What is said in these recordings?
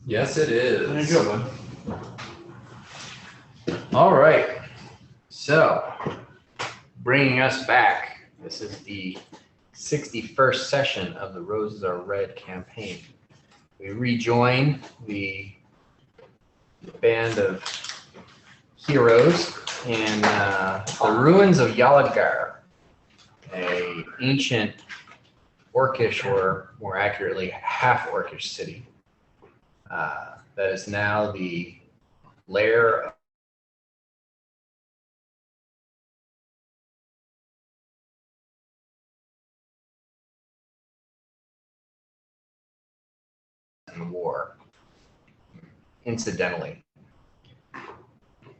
Yes, it is. There you go, bud. All right. So, bringing us back, this is the 61st session of the Roses Are Red campaign. We rejoin the band of heroes in the ruins of Yalodgar, a ancient orcish, or more accurately, half-orcish city that is now the lair in the war. Incidentally,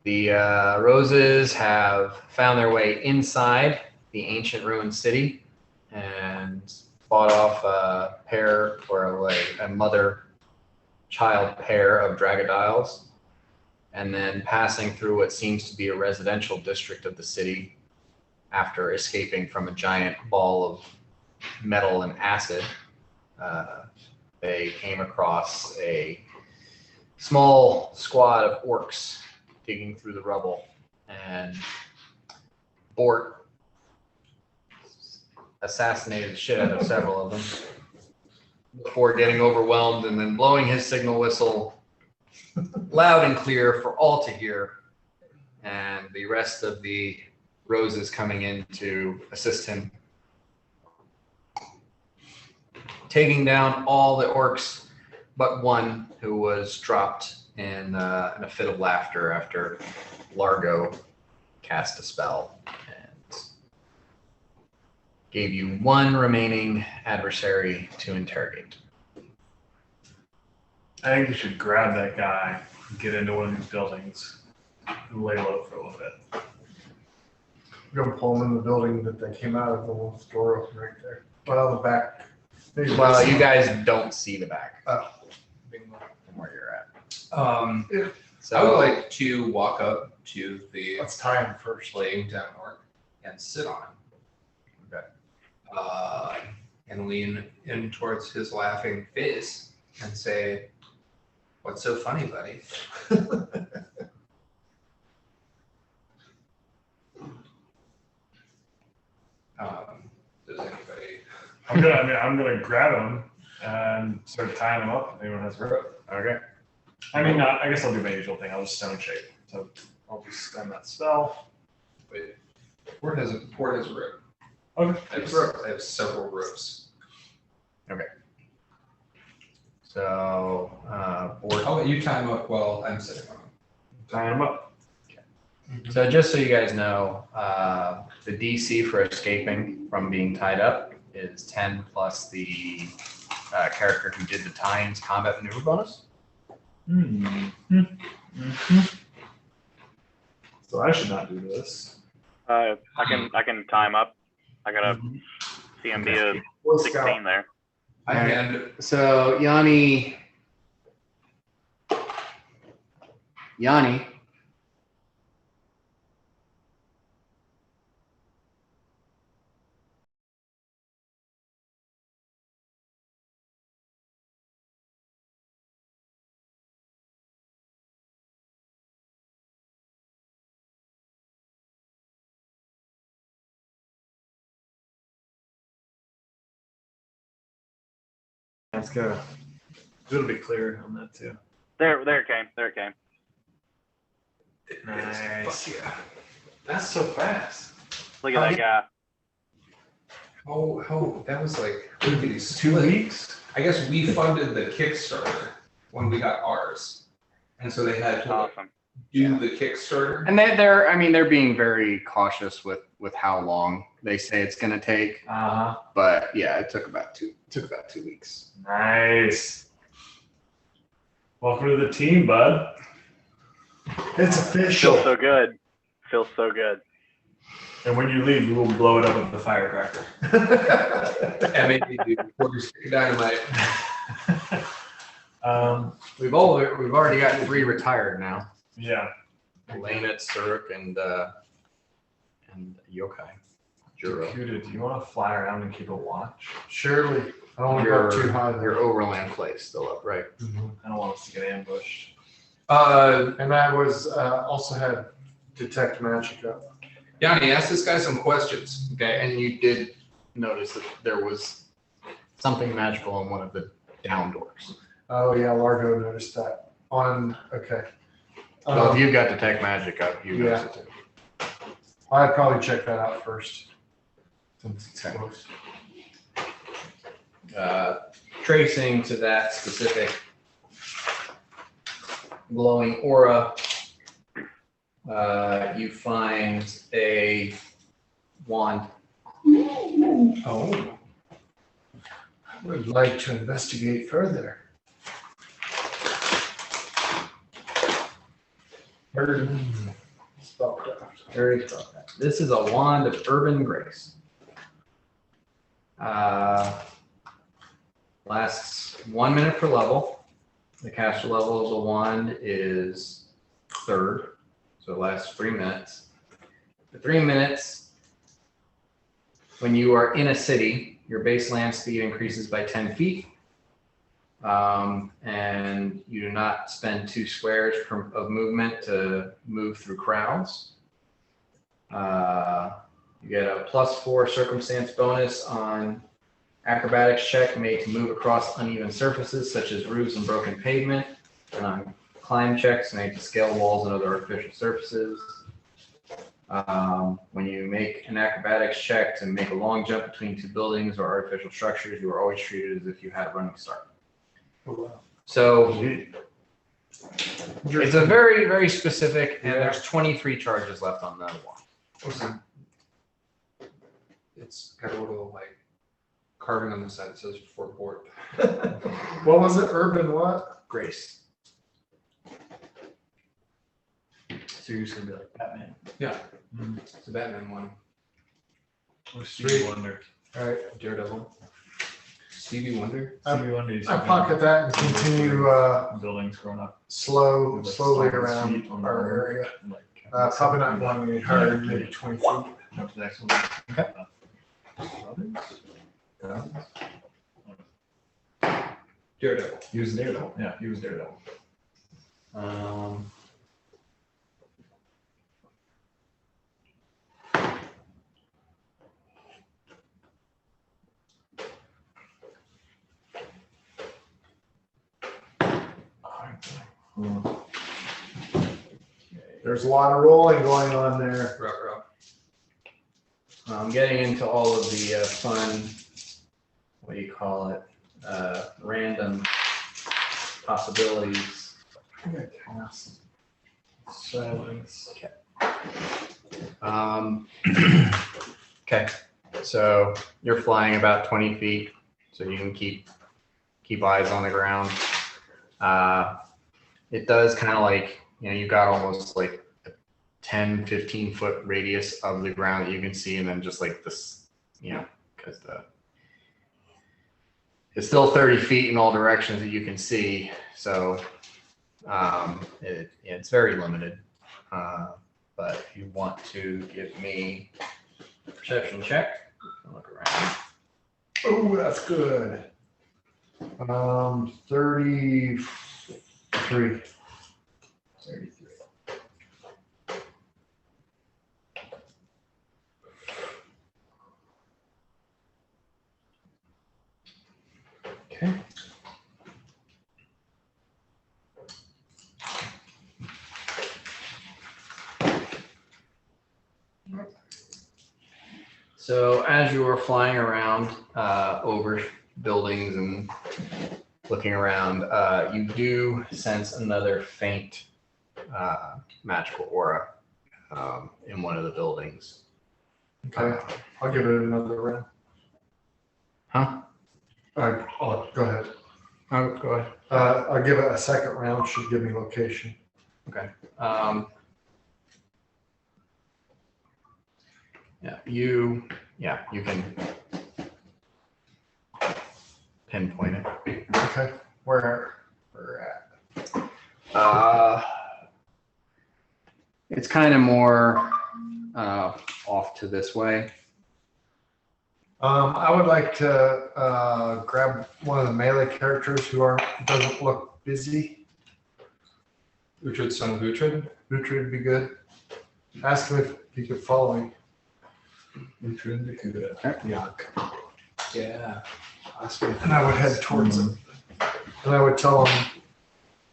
the Roses have found their way inside the ancient ruined city and fought off a pair, or a mother-child pair of Dragodiles, and then passing through what seems to be a residential district of the city after escaping from a giant ball of metal and acid. They came across a small squad of orcs digging through the rubble, and Bort assassinated the shit out of several of them before getting overwhelmed and then blowing his signal whistle loud and clear for all to hear, and the rest of the Roses coming in to assist him, taking down all the orcs but one, who was dropped in a fit of laughter after Largo cast a spell and gave you one remaining adversary to interrogate. I think you should grab that guy and get into one of these buildings and lay low for a little bit. We're gonna pull them in the building that they came out of, the little door open right there. Well, the back. Well, you guys don't see the back Oh. from where you're at. I would like to walk up to the Let's tie him first. laying down orc and sit on him. Okay. And lean in towards his laughing face and say, "What's so funny, buddy?" Does anybody? I'm gonna grab him and start tying him up. Anyone has a rope? Okay. I guess I'll do my usual thing. I'll just stone shape. So I'll just spend that spell. Wait, Port has a rope. Okay. I have several ropes. So, Bort. I'll let you tie him up while I'm sitting on him. Tying him up. So just so you guys know, the DC for escaping from being tied up is 10 plus the character who did the tie-ins combat maneuver bonus. So I should not do this. I can tie him up. I got a CMB of 16 there. I hand So Yanni. Let's go. It'll be clear on that too. There it came. Nice. Fuck yeah. That's so fast. Look at that guy. How that was like 2 weeks? I guess we funded the Kickstarter when we got ours, and so they had to Awesome. do the Kickstarter. And they're being very cautious with how long they say it's going to take. But yeah, it took about 2 weeks. Nice. Welcome to the team, bud. It's official. Feels so good. Feels so good. And when you leave, we will blow it up with the firecracker. MAD, dynamite. We've already got 3 retired now. Yeah. Elena, Suruk, and Yokai. Juro. Cuda, do you want to fly around and keep a watch? Surely. I don't want to go up too high your there. overland place still up, right? I don't want us to get ambushed. And I was also had detect magic up. Yanni, ask this guy some questions. Okay, and you did notice that there was something magical on one of the down doors. Oh yeah, Largo noticed that. Okay. Well, if you've got detect magic up, you yeah. notice it too. I'd probably check that out first. Since it's Okay. close. Tracing to that specific glowing aura, you find a wand. Oh. I would like to investigate further. Spellcraft. Very strong. This is a wand of urban grace. Lasts 1 minute per level. The caster level of the wand is 3rd, so it lasts 3 minutes. For 3 minutes, when you are in a city, your base land speed increases by 10 feet. And you do not spend 2 squares of movement to move through crowds. You get a +4 circumstance bonus on acrobatics check made to move across uneven surfaces such as roofs and broken pavement, and on climb checks made to scale walls and other artificial surfaces. When you make an acrobatics check to make a long jump between 2 buildings or artificial structures, you are always treated as if you had a running start. Oh, wow. So it's a very, very specific, and there's 23 charges left on the wall. Awesome. It's got a little like carving on the side that says for port. What was it? Urban what? Grace. So you're just gonna be like Batman. Yeah. It's a Batman one. Or Stevie Wonder. All right. Daredevil. Stevie Wonder. Stevie Wonder. I pocket that and continue buildings growing up. slowly Feet around on our the- area. Like, Probably not going any higher, maybe 20 feet. up to the next one. Daredevil. He was Daredevil. Yeah, he was Daredevil. There's a lot of rolling going on there. Ruh-roh. I'm getting into all of the fun, what do you call it, random possibilities. I'm gonna cast silence. Okay, so you're flying about 20 feet, so you can keep eyes on the ground. It does kind of like, you've got almost like a 10, 15 foot radius of the ground that you can see, and then just like this, because it's still 30 feet in all directions that you can see. So it's very limited. But if you want to give me a perception check, look around. Oh, that's good. 33. 33. Okay. So as you are flying around over buildings and looking around, you do sense another faint magical aura in one of the buildings. Okay, I'll give it another round. Huh? Oh, go ahead. Oh, go ahead. I'll give it a second round. Should give me location. Okay. You can pinpoint it. Okay, where we're at. It's kind of more off to this way. I would like to grab one of the melee characters who doesn't look busy. Uhtred, son of Uhtred. Uhtred would be good. Ask him if he could follow me. Uhtred the Kuda. Yuck. Yeah. And I would head towards him. And I would tell him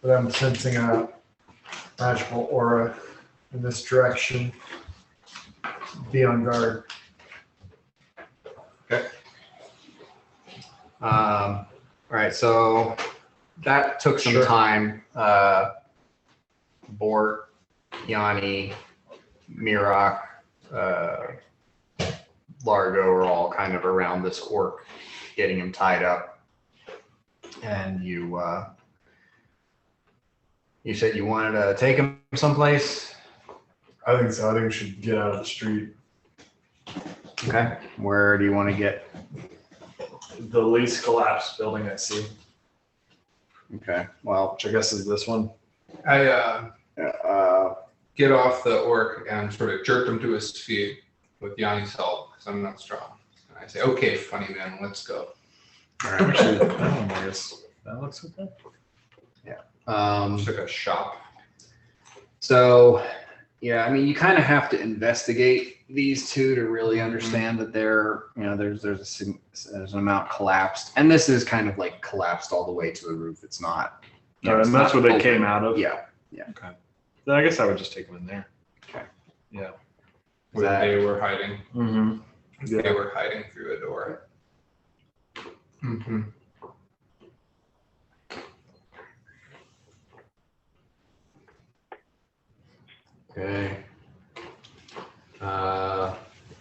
that I'm sensing a magical aura in this direction. Be on guard. All right, so that took some Sure. time. Bort, Yanni, Mirok, Largo are all kind of around this orc, getting him tied up. And you said you wanted to take him someplace. I think so. I think we should get out of the street. Okay. Where do you want to get? The least collapsed building I see, Okay. Well, which I guess is this one. I get off the orc and sort of jerk him to his feet with Yanni's help because I'm not strong. And I say, "Okay, funny man, let's go." all right. Actually, that one, I guess, that looks okay. Just like a shop. So, yeah, I mean, you kind of have to investigate these two to really understand that they're, there's an amount collapsed, and this is kind of like collapsed all the way to the roof. It's not. And it's that's not where they open. came out of. Yeah. Okay. Then I guess I would just take them in there. Okay. Yeah. Where That- they were hiding. Mm-hmm. They were hiding through a door. Mm-hmm. Okay.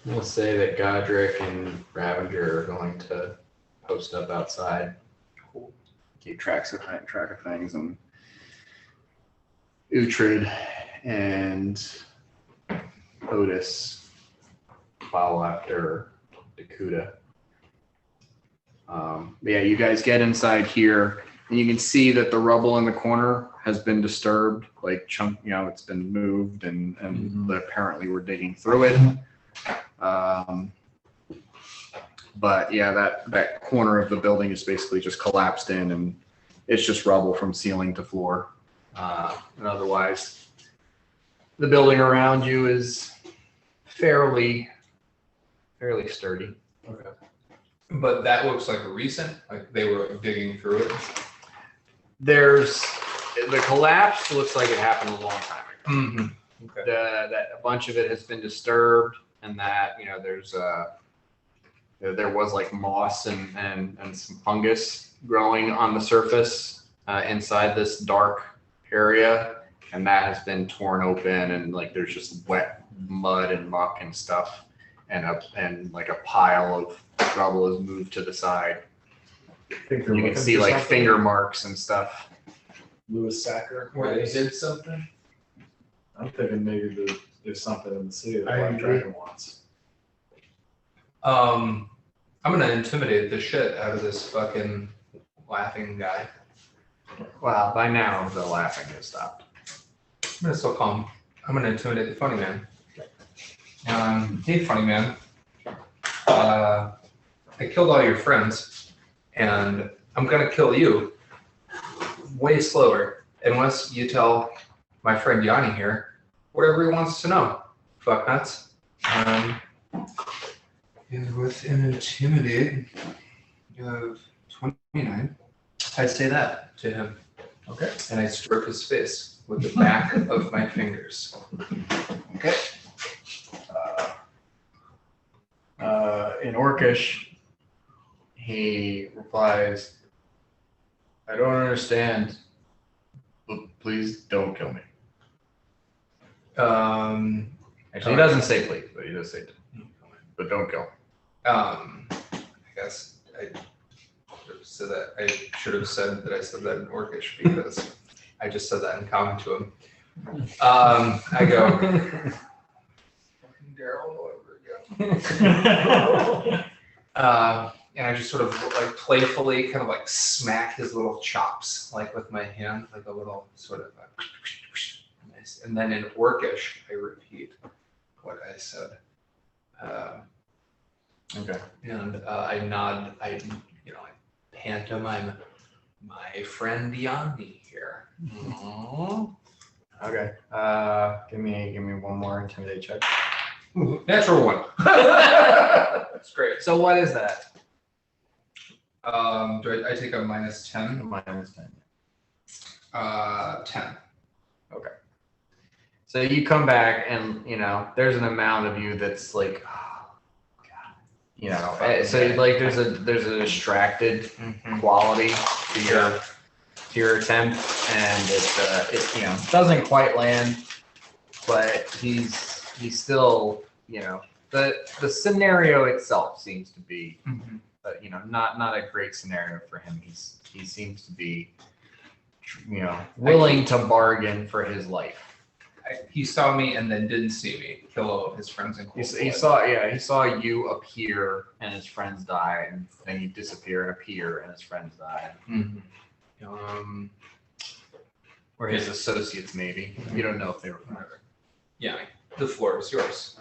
We'll say that Godric and Ravager are going to post up outside. Keep track of things, and Uhtred and Otis follow after Dakuda. But yeah, you guys get inside here, and you can see that the rubble in the corner has been disturbed, like it's been moved, and apparently we're digging through it. But yeah, that corner of the building is basically just collapsed in, and it's just rubble from ceiling to floor. And otherwise, the building around you is fairly sturdy. Okay. But that looks like recent, like they were digging through it. The collapse looks like it happened a long time ago. Mm-hmm. Okay. That a bunch of it has been disturbed, and that there was like moss and some fungus growing on the surface inside this dark area, and that has been torn open, and like there's just wet mud and muck and stuff, and like a pile of rubble is moved to the side. You can see like finger marks and stuff. Lewis Sacker. Where they did something. I'm thinking maybe there's something in the city that I Black agree. Dragon wants. I'm gonna intimidate the shit out of this fucking laughing guy. Well, by now the laughing has stopped. I'm gonna still call him. I'm gonna intimidate the funny man. Hey, funny man. I killed all your friends, and I'm gonna kill you way slower unless you tell my friend Yanni here whatever he wants to know. Fuck nuts. And with an intimidate of 29, I say that to him. Okay. And I stroke his face with the back of my fingers. Okay. In Orcish, he replies, "I don't understand. Please don't kill me." Actually, he doesn't say please, but he does say, but don't kill. I guess I should have said that I said that in Orcish because I just said that in common to him. I go, fucking Daryl all over again. And I just sort of like playfully kind of like smack his little chops like with my hand, like a little sort of nice. And then in Orcish, I repeat what I said. Okay. And I nod, I pantomime my friend beyond me here. Okay. Give me one more intimidate check. Natural one. That's great. So what is that? Do I take a minus 10? Minus 10. 10. So you come back and, there's an amount of you that's like, oh, God. So like there's a distracted quality to your attempt, and it doesn't quite land, but he's still, the scenario itself seems to be, not a great scenario for him. He seems to be, willing to bargain for his life. He saw me and then didn't see me kill all of his friends in cold He saw you appear and his friends die, and then you disappear and appear and his friends die. Or his associates, maybe. You don't know if they were forever. Yeah, the floor is yours.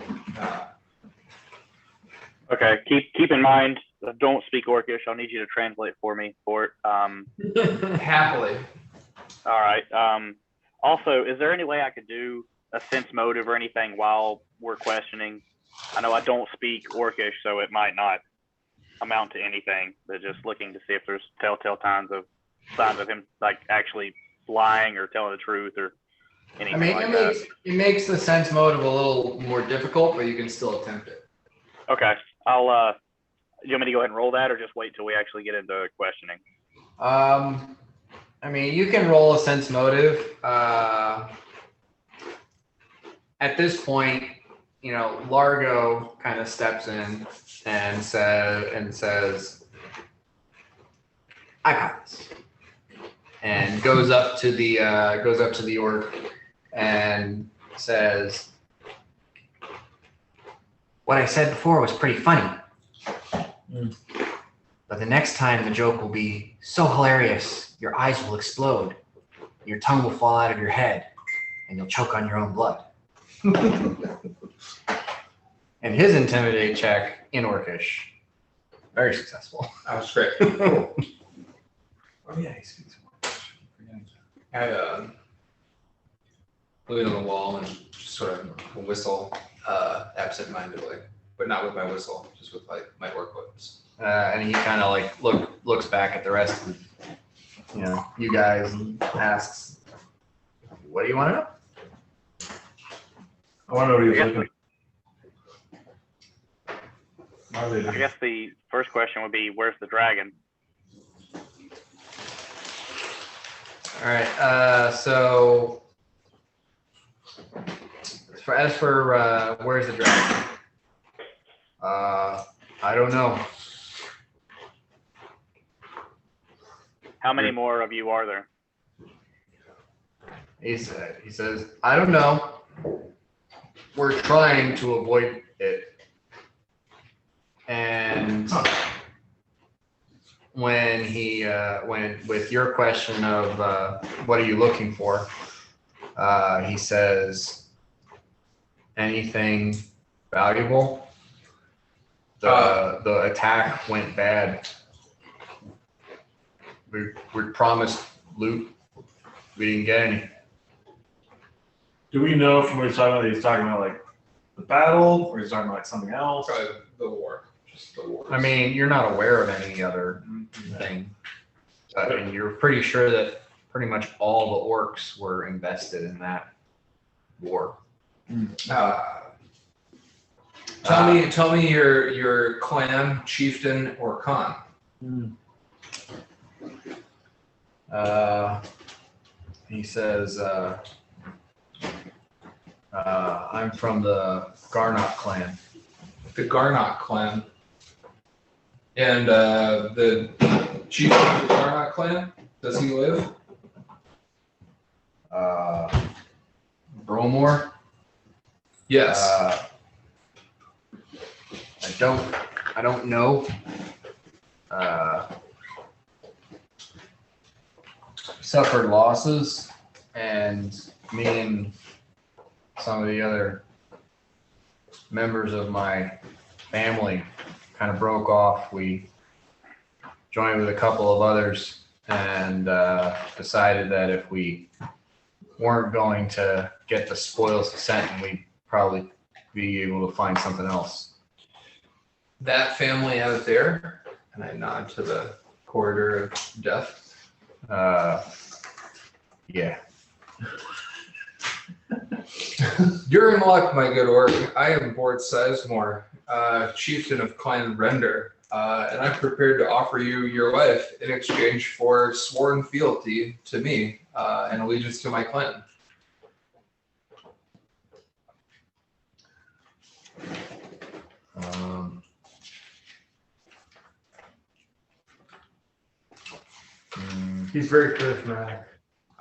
Okay, keep in mind, don't speak Orcish. I'll need you to translate for me, Fort. Happily. All right. Also, is there any way I could do a sense motive or anything while we're questioning? I know I don't speak Orcish, so it might not amount to anything, but just looking to see if there's telltale signs of him like actually lying or telling the truth or anything that. It makes the sense motive a little more difficult, but you can still attempt it. Okay. I'll you want me to go ahead and roll that or just wait till we actually get into questioning? You can roll a sense motive. At this point, Largo kind of steps in and says, "I got this," and goes up to the orc and says, "What I said before was pretty funny. But the next time the joke will be so hilarious, your eyes will explode, your tongue will fall out of your head, and you'll choke on your own blood." And his intimidate check in Orcish, very successful. That was great. Oh yeah, he speaks Orcish. I lean on the wall and just sort of whistle absent-mindedly, but not with my whistle, just with my orc lips. And he kind of looks back at the rest of you guys and asks, "What do you want to know?" I want to know what he was looking. I guess the first question would be, where's the dragon? All right. So as for where's the dragon? I don't know. How many more of you are there? He says, "I don't know. We're trying to avoid it." And when with your question of what are you looking for, he says, "Anything valuable? The attack went bad. We promised loot. We didn't get any." Do we know from what he's talking about that he's talking about like the battle, or he's talking about like something else? Probably the war. Just the war. You're not aware of any other thing. And you're pretty sure that pretty much all the orcs were invested in that war. Tell me your clan, chieftain, or khan. He says, "I'm from the Garnot clan." The Garnot clan. And the chief of the Garnot clan, does he live? Bromore? Yes. I don't know. Suffered losses, and me and some of the other members of my family kind of broke off. We joined with a couple of others and decided that if we weren't going to get the spoils of Senton, we'd probably be able to find something else. That family out there, and I nod to the corridor of death. Yeah. You're in luck, my good orc. I am Bort Sizemore, chieftain of Clan Render, and I'm prepared to offer you your life in exchange for sworn fealty to me and allegiance to my clan. He's very charismatic.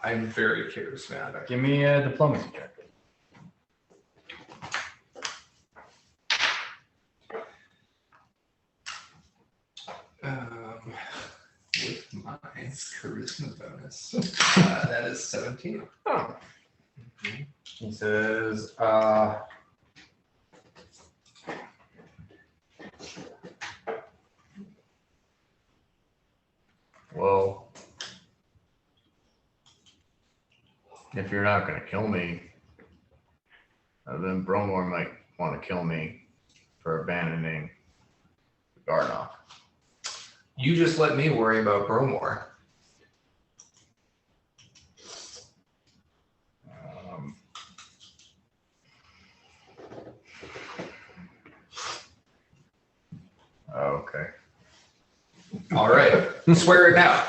I'm very charismatic. Give me a diplomacy check. With my charisma bonus, that is 17. Oh. He says, well, if you're not going to kill me, then Bromor might want to kill me for abandoning Garnock. You just let me worry about Bromor. Okay. All right. Swear it now.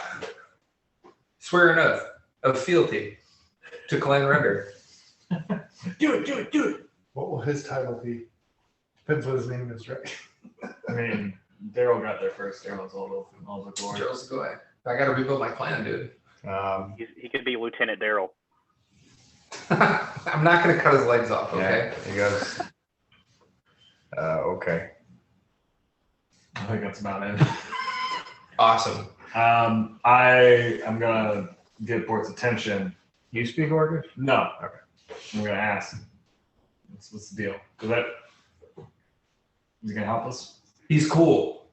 Swear an oath of fealty to Clan Render. Do it. What will his title be? Depends what his name is, right? I mean, Daryl got there first. Daryl's all the glory. Joe's the guy. I got to rebuild my clan, dude. He could be Lieutenant Daryl. I'm not going to cut his legs off, okay? Yeah, he goes, okay. I think that's about it. Awesome. I am gonna get Bort's attention. You speak Orcish? No. Okay. I'm gonna ask. What's the deal? Is he gonna help us? He's cool.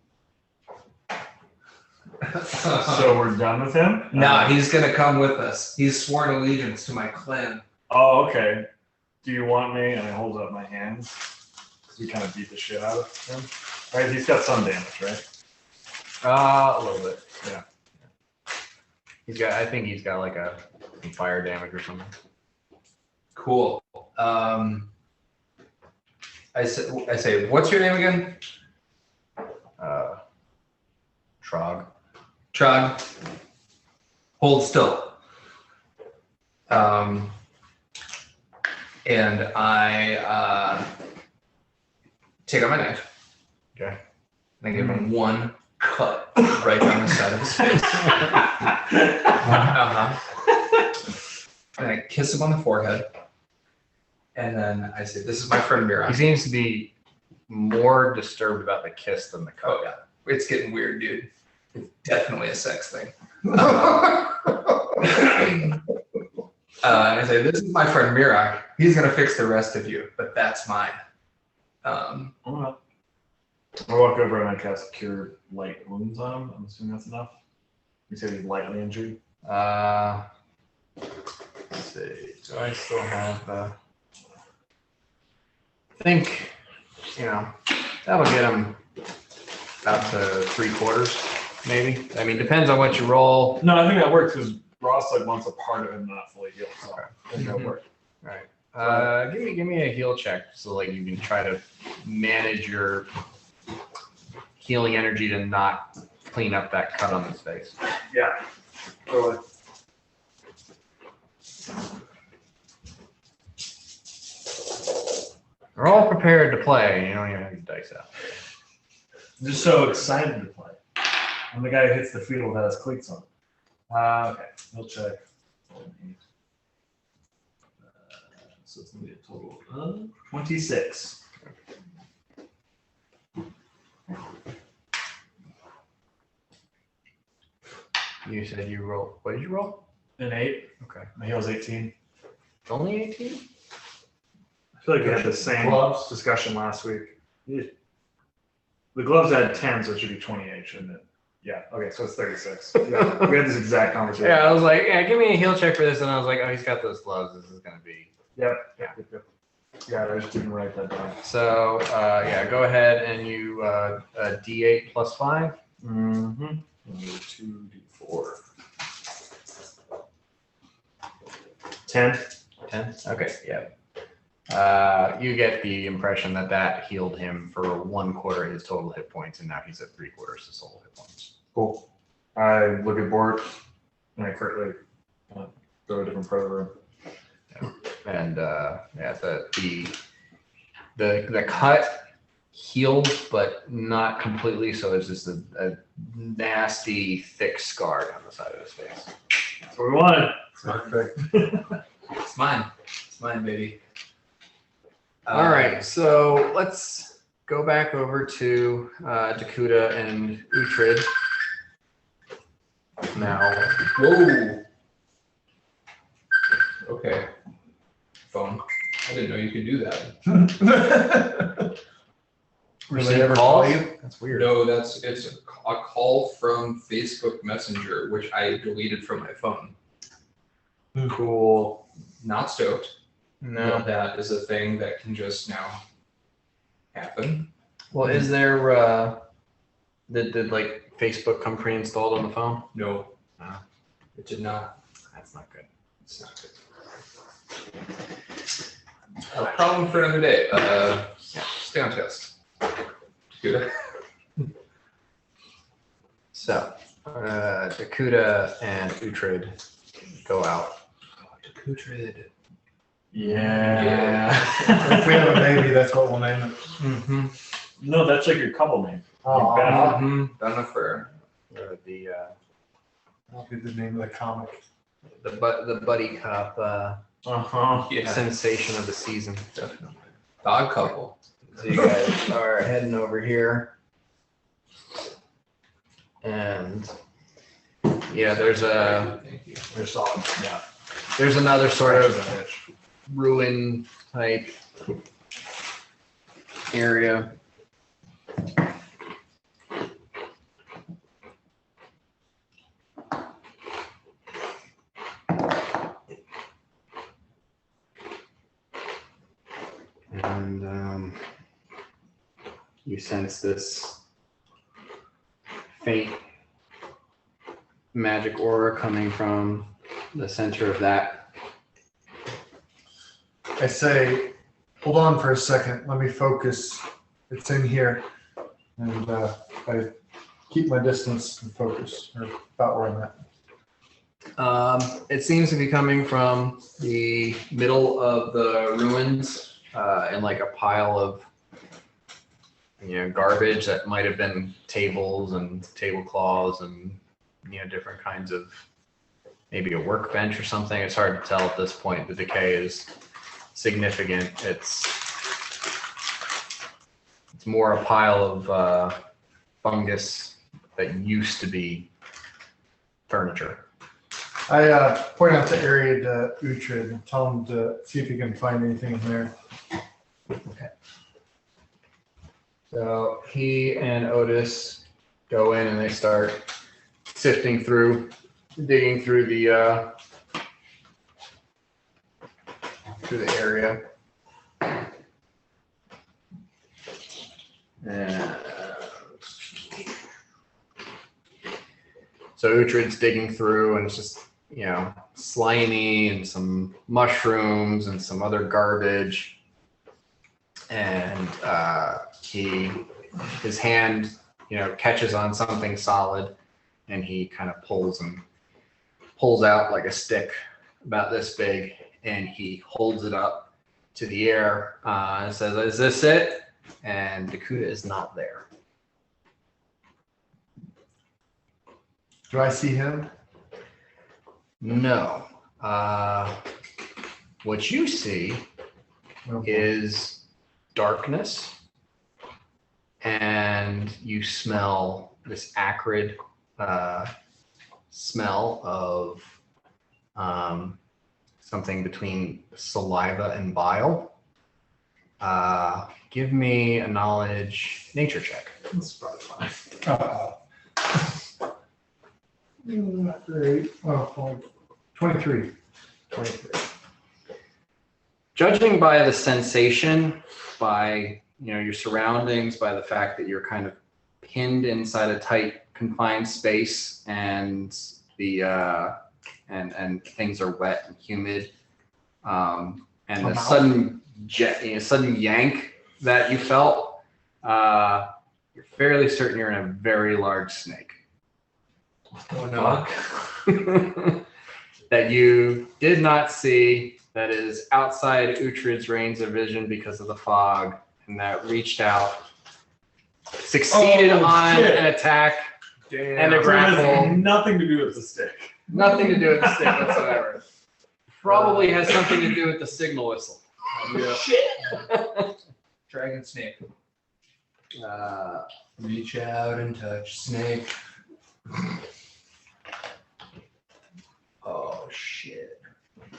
So we're done with him? Nah, he's going to come with us. He's sworn allegiance to my clan. Oh, okay. Do you want me? And I hold up my hands. Because we kind of beat the shit out of him. Right? He's got some damage, right? A little bit, yeah. I think he's got like some fire damage or something. Cool. I say, what's your name again? Trog. Trog. Hold still. And I take out my knife. Okay. And I give him one cut right down the side of his face. And I kiss him on the forehead. And then I say, this is my friend Mira. He seems to be more disturbed about the kiss than the cut. Oh, yeah. It's getting weird, dude. It's definitely a sex thing. And I say, this is my friend Mirak. He's going to fix the rest of you, but that's mine. I walk over and I cast Cure Light Wounds on him. I'm assuming that's enough. You said he's lightly injured. Let's see. Do I still have I think, that'll get him out to 3/4, maybe. I mean, depends on what you roll. No, I think that works because Ross wants a part of him not fully healed. So I think that'll work. All right. Give me a heal check so like you can try to manage your healing energy to not clean up that cut on his face. Yeah. Totally. We're all prepared to play. You don't even have your dice out. I'm just so excited to play. I'm the guy who hits the field that has cleats on. Okay, we'll check. So it's gonna be a total of 26. You said you roll. What did you roll? An 8. Okay. My heal's 18. Only 18? I feel like we had the same Gloves. discussion last week. The gloves had 10, so it should be 28, shouldn't it? Yeah. Okay, so it's 36. Yeah, we had this exact conversation. Yeah, I was like, yeah, give me a heal check for this, and I was like, oh, he's got those gloves. This is gonna be. Yep. Yeah, I just didn't write that down. So yeah, go ahead and you a D8 plus 5. Mm-hmm. 2d4. 10. 10. Okay, yeah. You get the impression that that healed him for 1/4 his total hit points, and now he's at 3/4 his total hit points. Cool. I look at Bort and I curtly throw a different program. And yeah, the cut healed, but not completely. So it's just a nasty, thick scar down the side of his face. That's what we wanted. Perfect. It's mine. It's mine, baby. All right, so let's go back over to Dakuta and Uhtred. Now, Whoa. Okay. Phone. I didn't know you could do that. receive ever calls? call you? That's weird. No, it's a call from Facebook Messenger, which I deleted from my phone. Cool. Not stoked. No. But that is a thing that can just now happen. Well, is there did like Facebook come pre-installed on the phone? No. Ah. It did not. That's not good. It's not good. A problem for another day. Stay on test. Good. So, Dakuta and Uhtred go out. Uhtred. Yeah. If we have a baby, that's what we'll name it. Mm-hmm. No, that's like your couple name. Oh, Done for. The that'll be the name of the comic. the buddy cop Uh-huh. Yeah. sensation of the season. Definitely. Dog couple. So you guys are heading over here, and yeah, there's Thank you. You're solid. Yeah. there's another sort of Scratches that itch. ruin type area. And you sense this faint magic aura coming from the center of that. I say, hold on for a second. Let me focus. It's in here. And I keep my distance and focus, or about where I'm at. It seems to be coming from the middle of the ruins, in like a pile of garbage that might have been tables and tablecloths and different kinds of, maybe a workbench or something. It's hard to tell at this point. The decay is significant. It's more a pile of fungus that used to be furniture. I point out the area to Uhtred and tell him to see if he can find anything in there. So he and Otis go in and they start sifting through, digging through the area. And so Uhtred's digging through, and it's just slimy and some mushrooms and some other garbage. And his hand catches on something solid, and he kind of pulls out like a stick about this big, and he holds it up to the air and says, "Is this it?" And Dakuta is not there. Do I see him? No. What you see No. is darkness, and you smell this acrid smell of something between saliva and bile. Give me a knowledge nature check. This is probably fine. Not great. Oh, 23. 23. Judging by the sensation, by your surroundings, by the fact that you're kind of pinned inside a tight, confined space, and the and things are wet and humid, and the sudden yank that you felt, you're fairly certain you're in a very large snake. Oh no. That you did not see, that is outside Uhtred's range of vision because of the fog, and that reached out, succeeded on an attack Damn. and a So it has grapple. nothing to do with the stick. Nothing to do with the stick whatsoever. Probably has something to do with the signal whistle. Dragon snake. Uh, Reach out and touch snake. Oh shit.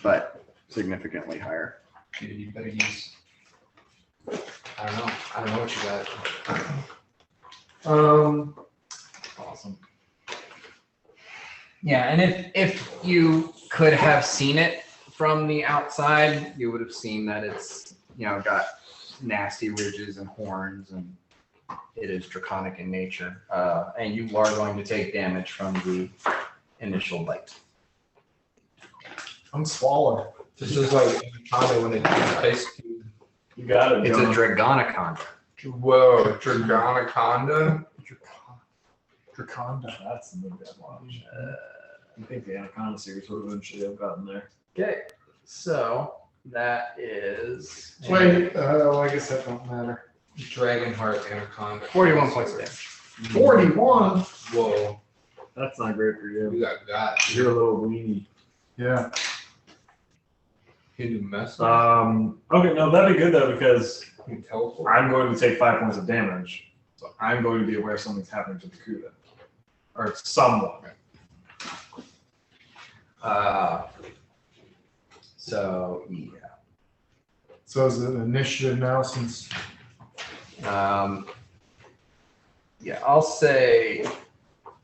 but significantly higher. Dude, you better use. I don't know what you got. Awesome. Yeah, and if you could have seen it from the outside, you would have seen that it's got nasty ridges and horns, and it is draconic in nature. And you are going to take damage from the initial bite. I'm swallowed. This is like Anaconda when it ice cube. You got it, It's a Jonah. Dragonaconda. Whoa, Dragonaconda? Draconda. That's the movie I'd watch. I think the Anaconda series would eventually have gotten there. Okay, so that is Wait, I guess that don't matter. Dragonheart Anaconda. 41 points of damage. 41? Whoa, That's not great for you. you got. You're a little weenie. Yeah. Can you mess Okay, no, that'd be good though because Can you teleport? I'm going to take 5 points of damage. So I'm going to be aware something's happening to the Kuda. Or someone. So yeah. So is it initiative now since Yeah, I'll say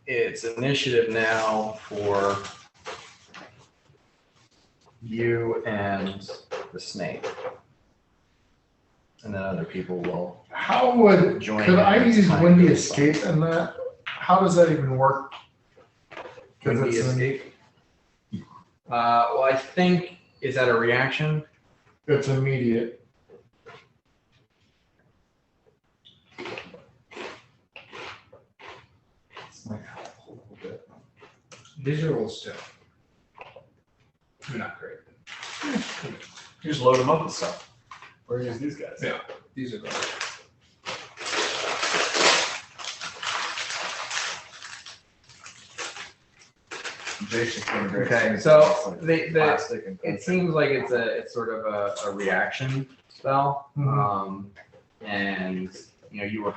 it's initiative now for you and the snake. And then other people will how would join. could I in as use time Windy goes by. Escape in that? How does that even work? Because Windy it's Escape? Well, I think, is that a reaction? it's immediate. It's like a little bit. These are little stiff. They're not great. You just load them up with stuff. Or use these guys. Yeah, these are good. Jason's doing a great Okay, thing. so It's like the plastic and it seems like it's sort of a reaction spell. Mhm. And you were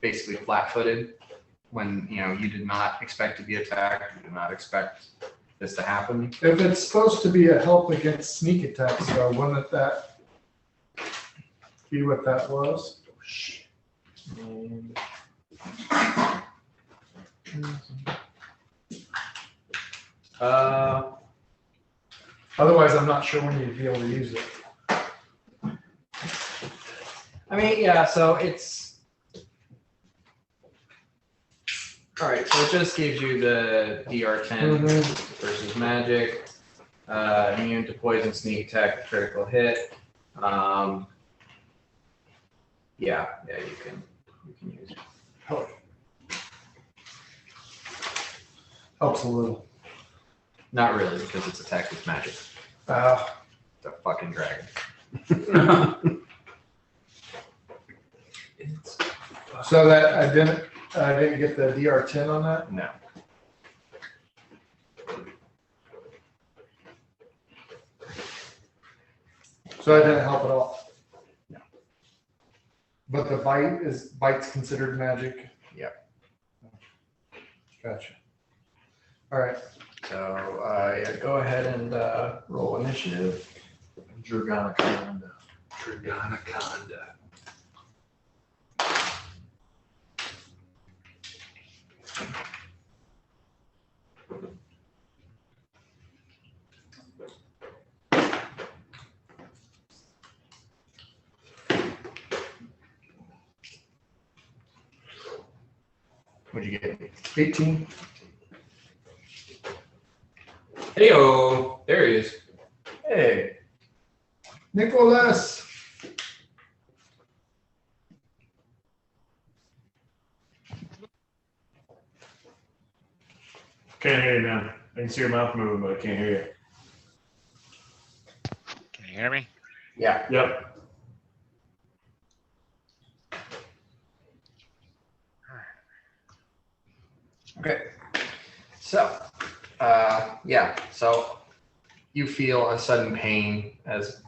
basically flat-footed when you did not expect to be attacked. You did not expect this to happen. If it's supposed to be a help against sneak attacks, though, wouldn't that be what that was? Otherwise, I'm not sure when you'd be able to use it. I mean, yeah. So it's all right. So it just gives you the DR10 versus magic, immune to poison, sneak attack, critical hit. Yeah, you can use it. Helps a little. Not really, because it's attacked with magic. Uh, It's a fucking dragon. so that I didn't get the DR10 on that. No. So that didn't help at all. No. But the bite's considered magic. Yep. Gotcha. All right. So yeah, go ahead and roll initiative. Dragonaconda. Dragonaconda. What'd you get? 18. Heyo, there he is. Hey. Nicholas. Can't hear you, man. I can see your mouth moving, but I can't hear you. Can you hear me? Yeah. Yep. Okay. So, yeah. So you feel a sudden pain as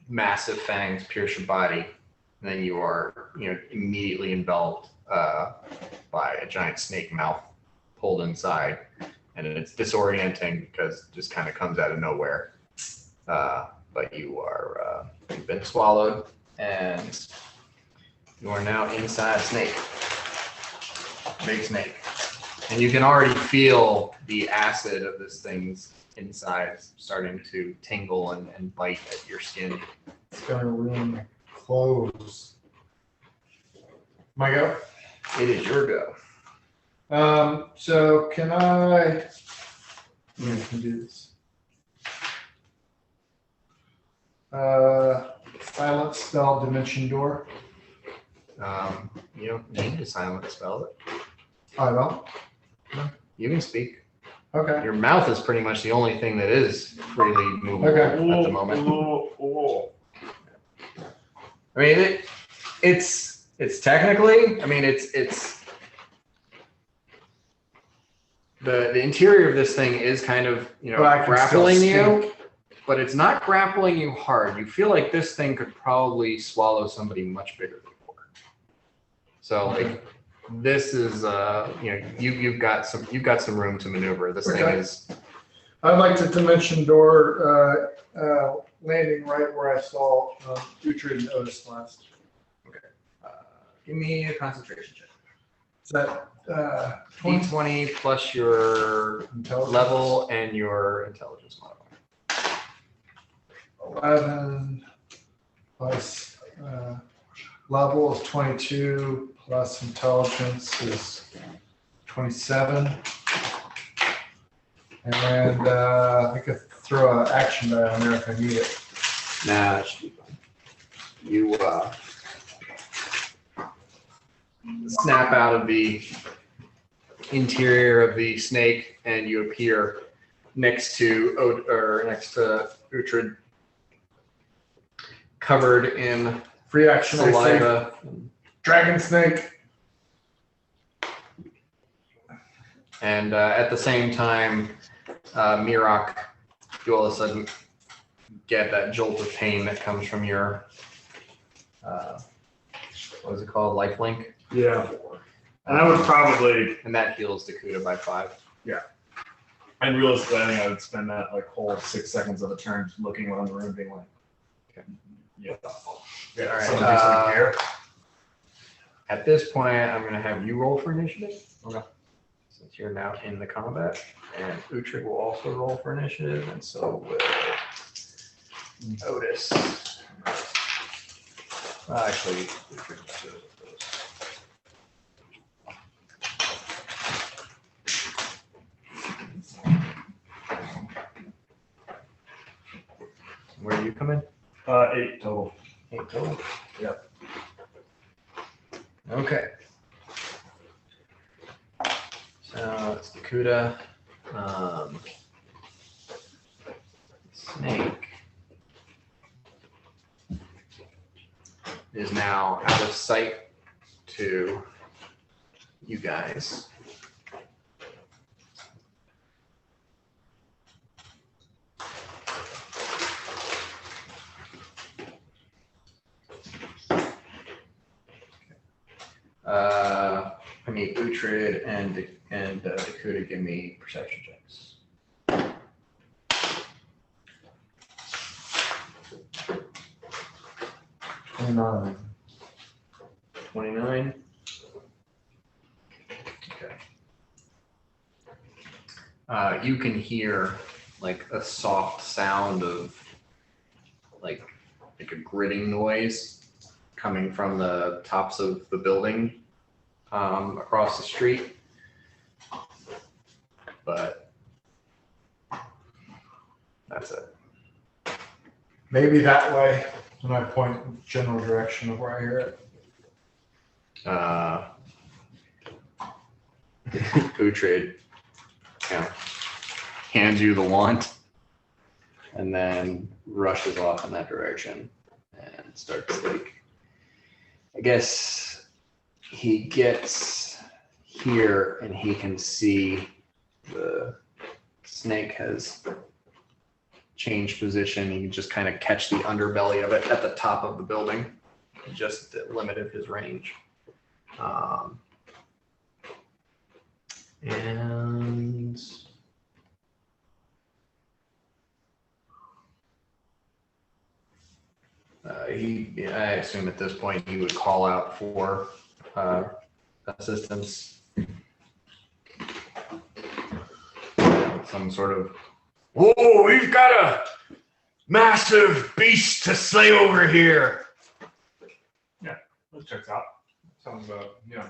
massive fangs pierce your body, and then you are, immediately enveloped by a giant snake mouth pulled inside, and it's disorienting because it just kind of comes out of nowhere. But you've been swallowed, and you are now inside a snake, big snake. And you can already feel the acid of this thing's inside starting to tingle and bite at your skin. It's gonna ruin my clothes. My go. It is your go. So can I? Yeah, I can do this. Silent spell dimension door. You don't need to silent spell it. I don't. You can speak. Okay. Your mouth is pretty much the only thing that is freely movable Okay. at the moment. I mean, it's technically. I mean, it's the interior of this thing is kind of But I can grappling still you, but it's not grappling you hard. You feel like this thing could probably swallow somebody much bigger before. So like. This is you've got some room to maneuver. This thing Okay. is. I'd like to dimension door landing right where I saw Uhtred and Otis last. Give me a concentration check. Is that 20 D20 plus your intelligence? level and your intelligence modifier. 11 plus level is 22 plus intelligence is 27. And I could throw an action die on there if I need it. Nah, that should be fine. You snap out of the interior of the snake and you appear next to Uhtred, covered in Free action, I say, saliva. dragon snake. And at the same time, Mirok, you all of a sudden get that jolt of pain that comes from your, what is it called, lifelink? Yeah. And I would probably, And that heals Dakuta by 5. and realistically, I think I would spend that like whole 6 seconds of a turn just looking around the room, being like, Okay. yeah. All right, Someone do something here. At this point, I'm going to have you roll for initiative. Okay. Since you're now in the combat. And Uhtred will also roll for initiative, and so will Otis. Actually, Uhtred should. Where do you come in? 8 total. 8 total? Yep. Okay. So it's Dakuta. Snake is now out of sight to you guys. I need Uhtred and Dakuta give me perception checks. 29. 29. Okay. You can hear like a soft sound of like a gritting noise coming from the tops of the building. across the street. But that's it. Maybe that way, when I point in the general direction of where I hear it. Uhtred, hands you the wand and then rushes off in that direction and starts like, I guess he gets here and he can see the snake has changed position. He can just kind of catch the underbelly of it at the top of the building. It just limited his range. And I assume at this point he would call out for assistance. Some sort of, whoa, we've got a massive beast to slay over here. That checks out. Sounds about, yeah.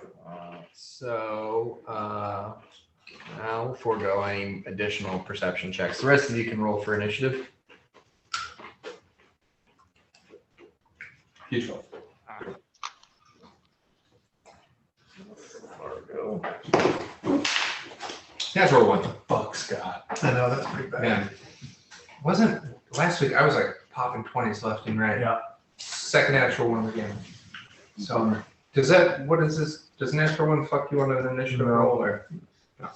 Now we'll forego any additional perception checks. The rest of you can roll for initiative. Huge one. Fargo. Natural one. Fuck, Scott. I know, that's pretty bad. Man, wasn't last week I was like popping 20s left and right. Yeah. Second natural one of the game. So does that, what is this? Does natural one fuck you on an initiative No. roll or? I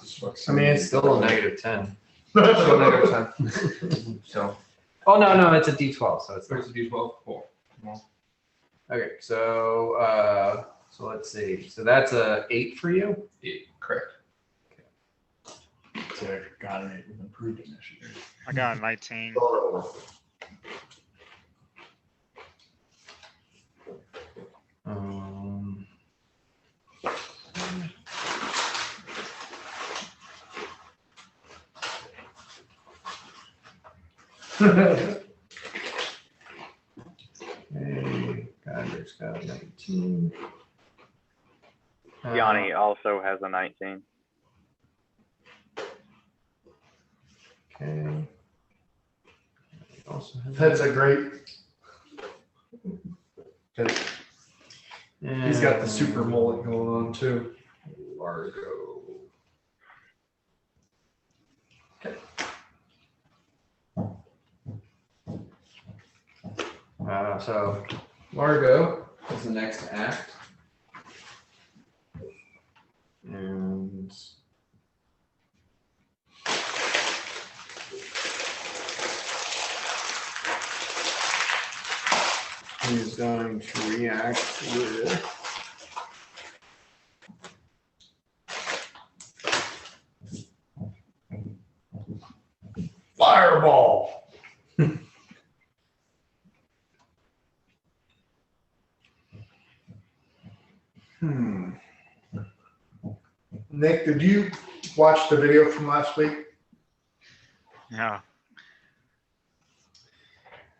mean, it's still a -10. Still negative 10. So, Oh, no, it's a D12, so it's there's a D12. Cool. okay. So let's see. So that's a 8 for you. Yeah, correct. So I got an 8 with improved initiative. I got a 19. Okay, Geiger's got 19. Yanni also has a 19. Okay. Also has That's a great. He's got the super mullet going on too. Largo. So Largo is the next act. And he's going to react with Fireball. Nick, did you watch the video from last week? Yeah.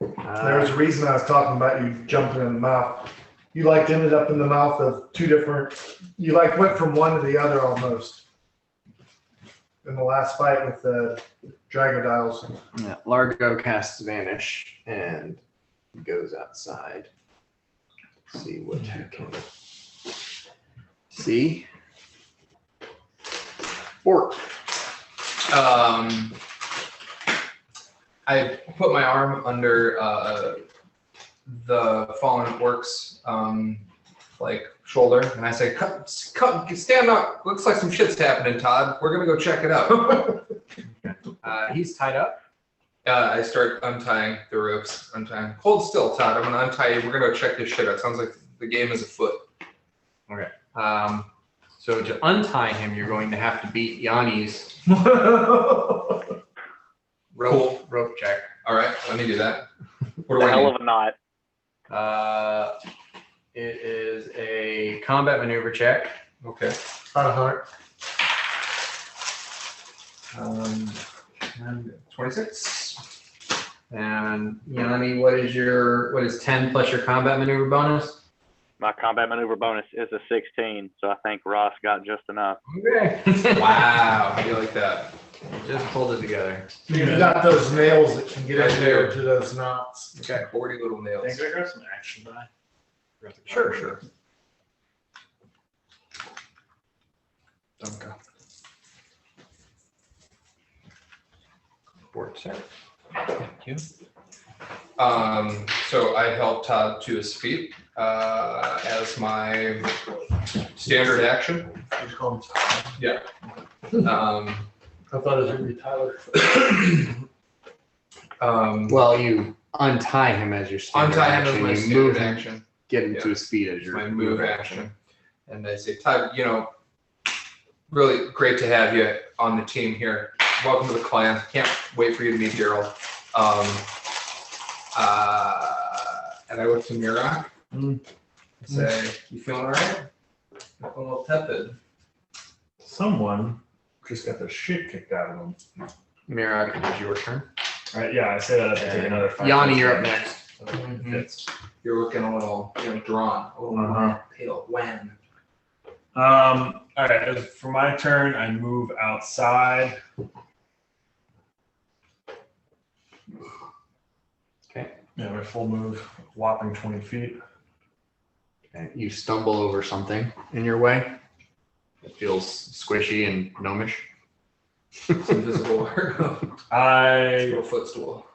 There was a reason I was talking about you jumping in the mouth. You like ended up in the mouth of two different, you like went from one to the other almost. In the last fight with the Dragodiles. Yeah, Largo casts Vanish and goes outside. See what you can see. Orc. I put my arm under the fallen orc's like shoulder, and I say, "Come, stand up. Looks like some shit's happening, Todd. We're gonna go check it out." He's tied up. I start untying the ropes. Hold still, Todd. I'm gonna untie you. We're gonna go check this shit out. Sounds like the game is afoot. Okay. So to untie him, you're going to have to beat Yanni's rope check. All right, let me do that. What do The I hell need? of a knot. It is a combat maneuver check. Okay. About 100. And 26. And Yanni, what is 10 plus your combat maneuver bonus? My combat maneuver bonus is a 16, so I think Ross got just enough. Okay. Wow, how do you like that? Just pulled it together. You got those nails that can get I in there do. to those knots. Okay, 40 little nails. Thanks, I grab some action die. Sure. Okay. Thank you. So I helped Todd to his feet as my standard action. You just call him Tyler. I thought it was gonna be Tyler. Well, you untie him as your standard Untie him as action. my You standard move him, action. get him Yeah. to his feet as your My move action. And I say, Todd, really great to have you on the team here. Welcome to the clan. Can't wait for you to meet Daryl. And I look to Mirak. I say, you feeling all right? A little tepid. Someone just got the shit kicked out of them. Mirak, it is your turn. All right, yeah, I say that. I take another 5. Yanni, you're up next. Fits. You're looking a little, drawn, a little pale. When? All right, for my turn, I move outside. Okay. Yeah, my full move, whopping 20 feet. Okay. You stumble over something in your way. It feels squishy and gnomish. It's invisible. Little footstool.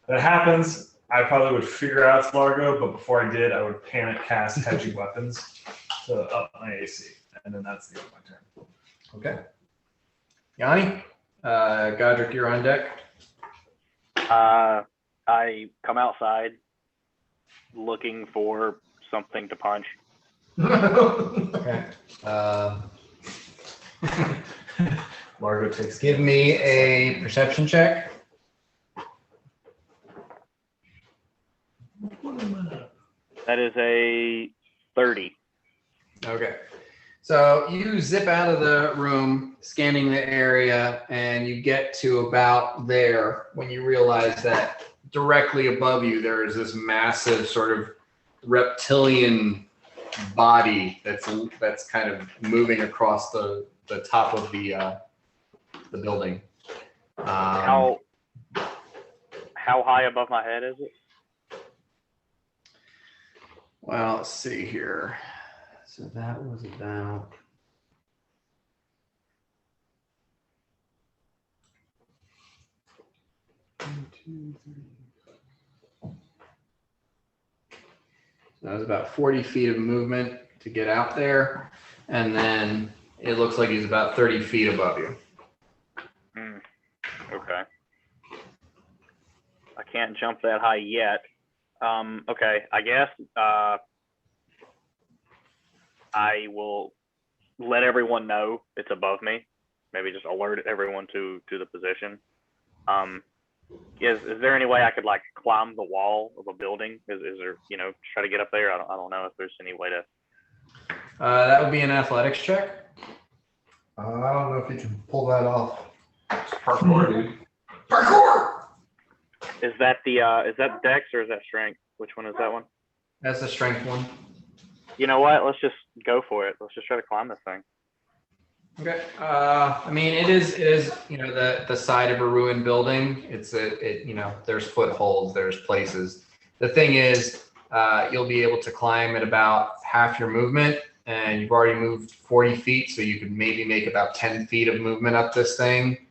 That happens. I probably would figure out it's Largo, but before I did, I would panic cast hedging weapons to up my AC, and then that's the end of my turn. Okay. Yanni, Godric, you're on deck. I come outside looking for something to punch. Okay. Largo takes. Give me a perception check. That is a 30. Okay. So you zip out of the room, scanning the area, and you get to about there when you realize that directly above you there is this massive sort of reptilian body that's kind of moving across the top of the building. How high above my head is it? Well, let's see here. So that was about. So that was about 40 feet of movement to get out there. And then it looks like he's about 30 feet above you. Okay. I can't jump that high yet. Okay, I guess I will let everyone know it's above me. Maybe just alert everyone to the position. Is there any way I could like climb the wall of a building? Is there, try to get up there? I don't know if there's any way to. That would be an athletics check. I don't know if you can pull that off. It's parkour, dude. Parkour! Is that Dex or is that Strength? Which one is that one? That's the strength one. You know what? Let's just go for it. Let's just try to climb this thing. Okay. I mean, it is the side of a ruined building. There's footholds, there's places. The thing is, you'll be able to climb at about half your movement, and you've already moved 40 feet, so you could maybe make about 10 feet of movement up this thing.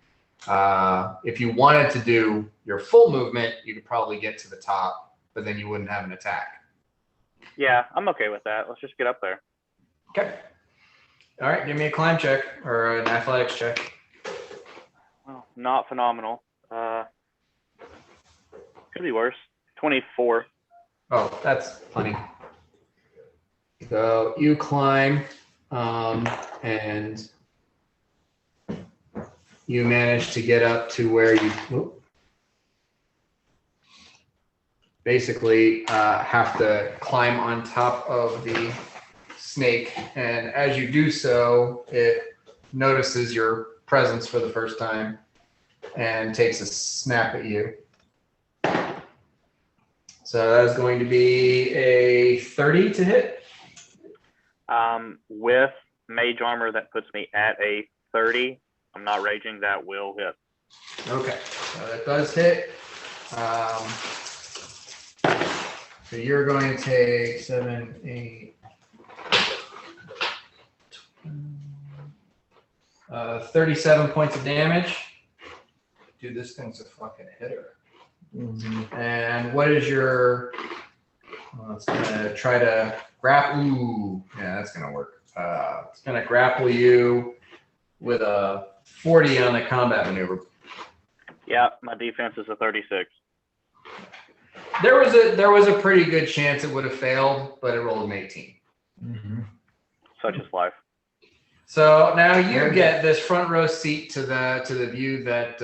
If you wanted to do your full movement, you could probably get to the top, but then you wouldn't have an attack. Yeah, I'm okay with that. Let's just get up there. Okay. All right, give me a climb check or an athletics check. Well, not phenomenal. Could be worse. 24. Oh, that's plenty. So you climb, and you manage to get up to where you basically have to climb on top of the snake. And as you do so, it notices your presence for the first time and takes a snap at you. So that's going to be a 30 to hit. With mage armor, that puts me at a 30. I'm not raging. That will hit. Okay, so that does hit. So you're going to take 7, 8, 37 points of damage. Dude, this thing's a fucking hitter. And what is your? Well, it's gonna try to grapple. Ooh, yeah, that's gonna work. It's gonna grapple you with a 40 on the combat maneuver. Yeah, my defense is a 36. There was a pretty good chance it would have failed, but it rolled an 18. Such is life. So now you get this front row seat to the view that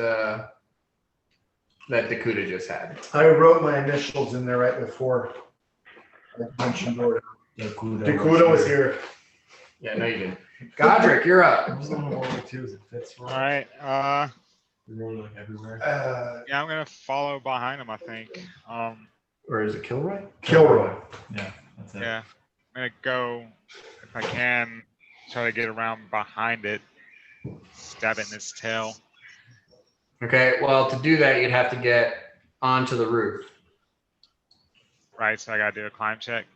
that Dakuta just had. I wrote my initials in there right before I mentioned order. Dakuta was here. Yeah, no, you didn't. Godric, you're up. All right. Yeah, I'm gonna follow behind him. I think. Or is it Kilroy? Kilroy. Yeah, that's it. Yeah, I'm gonna go if I can. Try to get around behind it, stab it in its tail. Okay, well, to do that, you'd have to get onto the roof. Right, so I gotta do a climb check.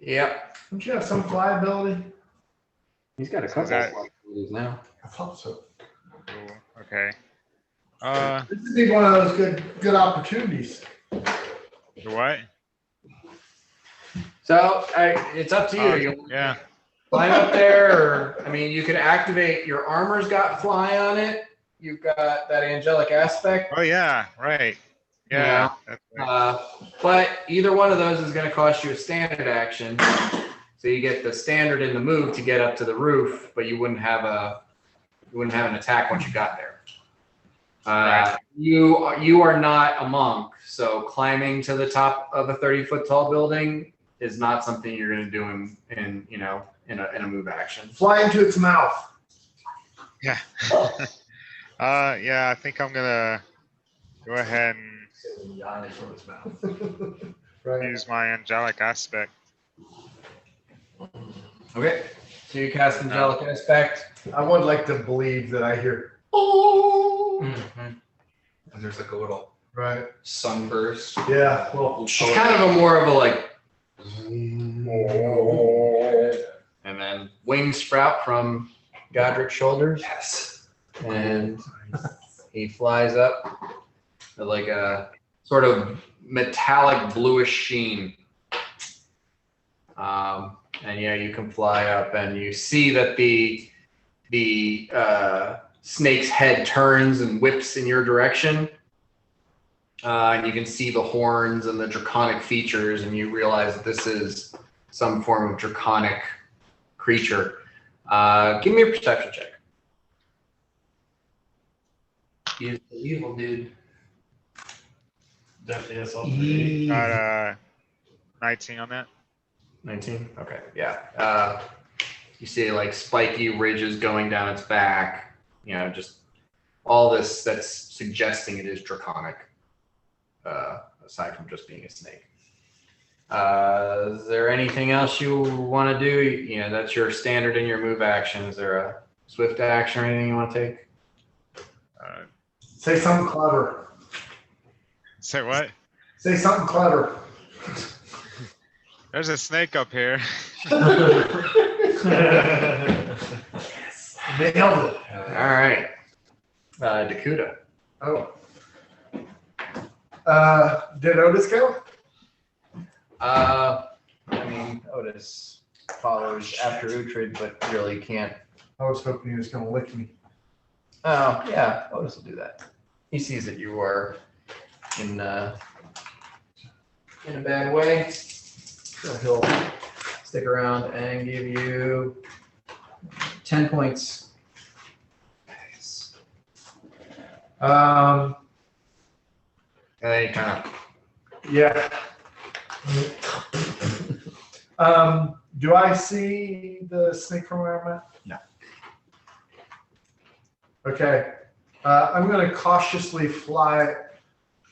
Yep. Don't you have some flyability? He's got a Is couple that- of possibilities now. I thought so. Ooh, okay. This would be one of those good opportunities. The what? So it's up to you. You'll Yeah. climb up there, or I mean, you could activate your armor's got fly on it. You've got that angelic aspect. Oh yeah, right. Yeah. That's right. But either one of those is going to cost you a standard action. So you get the standard in the move to get up to the roof, but you wouldn't have an attack once you got there. Right. You are not a monk, so climbing to the top of a 30-foot tall building is not something you're going to do in a move action. Fly into its mouth. Yeah. Yeah, I think I'm gonna go ahead and Right. use my angelic aspect. Okay. So you cast angelic aspect. I would like to believe that I hear. And there's like a little Right. sunburst. Yeah. Well. It's kind of a more of a like, and then wings sprout from Godric's shoulders. Yes. And he flies up with like a sort of metallic bluish sheen. And yeah, you can fly up, and you see that the snake's head turns and whips in your direction. And you can see the horns and the draconic features, and you realize that this is some form of draconic creature. Give me a perception check. He's the evil dude. Definitely assault. Got 19 on that. 19? Okay, yeah. You see like spiky ridges going down its back, just all this that's suggesting it is draconic, aside from just being a snake. Is there anything else you want to do? That's your standard in your move action. Is there a swift action or anything you want to take? Say something clever. Say what? Say something clever. There's a snake up here. Nailed it. All right. Dakuta. Oh. Did Otis go? Otis follows after Uhtred, but really can't. I was hoping he was going to lick me. Oh, yeah, Otis will do that. He sees that you are in a bad way, so he'll stick around and give you 10 points. And then he kind of. Yeah. Do I see the snake from where I'm at? No. Okay. I'm going to cautiously fly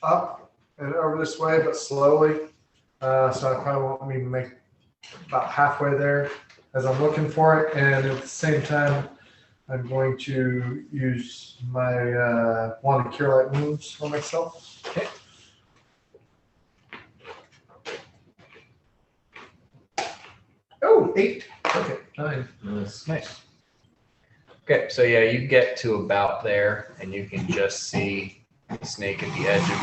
up and over this way, but slowly. So I probably won't even make about halfway there as I'm looking for it, and at the same time, I'm going to use my wand of cure light wounds on myself. Okay. Oh, 8. Okay, 9. Nice. Okay, so yeah, you get to about there, and you can just see the snake at the edge of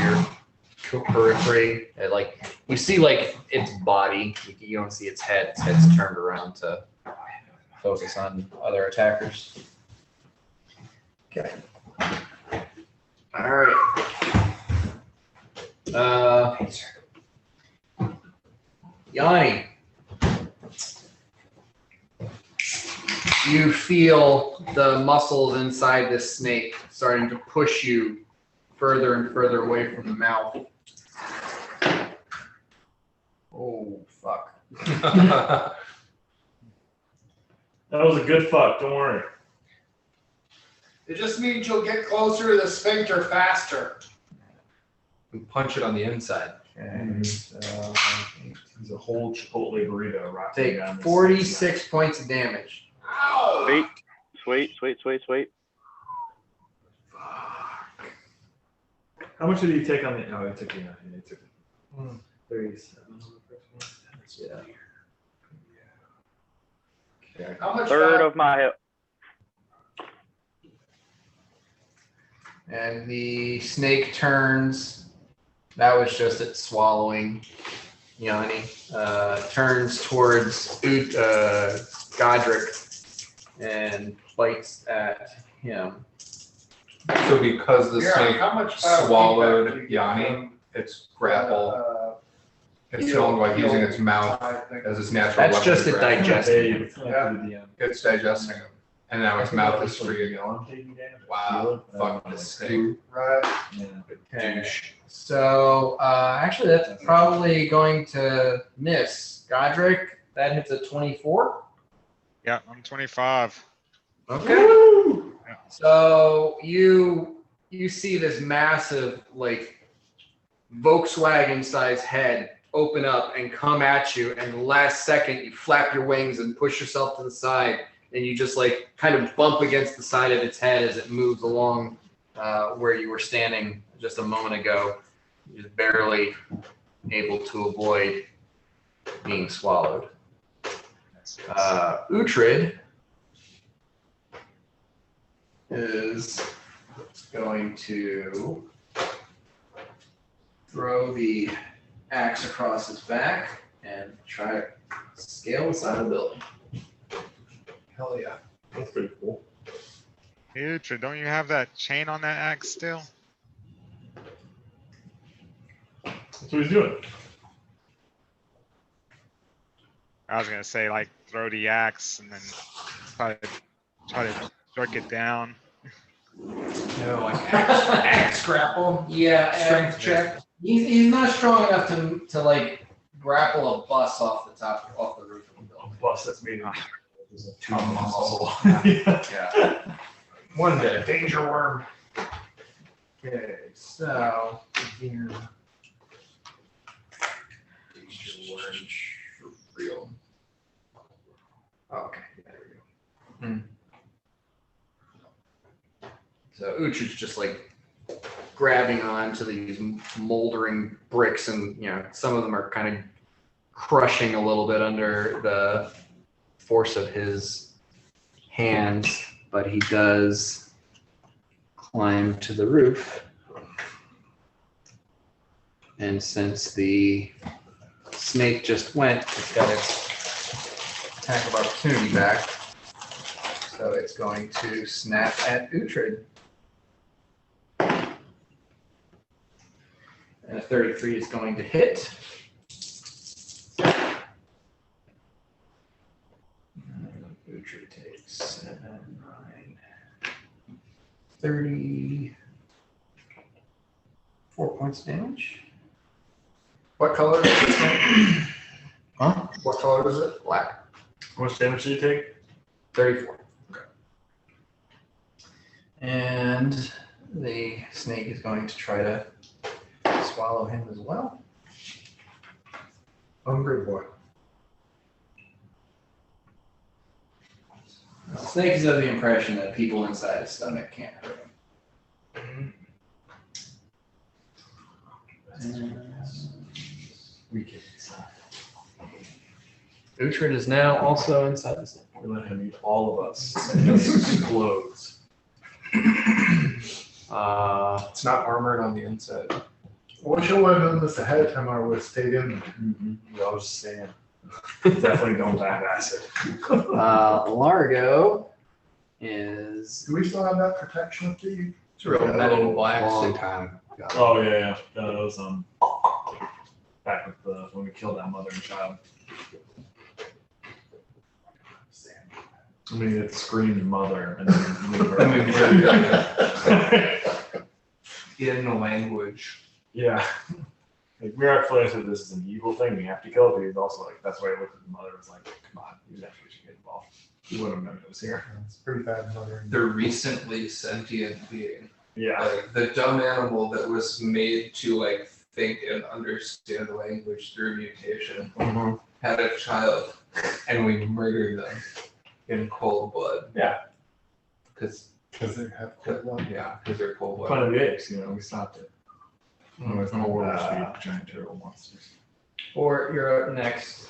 your periphery. Like you see, like its body. You don't see its head. Its head's turned around to focus on other attackers. Okay. All right. Yanni. You feel the muscles inside this snake starting to push you further and further away from the mouth. Oh, fuck. That was a good fuck. Don't worry. It just means you'll get closer to the sphincter faster. And punch it on the inside. Okay. So He's a whole Chipotle burrito. take 46 points of damage. Sweet. How much did he take on the? Oh, he took the. He took 37. Yeah. Okay. How much? Third of my health. And the snake turns. That was just it swallowing. Yanni turns towards Godric and bites at him. So because the snake how much swallowed Yanni, its grapple, it's no longer like using its mouth as its natural That's weapon. just to it grapple. digesting. It's digesting him. And now its mouth is free again. Wow. Fuck this snake. Right. Okay. Douche. So actually, that's probably going to miss. Godric, that hits a 24. Yeah, I'm 25. Okay. So you see this massive like Volkswagen-sized head open up and come at you, and the last second you flap your wings and push yourself to the side, and you just like kind of bump against the side of its head as it moves along where you were standing just a moment ago. You're just barely able to avoid being swallowed. Uhtred is going to throw the axe across his back and try to scale the side of the building. Hell yeah. That's pretty cool. Dude, don't you have that chain on that axe still? That's what he's doing. I was gonna say like throw the axe and then try to jerk it down. No, like axe grapple. Yeah, Strength check. He's not strong enough to like grapple a bus off the roof of the building. Plus, that's made Ah. too muscle. Yeah. One day. Danger worm. Okay, so here. For real. Okay, there we go. So Uhtred's just like grabbing onto these moldering bricks, and some of them are kind of crushing a little bit under the force of his hands, but he does climb to the roof. And since the snake just went, it's got its attack of opportunity back. So it's going to snap at Uhtred. And a 33 is going to hit. Uhtred takes 7, 9, 34 points of damage. What color is it? Huh? What color is it? Black. How much damage did he take? 34. Okay. And the snake is going to try to swallow him as well. Hungry boy. Snake is of the impression that people inside his stomach can't hurt him. We get inside. Uhtred is now also inside the snake. We let him eat all of us. And it just explodes. It's not armored on the inside. What should have done this ahead of time? I would have stayed in. I was just saying. Definitely don't have acid. Largo is. Do we still have that protection up to you? It's real men in black. Long suit. time. Oh yeah. That was back with when we killed that mother and child. I mean, it screamed mother and then In the language. yeah. Like we are clear that this is an evil thing. We have to kill it. But he's also like, that's why I looked at the mother and was like, come on, you definitely should get involved. He wouldn't have known it was here. It's pretty bad mother. The recently sentient being. Yeah. Like the dumb animal that was made to like think and understand the language through mutation had a child and we murdered them in cold blood. Yeah. Because They have cold blood. yeah, because they're cold Fun blooded. of the apes, we stopped it. Otherwise, no war would be giant turtle monsters. Or you're up next.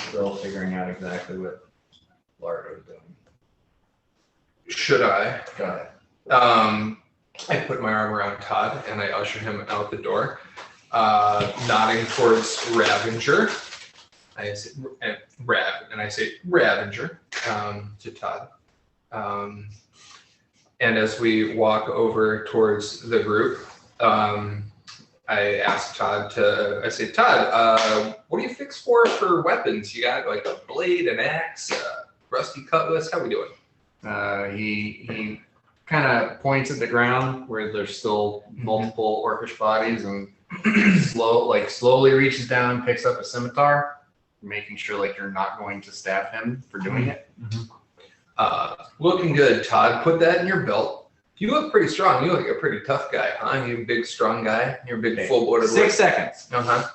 Still figuring out exactly what Largo's doing. Should I? Got it. I put my arm around Todd and I usher him out the door, nodding towards Ravenger. I say and I say Ravenger to Todd. And as we walk over towards the group, I ask Todd I say, Todd, what do you fix for weapons? You got like a blade, an axe, a rusty cutlass? How we doing? He kind of points at the ground where there's still multiple orcish bodies and slowly reaches down, picks up a scimitar, making sure like you're not going to stab him for doing it. Looking good, Todd. Put that in your belt. You look pretty strong. You look like a pretty tough guy, huh? You're a big, strong guy. You're a big, full-blooded. 6 seconds. I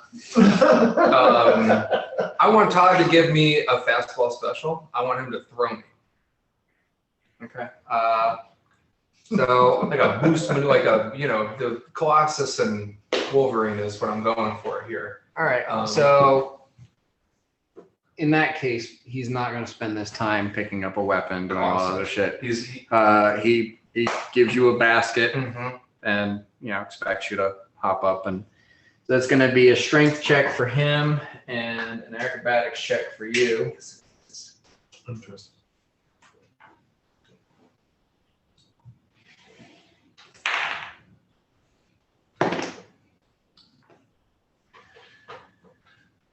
want Todd to give me a fastball special. I want him to throw me. Okay. So like a boost, like the Colossus and Wolverine is what I'm going for here. All right. Um, So in that case, he's not going to spend this time picking up a weapon, doing all Awesome. other shit. He He gives you a basket Mhm. and expects you to hop up, and that's going to be a strength check for him and an acrobatics check for you. Interesting.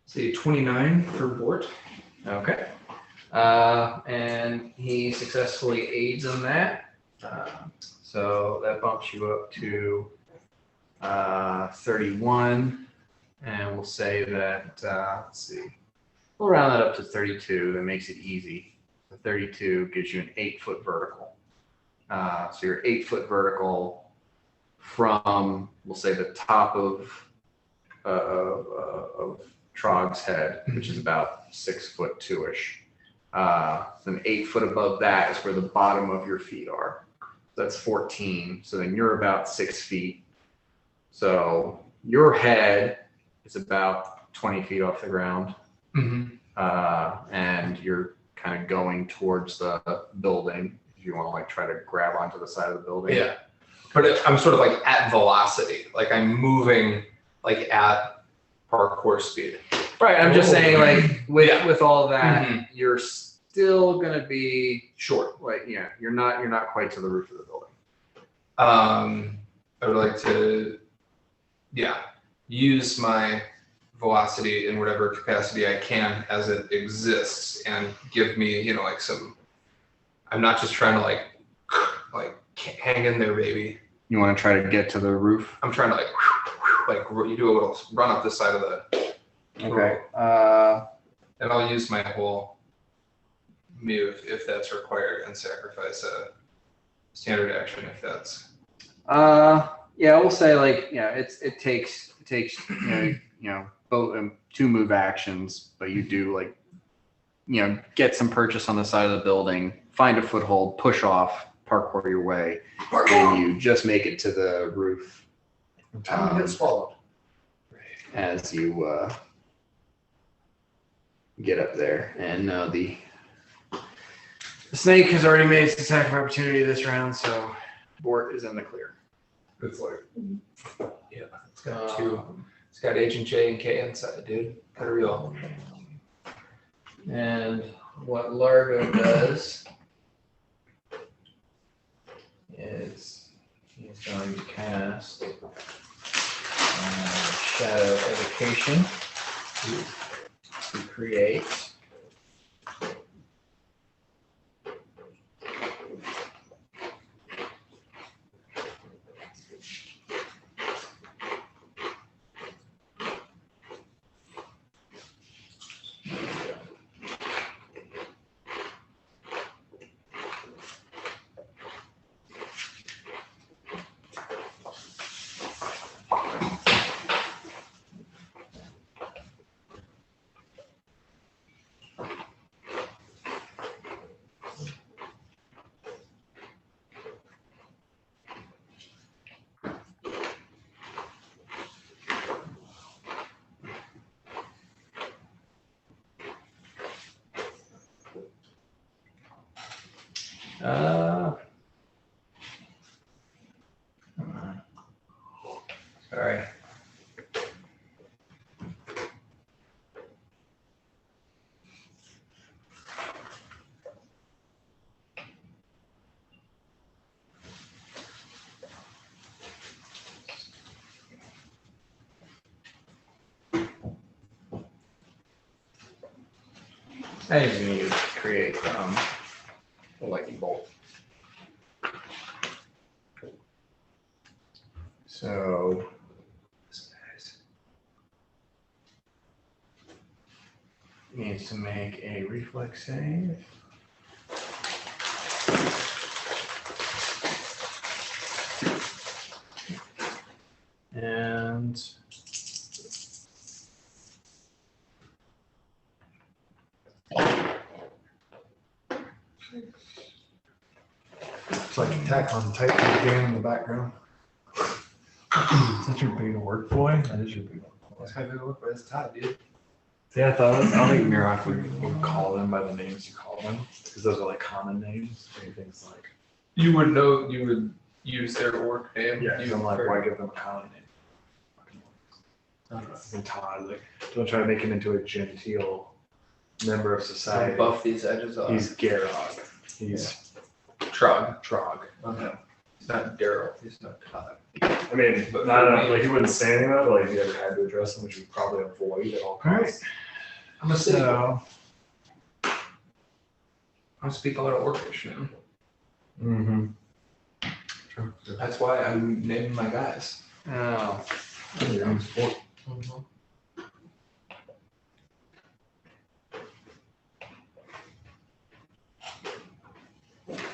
say 29 for Bort. Okay. And he successfully aids in that. So that bumps you up to 31. And we'll say that, let's see, we'll round that up to 32. That makes it easy. The 32 gives you an 8-foot vertical. So you're 8-foot vertical from, we'll say, the top of Trog's head, which is about 6'2" Then 8 foot above that is where the bottom of your feet are. That's 14. So then you're about 6 feet. So your head is about 20 feet off the ground. Mm-hmm. And you're kind of going towards the building if you want to like try to grab onto the side of the building. Yeah. But I'm sort of like at velocity. Like I'm moving like at parkour speed. Right. I'm just saying like with all that, Mhm. you're still gonna be Short. like, you're not quite to the roof of the building. I would like to, use my velocity in whatever capacity I can as it exists and give me, like some, I'm not just trying to like hang in there, baby. You want to try to get to the roof? I'm trying to like you do a little run up the side of the, Okay. and I'll use my whole move if that's required and sacrifice a standard action if that's. Yeah, we'll say like, it takes both 2 move actions, but you do like, get some purchase on the side of the building find a foothold, push off, parkour your way, and you just make it to the roof Time to get swallowed. as you get up there. And the snake has already made its attack of opportunity this round, so Bort is in the clear. It's like, yeah, it's got two. It's got Agent J and K inside, dude. Got a real. And what Largo does is he's going to cast Shadow Evocation to create Sorry. I just need to create a lightning bolt. So needs to make a reflex save. And It's like Attack on Titan game in the background. Is that your big work boy? That is your big work boy. That's how they look, but it's tight, dude. See, I thought I don't think Mirok would call them by the names you call them because those are like common names. Anything's like You would know. You would use their orc name. yeah. You I'm like, would- why give them a common name? I don't know. And Todd, like, don't try to make him into a genteel member of society. buff these edges off. He's Garog. He's Trog. Trog. Okay. He's not Daryl. He's not Todd. I mean, but not like he wouldn't say anything about it, but like if you ever had to address him, which you would probably avoid at all costs. I'm a city. So, I speak a lot of Orcish now. mm-hmm. That's why I'm naming my guys. oh,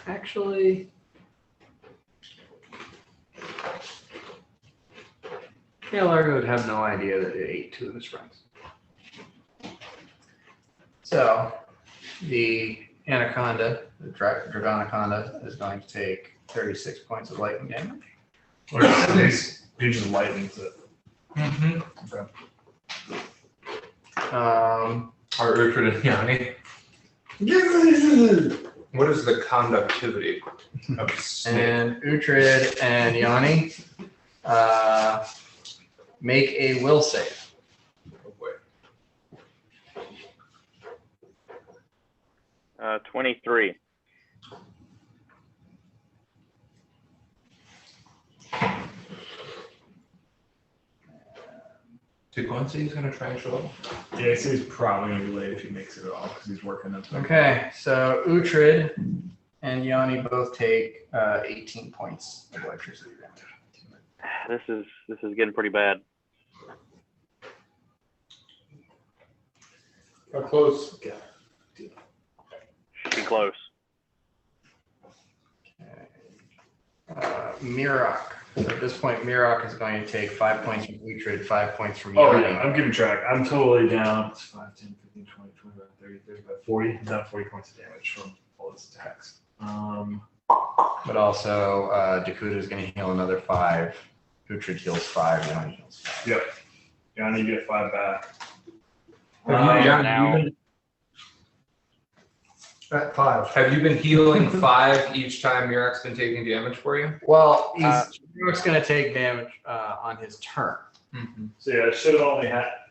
actually, yeah, Largo would have no idea that it ate two of his friends. So, the Anaconda, the Dragonaconda, is going to take 36 points of lightning damage. He just lightens it. Mm-hmm. Our Uhtred and Yanni. What is the conductivity of snake? And Uhtred and Yanni make a will save. Oh, boy. 23. Did one say he's going to try and show up? Yeah, so he's probably going to be late if he makes it at all because he's working up. Okay, so Uhtred and Yanni both take 18 points of electricity damage. This is getting pretty bad. How close? Should be close. Mirok. So at this point, Mirok is going to take 5 points from Uhtred, 5 points from Oh, Yanni. yeah, I'm keeping track. I'm totally down. It's 5, 10, 15, 20, 25, 30, 35, 40. I'm down 40 points of damage from all its attacks. But also, Dakuta's going to heal another 5. Uhtred heals 5. Yanni heals 5. Yep. Yanni, you get 5 back. now. At 5. Have you been healing 5 each time Yurek's been taking damage for you? Well, Yurek's going to take damage on his turn. So yeah,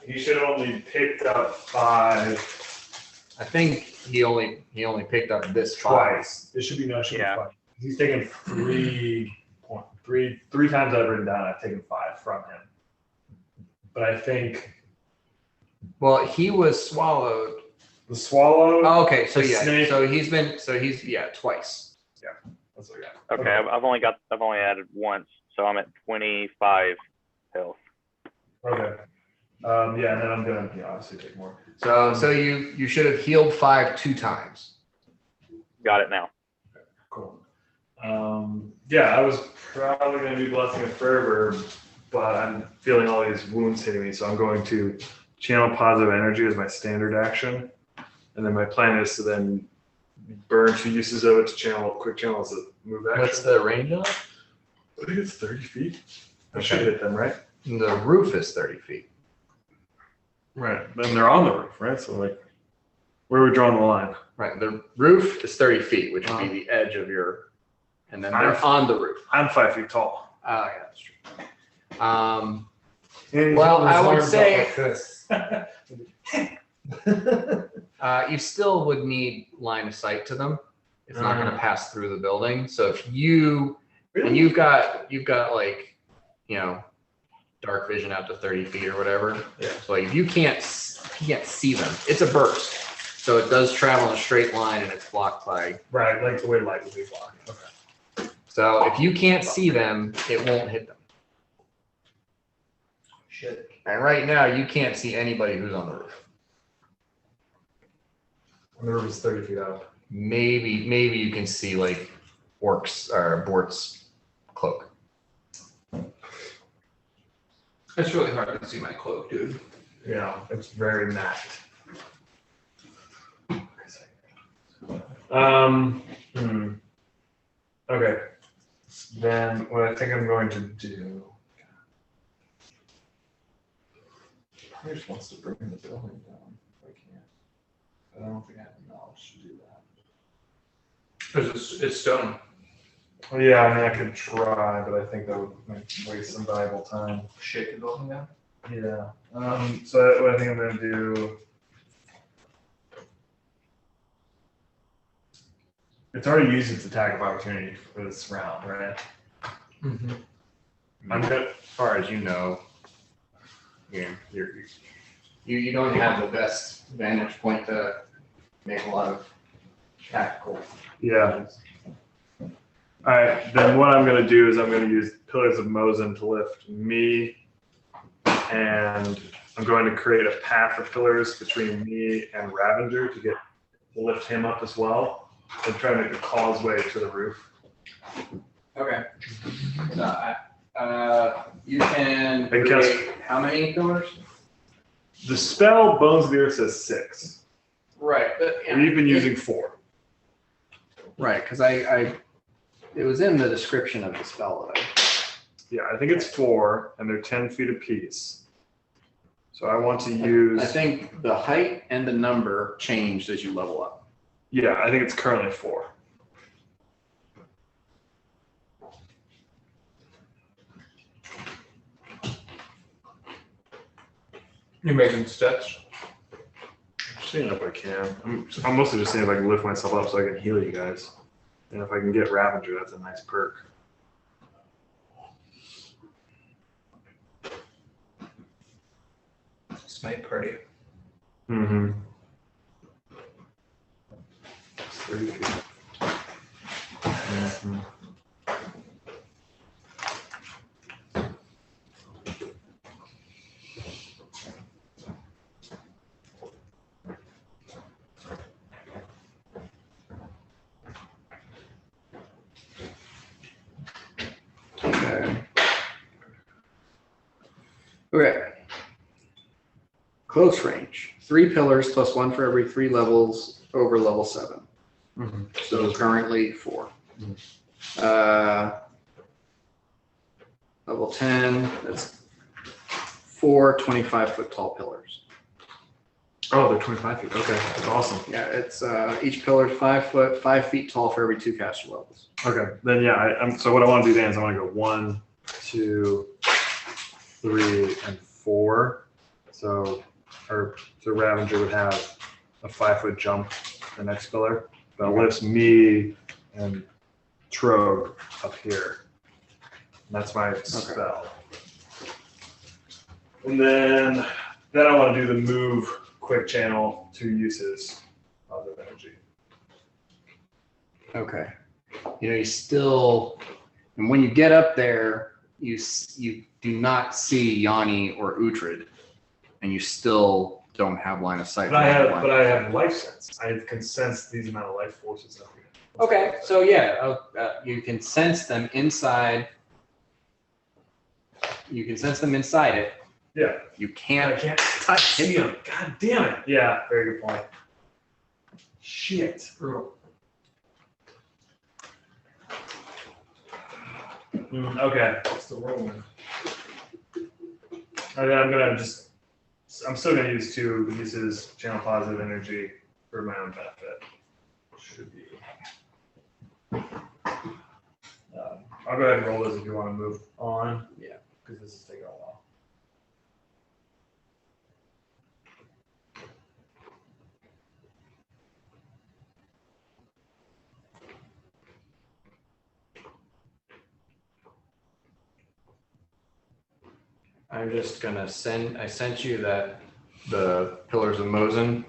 he should have only picked up 5 I think he only picked up this 5. twice. It should be no shit. Yeah. 5. He's taken 3 times I've written down. I've taken 5 from him. But I think Well, he was swallowed. the swallow. Oh, okay, so The yeah, snake. he's twice. That's what I got. Okay, I've only added once, so I'm at 25 health. Okay. Yeah, and then I'm gonna obviously take more. So you should have healed 5 2 times. Got it now. Cool. Yeah, I was probably gonna do Blessing of Fervor, but I'm feeling all these wounds hitting me, so I'm going to channel positive energy as my standard action, and then my plan is to then burn 2 uses of it to channel quick channel as a move action. What's the range on it? I think it's 30 feet. I Okay. should hit them, right? The roof is 30 feet. Right. Then they're on the roof, right? So like, where are we drawing the line? Right. The roof is 30 feet, which would be the edge of your, and then they're on the roof. I'm 5 feet tall. Oh, yeah, that's true. And Well, his I would arms up say- like this. You still would need line of sight to them. It's not going to pass through the building. So if you, and you've got like, dark vision out to 30 feet or whatever. Yeah. So like if you can't see them, it's a burst. So it does travel in a straight line and it's blocked by. Right, like the way light would be blocked. Okay. So if you can't see them, it won't hit them. Shit. And right now you can't see anybody who's on the roof. And the roof is 30 feet up. Maybe you can see like Orcs or Bort's cloak. It's really hard to see my cloak, dude. Yeah, it's very matte. Okay. Then what I think I'm going to do. Probably just wants to bring the building down if I can. But I don't think I have the knowledge to do that. It's stone. Well, yeah, I mean, I could try, but I think that would waste some valuable time. Shake the building down. Yeah. So what I think I'm going to do. It's already used its attack of opportunity for this round, right? Mm-hmm. I'm good. As far as you know, you don't have the best vantage point to make a lot of tactical. Yeah. All right. Then what I'm going to do is I'm going to use Pillars of Mosin to lift me, and I'm going to create a path of pillars between me and Ravenger to lift him up as well, and try to make a causeway to the roof. Okay. You can And cast- create how many pillars? The spell Bones of the Earth says 6. Right, but We've been using 4. right because it was in the description of the spell that Yeah, I think it's 4, and they're 10 feet apiece. So I want to use. I think the height and the number changed as you level up. Yeah, I think it's currently 4. You're making steps. Seeing if I can. I'm mostly just seeing if I can lift myself up so I can heal you guys. And if I can get Ravenger, that's a nice perk. Snipe party. Mm-hmm. 30 feet. Mhm. Okay. Close range. 3 pillars plus 1 for every 3 levels over level 7. So currently 4. Level 10, that's 4 25-foot tall pillars. Oh, they're 25 feet. Okay, that's awesome. Yeah, it's each pillar is 5 feet tall for every 2 caster levels. Okay, then yeah, I'm. So what I want to do then is I want to go 1, 2, 3, and 4. So Ravager would have a 5-foot jump to the next pillar that lifts me and Trog up here. And that's my spell. And then I want to do the move quick channel 2 uses of the energy. Okay. You still, and when you get up there, you do not see Yanni or Uhtred, and you still don't have line of sight. But I have life sense. I can sense these amount of life forces up here. Okay, so yeah, you can sense them inside. You can sense them inside it. Yeah. You I can't can't touch see it. them. God damn it. Yeah, very good point. Shit. Brutal. Okay. It's the whirlwind. I'm still gonna use 2 uses channel positive energy for my own benefit. Should be. I'll go ahead and roll this if you want to move on. Yeah. Because this is taking a while. I'm just gonna I sent you the Pillars of Mosin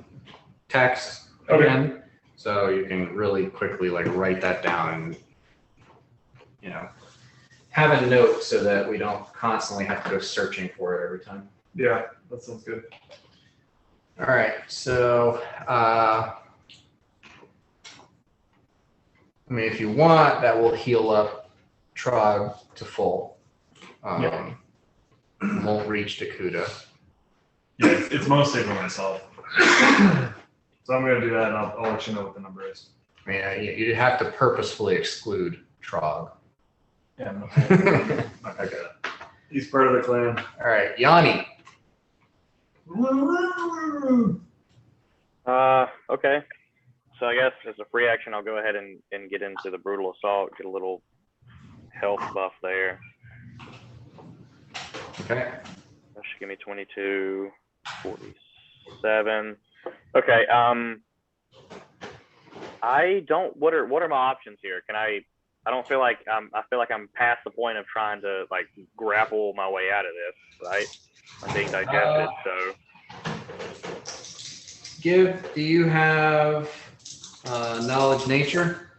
text again, so you can really quickly write that down and have a note so that we don't constantly have to go searching for it every time. Yeah, that sounds good. All right, so if you want, that will heal up Trog to full. Won't reach Dakuda. Yeah, it's mostly for myself. So I'm gonna do that, and I'll let you know what the number is. I mean, you have to purposefully exclude Trog. Yeah. Okay. He's part of the clan. All right, Yanni. Okay. So I guess as a free action, I'll go ahead and get into the brutal assault, get a little health buff there. Okay. That should give me 22, 47. Okay. What are my options here? I don't feel like I feel like I'm past the point of trying to grapple my way out of this, right? I'm being digested, so. Do you have knowledge nature?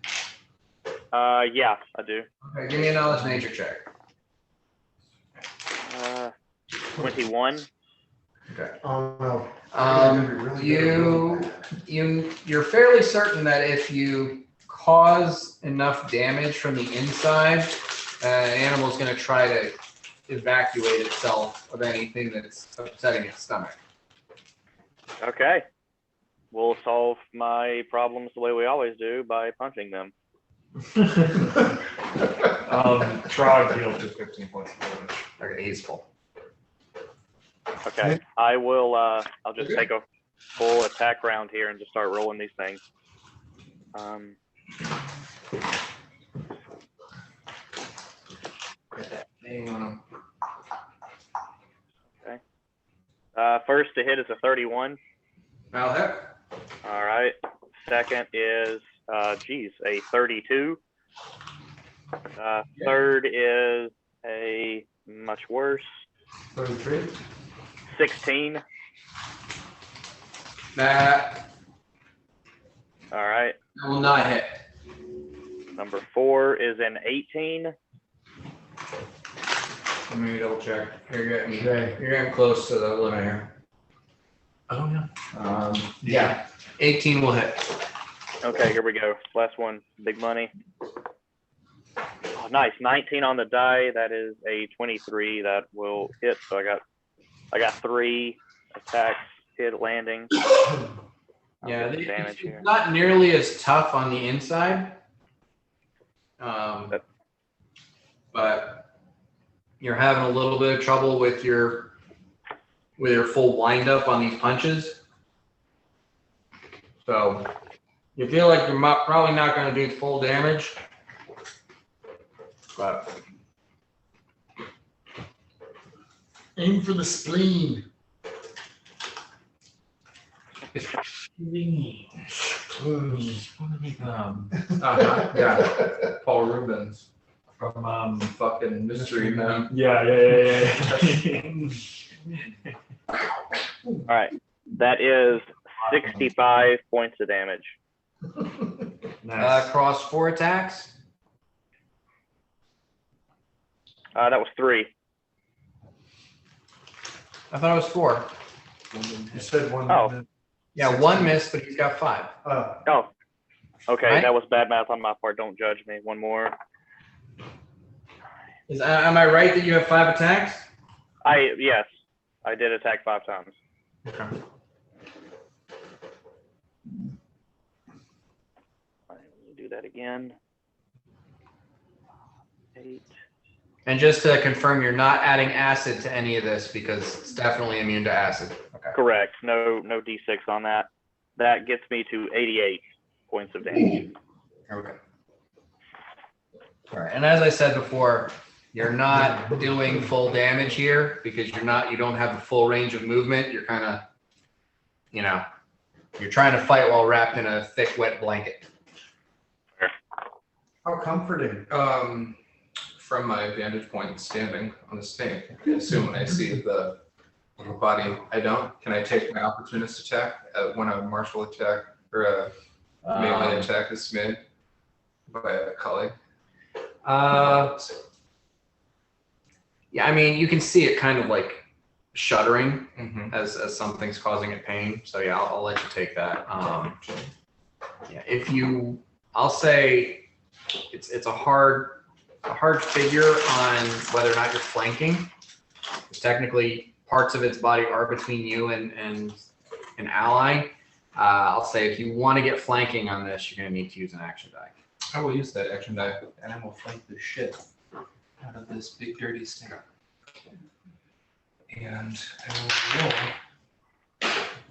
Yeah, I do. Okay, give me a knowledge nature check. 21. Okay. Oh no. You're fairly certain that if you cause enough damage from the inside, an animal's going to try to evacuate itself of anything that's upsetting its stomach. Okay. We'll solve my problems the way we always do by punching them. Trog healed to 15 points of damage. Okay, he's full. Okay. I will. I'll just take a full attack round here and just start rolling these things. Get that name on him. Okay. First to hit is a 31. That'll hit. All right. Second is a 32. Third is a much worse 33. 16. That All right. will not hit. Number 4 is an 18. Let me double check. You're Okay. getting close to the limit here. Oh yeah. Yeah, 18 will hit. Okay, here we go. Last one, big money. Oh, nice, 19 on the die. That is a 23. That will hit. So I got 3 attacks hit landing. I'll Yeah, get some it's damage here. not nearly as tough on the inside. But you're having a little bit of trouble with your full wind up on these punches. So you feel like you're probably not going to do full damage. But Aim for the spleen. Yeah, Paul Rubens from fucking Mystery Man. Yeah. All right, that is 65 points of damage. Nice. across 4 attacks. That was 3. I thought it was 4. You said one. Oh. Yeah, 1 missed, but he's got 5. Oh, okay, Right? that was bad math on my part. Don't judge me. One more. Am I right that you have 5 attacks? Yes, I did attack 5 times. Okay. All right, let me do that again. 8. And just to confirm, you're not adding acid to any of this because it's definitely immune to acid. Okay. Correct. No D6 on that. That gets me to 88 points of damage. Okay. All right. And as I said before, you're not doing full damage here because you don't have the full range of movement. You're kind of, you're trying to fight while wrapped in a thick, wet blanket. How comforting. From my vantage point, standing on the snake, I assume when I see the little body, I don't. Can I take my opportunist attack when a martial attack or a melee attack is made by a colleague? Yeah, I mean, you can see it kind of like shuddering Mm-hmm. as something's causing it pain. So yeah, I'll let you take that. Yeah, I'll say it's a hard figure on whether or not you're flanking. Because technically, parts of its body are between you and an ally. I'll say if you want to get flanking on this, you're going to need to use an action die. I will use that action die, and I will flank the shit out of this big dirty snake. And I will roll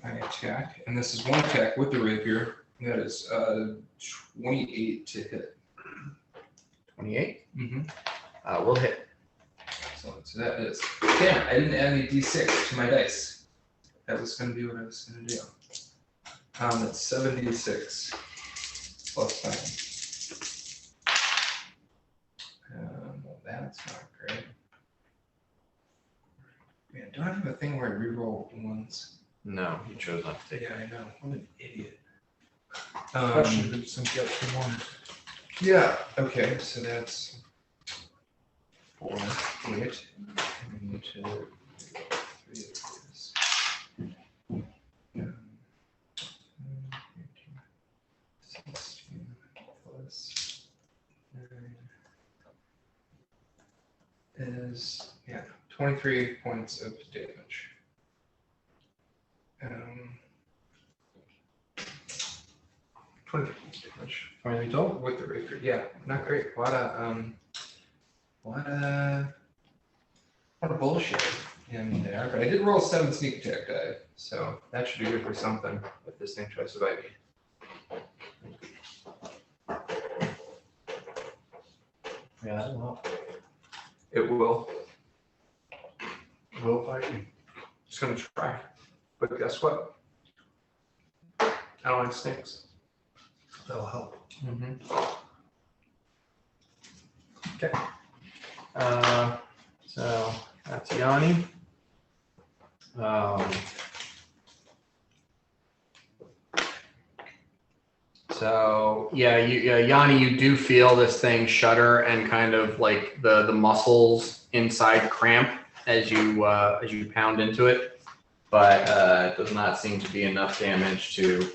my attack, and this is one attack with the rapier. That is 28 to hit. 28. Mm-hmm. We'll hit. So that is. Damn, I didn't add any d6 to my dice. That was going to be what I was going to do. That's 76 plus 9. Well, that's not great. Man, do I have a thing where I reroll ones? No, you chose not to take it. Yeah, I know. I'm an idiot. Especially since you got 2 more. Yeah. Okay. So that's 4, 8. We need to 3 of these. 16 plus 9 is 23 points of damage. 23 points of damage. 23 total? With the rapier, yeah, not great. What a bullshit in there. But I did roll 7 sneak attack die, so that should be good for something if this thing tries to bite me. Yeah, that will help. It will. Will fight you. Just gonna try. But guess what? I don't like snakes. That'll help. Mm-hmm. So that's Yanni. So yeah, Yanni, you do feel this thing shudder and kind of like the muscles inside cramp as you pound into it, but it does not seem to be enough damage to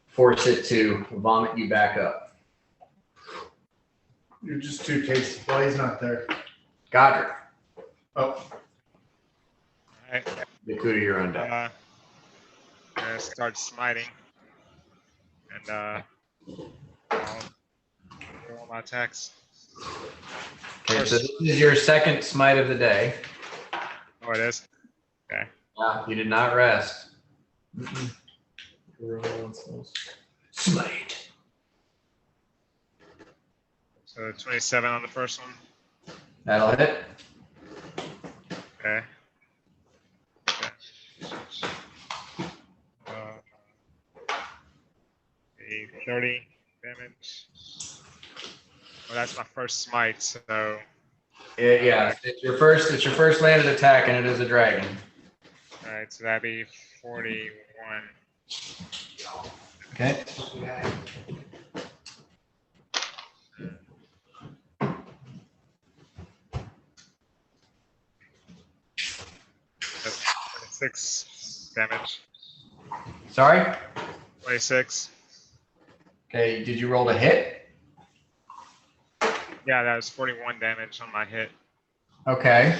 force it to vomit you back up. You're just too tasty. Well, he's not there. Godric, Oh, Alright, Yakuta, you're on deck. gonna start smiting, and I'll roll my attacks. Okay, so this is your second smite of the day. Oh, it is. Okay. You did not rest. Smite. So 27 on the first one. That'll hit. Okay. A 30 damage. Well, that's my first smite, so Yeah. It's your first landed attack, and it is a dragon. all right, so that'd be 41. Okay. That's 26 damage. Sorry. 26. Okay. Did you roll to hit? Yeah, that was 41 damage on my hit. Okay.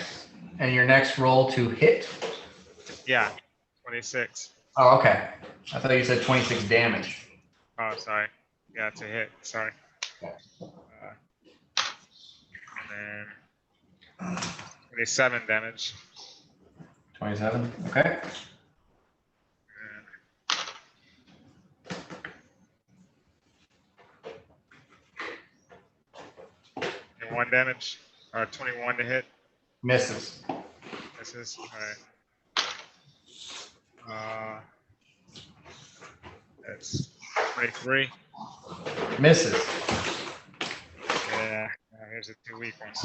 And your next roll to hit? Yeah, 26. Oh, okay. I thought you said 26 damage. Oh, sorry. Yeah, it's a hit. Sorry. And then 27 damage. 27. Okay. And 1 damage. Or 21 to hit. Misses. This is all right. That's 23. Misses. Yeah. Here's the 2 weak ones.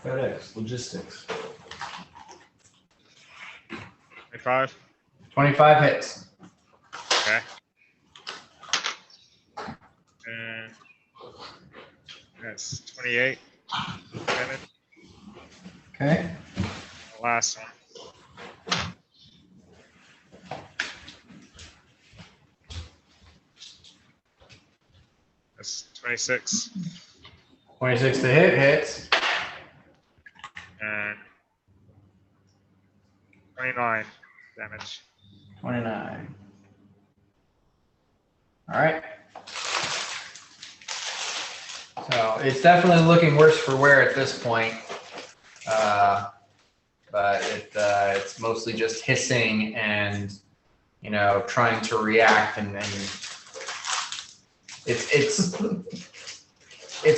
FedEx, logistics. 25. 25 hits. Okay. And that's 28 damage. Okay. The last one. That's 26. 26 to hit hits. And 29 damage. 29. All right. So it's definitely looking worse for wear at this point. But it's mostly just hissing and, trying to react and it's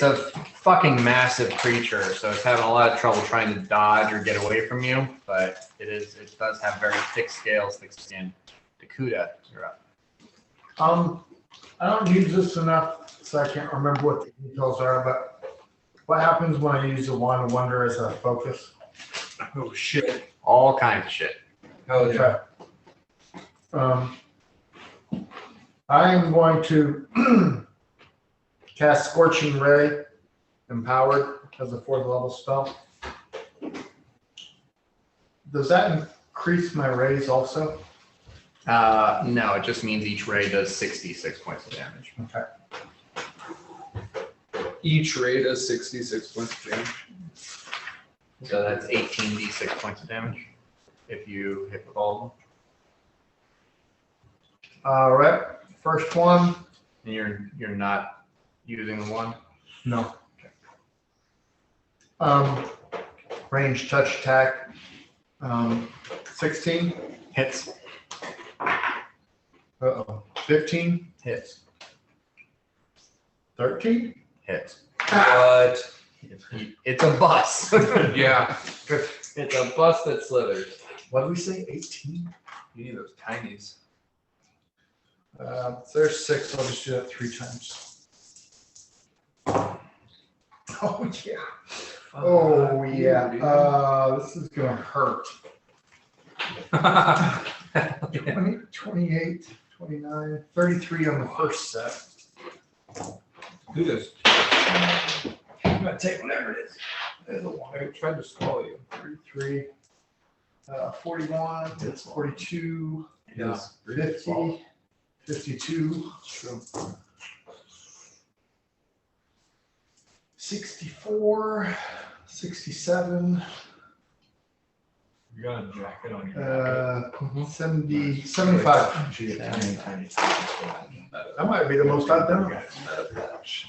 a fucking massive creature, so it's having a lot of trouble trying to dodge or get away from you, but it does have very thick scales, thick skin. Dakuda, you're up. I don't use this enough, so I can't remember what the details are, but what happens when I use the Wand of Wonder as a focus? Oh shit. All kinds of shit. Hell yeah. I am going to cast Scorching Ray, empowered as a 4th level spell. Does that increase my rays also? No, it just means each ray does 66 points of damage. Okay. Each ray does 66 points of damage. So that's 18d6 points of damage if you hit with all of them. All right. First one. And you're not using the one? No. Range touch attack. 16 Hits. 15 Hits. 13. Hits. What? It's a bus. Yeah. It's a bus that slithers. What did we say? 18. You need those tinies. So there's 6. I'll just do that 3 times. Oh yeah. Oh yeah. This is gonna hurt. 20, 28, 29, 33 on the first set. Do this. I'm gonna take whatever it is. There's a 1. I tried to swallow you. 33, 41, it's 42, Yeah. 50, 52, True. 64, 67, You got a jacket on your back. 70, 75. She had tiny, tiny. That might be the most I've done. Is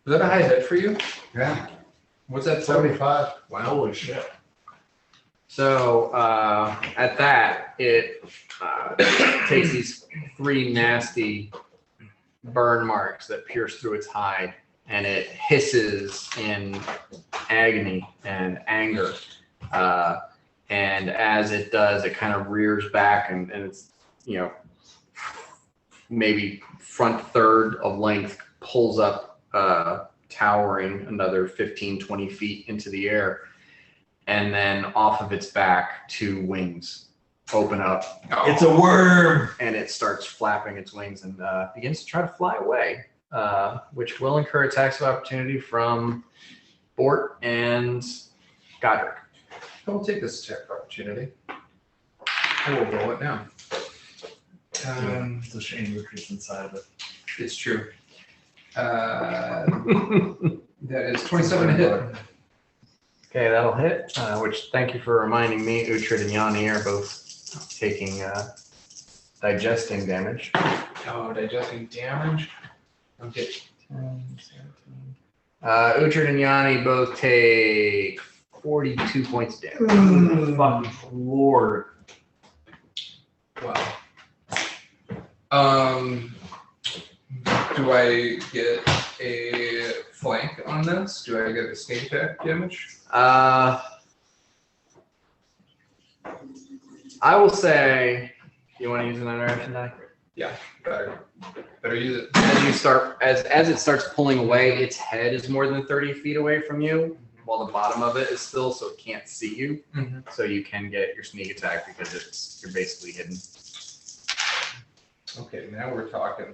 that a high hit for you? Yeah. What's that? 75. Wow. Holy shit. So at that, it takes these 3 nasty burn marks that pierce through its hide, and it hisses in agony and anger. And as it does, it kind of rears back, and it's, maybe front third of length, pulls up, towering another 15, 20 feet into the air. And then off of its back, 2 wings open up. It's a worm. And it starts flapping its wings and begins to try to fly away, which will incur attacks of opportunity from Bort and Godric. I will take this attack opportunity. I will roll it now. It's a shame Lucas inside of it. It's true. That is 27 to hit. Okay, that'll hit, which, thank you for reminding me, Uhtred and Yanni are both taking digesting damage. Oh, digesting damage. Okay. 10, 17. Uhtred and Yanni both take 42 points of damage. Fucking Lord. Wow. Do I get a flank on this? Do I get a sneak attack damage? I will say, you want to use another action die? Yeah, better use it. As it starts pulling away, its head is more than 30 feet away from you, while the bottom of it is still, so it can't see you. Mm-hmm. So you can get your sneak attack because you're basically hidden. Okay, now we're talking.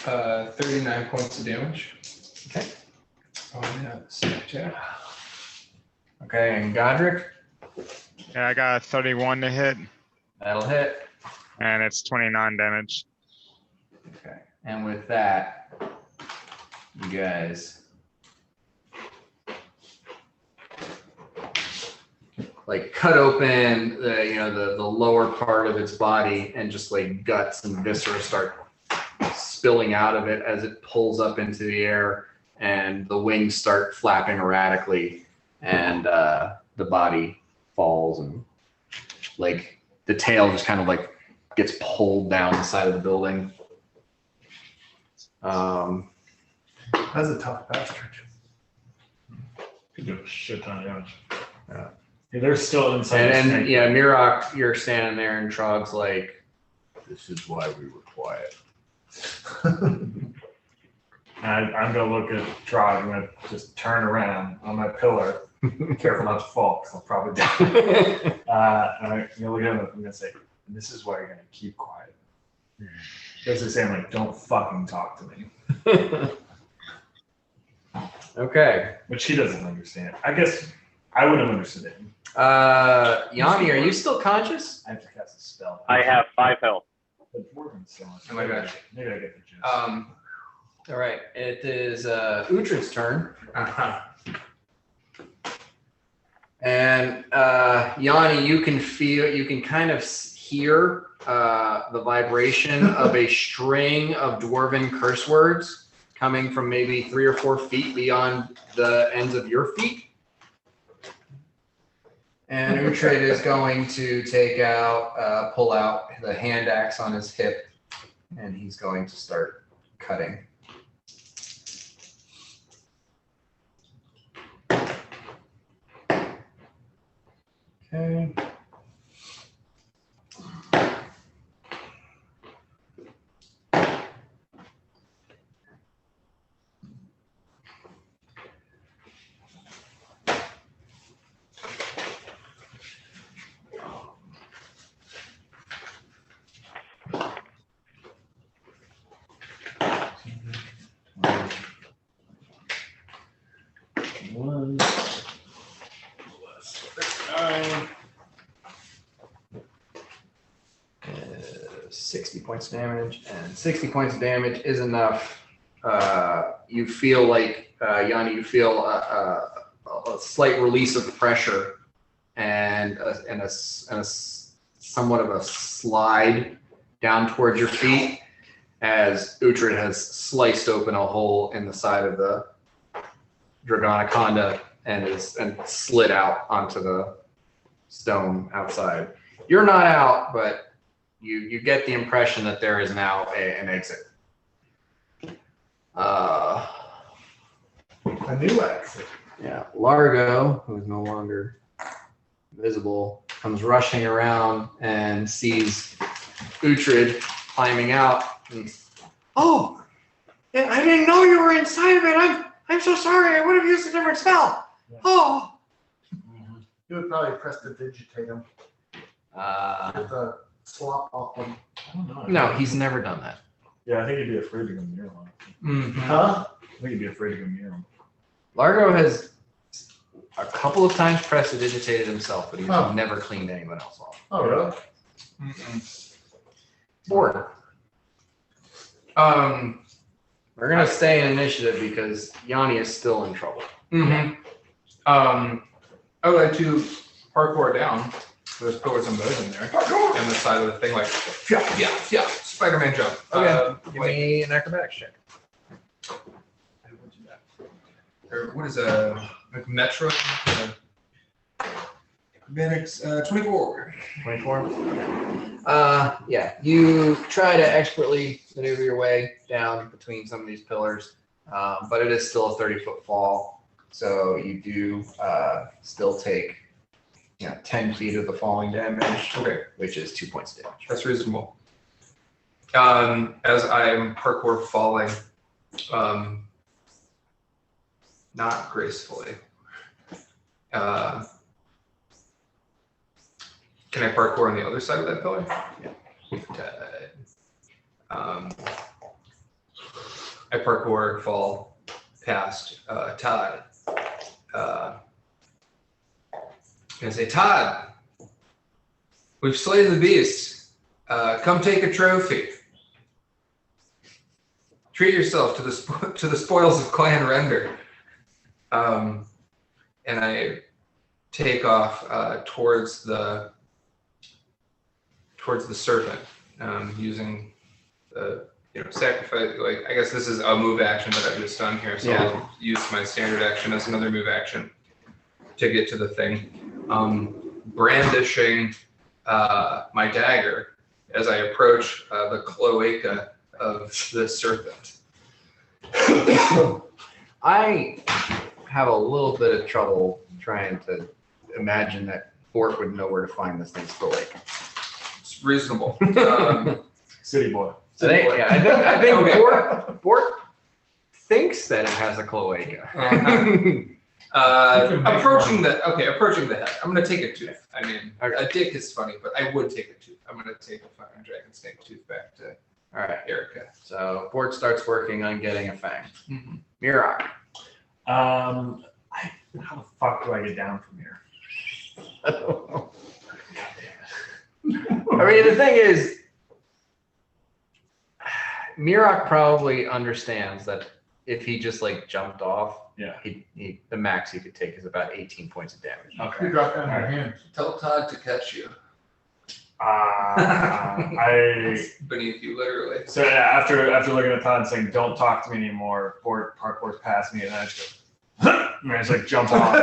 Uh, 39 points of damage. Okay. Oh yeah, sneak attack. Okay, and Godric, Yeah, I got a 31 to hit, that'll hit. and it's 29 damage. Okay, and with that, you guys like cut open the lower part of its body, and just like guts and viscera start spilling out of it as it pulls up into the air, and the wings start flapping erratically, and the body falls, and like the tail just kind of like gets pulled down the side of the building. That's a tough bastard. Could do a shit ton of damage. Yeah. Yeah, they're still inside. the And snake. yeah, Mirok, you're standing there, and Trog's like, "This is why we were quiet." I'm gonna look at Trog. I'm gonna just turn around on my pillar. Careful not to fall, because I'll probably die. I'm gonna look at him. I'm gonna say, "This is why you're gonna keep quiet." Basically saying, like, "Don't fucking talk to me," Okay. which he doesn't understand. I guess I would have understood it. Yanni, are you still conscious? I have to cast a spell. I have 5 health. But Dwarven's still on. Oh my gosh. Maybe I get the gist. All right. It is Uhtred's turn. Uh-huh. And Yanni, you can kind of hear the vibration of a string of dwarven curse words coming from maybe 3 or 4 feet beyond the ends of your feet. And Uhtred is going to pull out the hand axe on his hip, and he's going to start cutting. Okay. 1 plus 9. 60 points of damage, and 60 points of damage is enough. You feel like, Yanni, you feel a slight release of pressure and a somewhat of a slide down towards your feet as Uhtred has sliced open a hole in the side of the Dragoniconda and slid out onto the stone outside. You're not out, but you get the impression that there is now an exit. A new exit. Yeah, Largo, who is no longer visible, comes rushing around and sees Uhtred climbing out. And, oh, I didn't know you were inside of it. I'm so sorry. I would have used a different spell. Oh. You would probably prestidigitate him. With the slop off him. I don't know. No, he's never done that. Yeah, I think he'd be afraid to go near him. Huh? I think he'd be afraid to go near him. Largo has a couple of times prestidigitated himself, but he's Oh. never cleaned anyone else off. Oh, really? Bored. We're gonna stay in initiative because Yanni is still in trouble. I would like to parkour down. There's pillars and bows in there. And the side of the thing, like, yeah, Spider-Man jump. Okay, give me an acrobatics check. Or what is like Metro? Acrobatics, 24. 24. Yeah, you try to expertly maneuver your way down between some of these pillars, but it is still a 30-foot fall. So you do still take 10 feet of the falling damage, Okay, which is 2 points of damage. that's reasonable. As I'm parkour falling, not gracefully. Can I parkour on the other side of that pillar? Yeah. I parkour, fall past Todd. And I say, Todd, we've slain the beast. Come take a trophy. Treat yourself to the spoils of Clan Render. And I take off towards the serpent, using the sacrifice. Like, I guess this is a move action that I've just done here, so Yeah. I'll use my standard action as another move action to get to the thing. Brandishing my dagger as I approach the cloaca of the serpent. I have a little bit of trouble trying to imagine that Bork would know where to find this thing's cloaca. It's reasonable. City boy. I think Okay. Bork thinks that it has a cloaca. Approaching the head. I'm gonna take a tooth. I mean, Okay. a dick is funny, but I would take a tooth. I'm gonna take a fucking dragon snake tooth back to All right. Erica. So Bork starts working on getting a fang. Mm-hmm. Mirak. How the fuck do I get down from here? I don't know. I mean, the thing is, Mirak probably understands that if he just jumped off, Yeah. the max he could take is about 18 points of damage. Okay. You drop down your hands. Tell Todd to catch you. Beneath you, literally. So yeah, after looking at Todd and saying, "Don't talk to me anymore," Bork parkour's past me, and I just go, and I just jump off.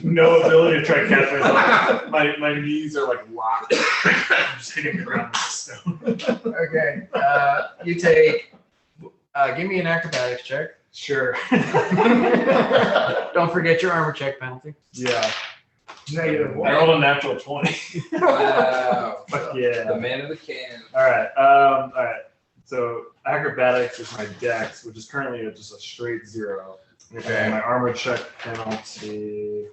No ability to try to catch myself. My knees are locked. I'm just hitting the ground with the stone. Okay. You take. Give me an acrobatics check. Sure. Don't forget your armor check penalty. Yeah. Negative I one. rolled a natural 20. Wow. Fuck yeah. The man of the can. All right. So acrobatics is my dex, which is currently just a straight 0. Okay. And my armor check penalty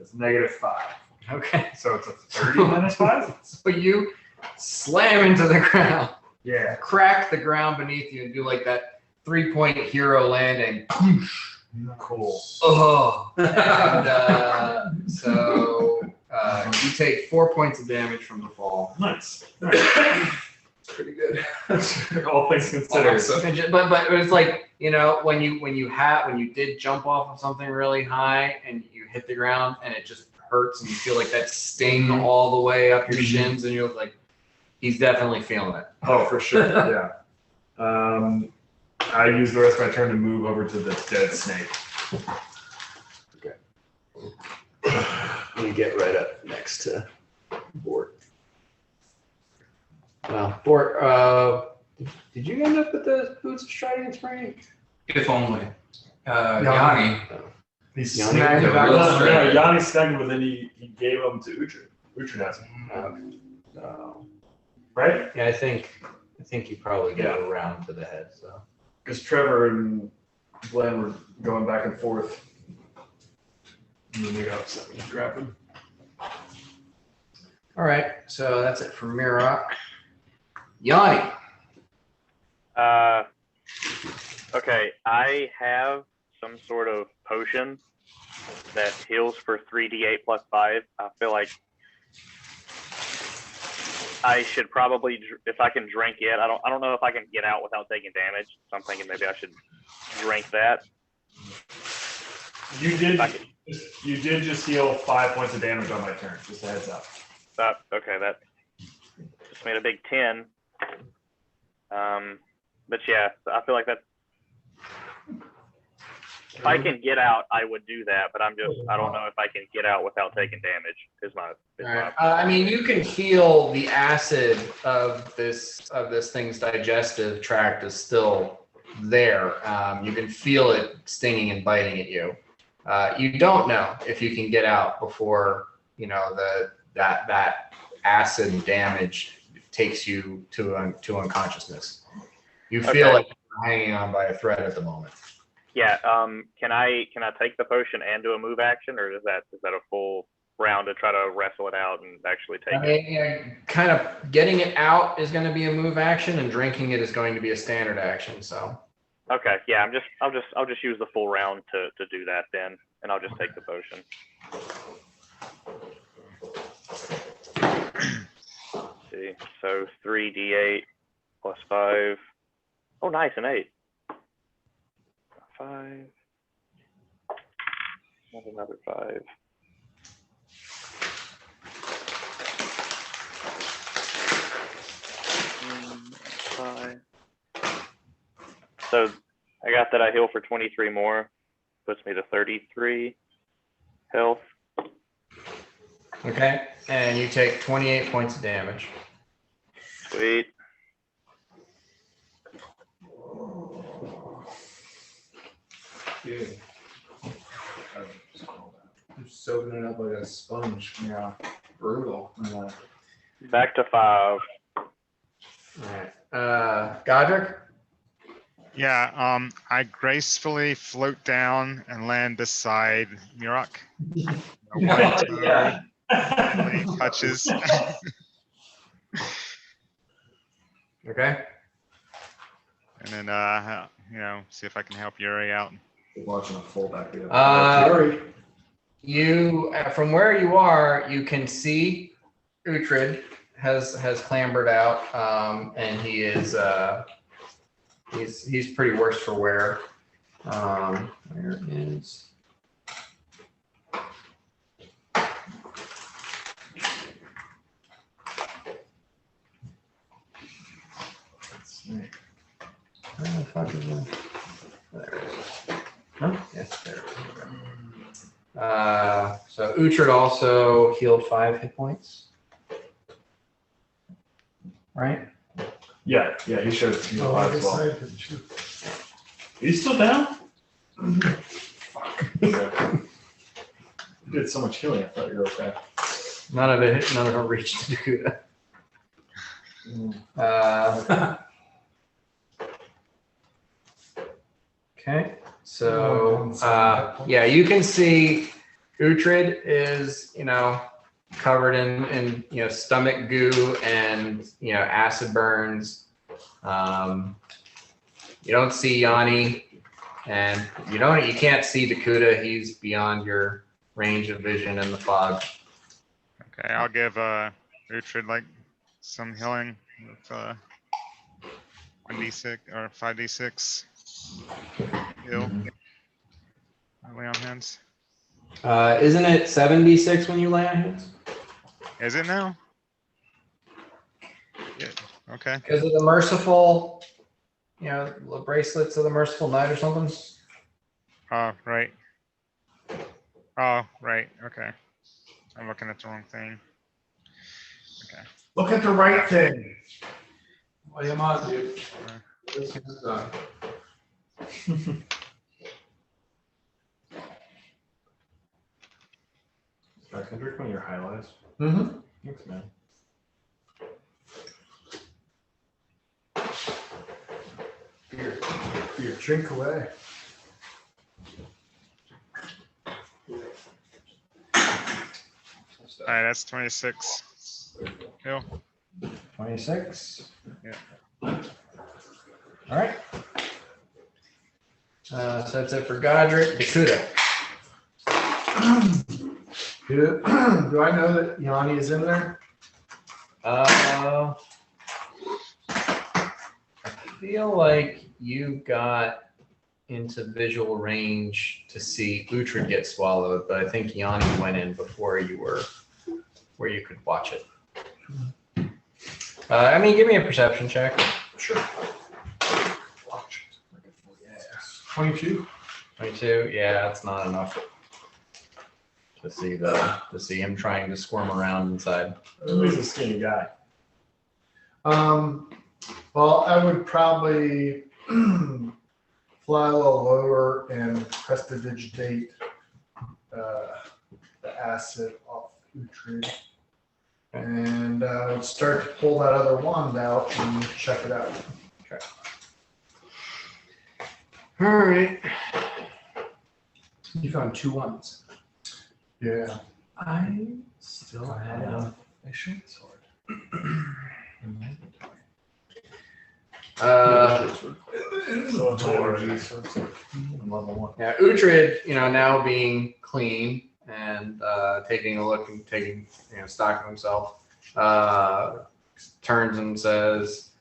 is -5. Okay. So it's a 30 -5. So you slam into the ground, Yeah. crack the ground beneath you, and do that 3-point hero landing. Cool. Oh, and so you take 4 points of damage from the fall. Nice. Pretty good. All things considered. Awesome. But it's like, you know, when you did jump off of something really high and you hit the ground and it just hurts and you feel like that sting all the way up your shins and you're like, he's definitely feeling it. Oh, for sure. Yeah. I use the rest of my turn to move over to the dead snake. You get right up next to Bort. Well, Bort, did you end up with the boots of striding and spring? If only. Yanni. He's Yanni snagged was a back. real No, straight. Yanni snagged him, but then he gave them to Uhtred. Uhtred has them. Right? Yeah, I think you probably get Yeah. around to the head. So Because Trevor and Glenn were going back and forth. And then they got upset when he grabbed him. all right, so that's it for Mirok. Yanni. Okay, I have some sort of potion that heals for 3d8 plus 5. I feel like I should probably, if I can drink it. I don't know if I can get out without taking damage. So I'm thinking maybe I should drink that. You did. If I could- You did just heal 5 points of damage on my turn. Just a heads up. Okay, that just made a big 10. But yeah, I feel like that. If I can get out, I would do that. But I don't know if I can get out without taking damage. All right. I mean, you can feel the acid of this thing's digestive tract is still there. You can feel it stinging and biting at you. You don't know if you can get out before that acid damage takes you to unconsciousness. You feel Okay. like you're hanging on by a thread at the moment. Yeah. Can I take the potion and do a move action, or is that a full round to try to wrestle it out and actually take I mean, yeah, kind of getting it out is going to be a move action, and drinking it is going to be a standard action. So. Okay. Yeah. I'll just use the full round to do that then, and I'll just take the potion. Let's see. So 3d8 plus 5. Oh, nice, an 8. 5. Another 5. Five. So I got that I heal for 23 more. Puts me to 33 health. Okay, and you take 28 points of damage. Sweet. Dude. I'm soaking it up like a sponge. Yeah. Brutal. Back to 5. All right, Godric. Yeah, I gracefully float down and land beside Mirok. One toe lightly touches. Okay. And then, see if I can help Yuri out. Watching a fullback. You, from where you are, you can see Uhtred has clambered out, and he is he's pretty worse for wear. Where is? Where the fuck is it? There it is. Huh? Yes, there it is. So Uhtred also healed 5 hit points. Right? Yeah, he shows he's Oh, alive I as guess well. I could shoot. He's still down? Fuck. You did so much healing, I thought you were okay. None of it reached Dakota. Okay, so yeah, you can see Uhtred is covered in stomach goo and acid burns. You don't see Yanni, and you can't see Dakuta. He's beyond your range of vision in the fog. Okay, I'll give Uhtred like some healing with 1d6 or 5d6 heal. Lay on hands. Isn't it 76 when you lay on hands? Is it now? Yeah. Okay. Because of the merciful, the bracelets of the merciful knight or something. Oh, right. Oh, right. Okay. I'm looking at the wrong thing. Okay. Look at the right thing. What do you want, dude? This is done. 500 when your highlights. Mm-hmm. Thanks, man. Here, drink away. All right, that's 26. Heal. 26. Yeah. All right. So that's it for Godric. Dakuta. Do I know that Yanni is in there? I feel like you got into visual range to see Uhtred get swallowed, but I think Yanni went in before you were where you could watch it. Give me a perception check. Sure. Watch it. 22. 22. Yeah, that's not enough to see him trying to squirm around inside. He's a skinny guy. Well, I would probably fly a little lower and prestidigitate the acid off Uhtred. And I would start to pull that other wand out and check it out. Okay. All right. You found 2 ones. Yeah. I still have a short sword. So it's all energy, so it's like level 1. Yeah, Uhtred, now being clean and taking a look and stock of himself, turns and says,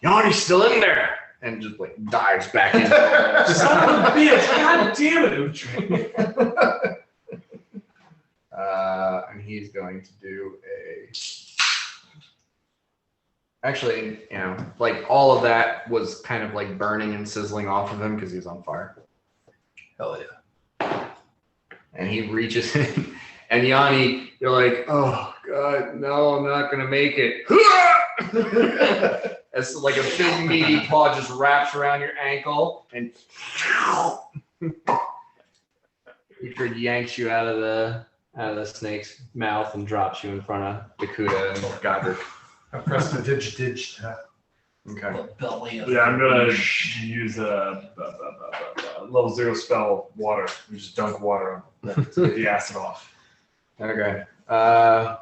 "Yanni's still in there," and just like dives back in. Son of a bitch! God damn it, Uhtred! And he's going to do actually, all of that was kind of like burning and sizzling off of him because he's on fire. Hell yeah. And he reaches in, and Yanni, you're like, "Oh God, no, I'm not gonna make it." As like a big meaty paw just wraps around your ankle, and Uhtred yanks you out of the snake's mouth and drops you in front of Dakuta and Godric. I pressed the dig. Okay. Yeah, I'm gonna use a level 0 spell water. You just dunk water on it to get the acid off. Okay.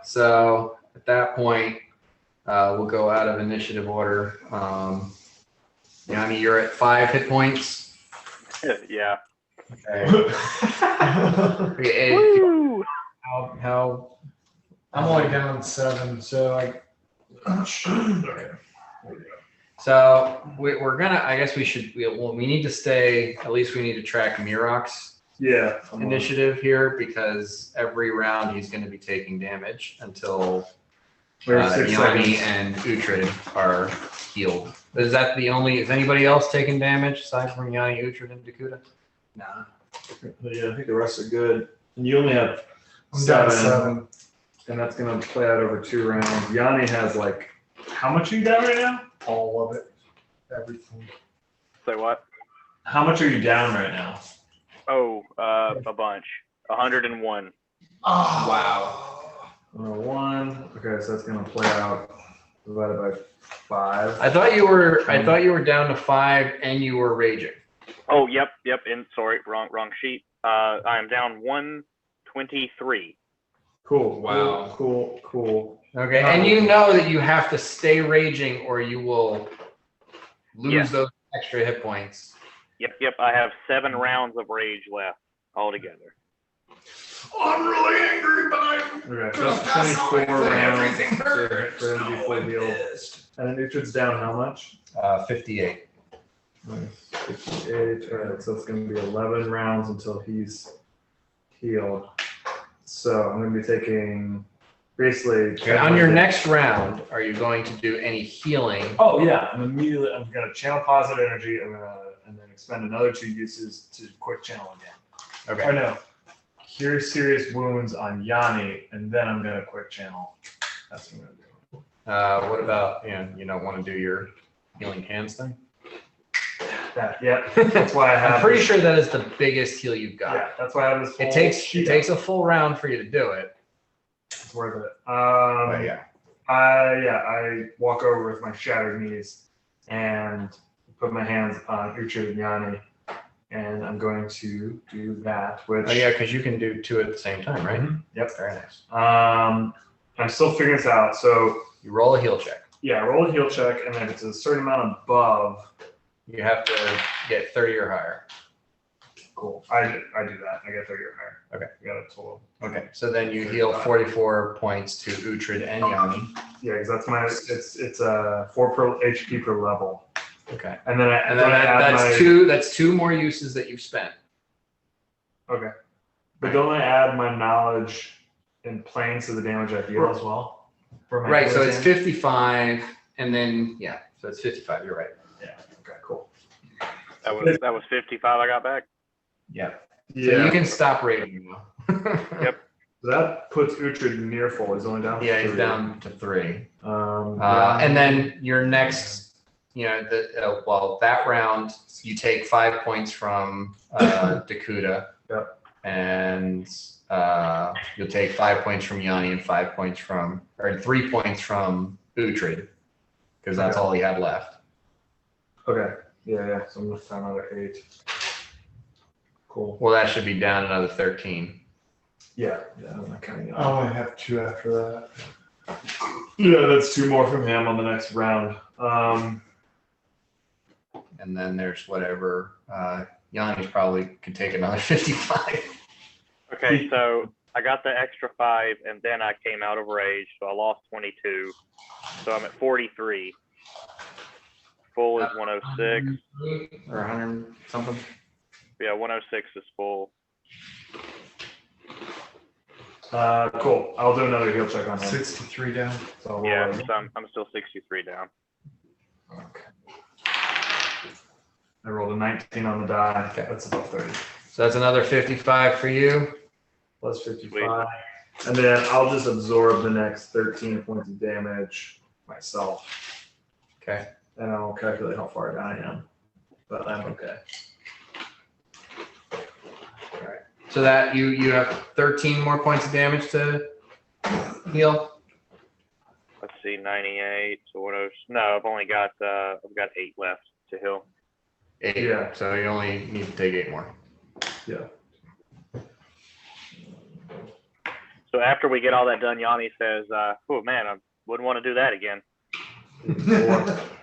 So at that point, we'll go out of initiative order. Yanni, you're at 5 hit points. Yeah. Okay. Woo! How? I'm only down 7, so So we're gonna. I guess we should. We need to stay. At least we need to track Mirok's Yeah. initiative here because every round he's going to be taking damage until There's 6 Yanni seconds. and Uhtred are healed. Is that the only? Is anybody else taking damage aside from Yanni, Uhtred, and Dakuta? Nah. Yeah, I think the rest are good. And you only have I'm down 7, 7. and that's gonna play out over 2 rounds. Yanni has like, how much are you down right now? All of it. Everything. Say what? How much are you down right now? Oh, a bunch. 101. Oh, Wow. 1. Okay, so that's gonna play out divided by 5. I thought you were down to 5 and you were raging. Oh, yep. And sorry, wrong sheet. I am down 123. Cool. Wow. Cool. Okay, and you know that you have to stay raging or you will lose Yes. those extra hit points. Yep. I have 7 rounds of rage left altogether. I'm really angry, but I'm Okay, so gonna that's pass out. 24 rounds Everything hurts. for him to be fully healed. And then Uhtred's down how much? 58. 58. All right, so it's going to be 11 rounds until he's healed. So I'm going to be taking basically. Okay, on your next round, are you going to do any healing? Oh yeah, I'm going to channel positive energy. And then expend another 2 uses to quick channel again. Okay. Oh no, cure serious wounds on Yanni, and then I'm going to quick channel. That's what I'm going to do. What about, you don't want to do your healing hands thing? That's why I have. I'm pretty sure that is the biggest heal you've got. Yeah, that's why I have this. It takes a full round for you to do it. It's worth it. But yeah. I walk over with my shattered knees and put my hands on Uhtred and Yanni, and I'm going to do that. Which Oh yeah, because you can do 2 at the same time, right? Yep. Very nice. I'm still figuring this out. So You roll a heal check. yeah, roll a heal check, and then if it's a certain amount above. You have to get 30 or higher. Cool. I do that. I get 30 or higher. Okay. We got a total. Okay. So then you heal 44 points to Uhtred and Yanni. Yeah, because that's it's 4 per HP per level. Okay. And then And then that's my, 2 more uses that you've spent. Okay. But don't I add my knowledge in planes to the damage I deal as well? For my Right. So healing it's damage? 55, and then so it's 55. You're right. Yeah. Okay. Cool. That was 55 I got back. Yeah. Yeah. So you can stop rating now. Yep. So that puts Uhtred near full. He's only down. to Yeah, he's 3. down to 3. Yeah. And then your next, that round, you take 5 points from Dakuda. Yep. And you'll take 5 points from Yanni and 3 points from Uhtred, because that's all he had left. Okay. Yeah. So I'm gonna find another 8. Cool. Well, that should be down another 13. Yeah. I'm not counting. I only have 2 after that. Yeah, that's 2 more from him on the next round. And then there's whatever. Yanni's probably could take another 55. Okay, so I got the extra 5, and then I came out of rage, so I lost 22. So I'm at 43. Full is 106. Or 100 something. Yeah, 106 is full. Cool. I'll do another heal check on him. 63 down. So Yeah, so I'm still 63 down. Okay. I rolled a 19 on the die. Okay. That's above 30. So that's another 55 for you. Plus 55. And then I'll just absorb the next 13 points of damage myself. Okay. And I'll calculate how far down I am. But I'm okay. So that you have 13 more points of damage to heal. Let's see, 98. So what else? No, I've only got 8 left to heal. 8. Yeah. So you only need to take 8 more. Yeah. So after we get all that done, Yanni says, "Oh man, I wouldn't want to do that again."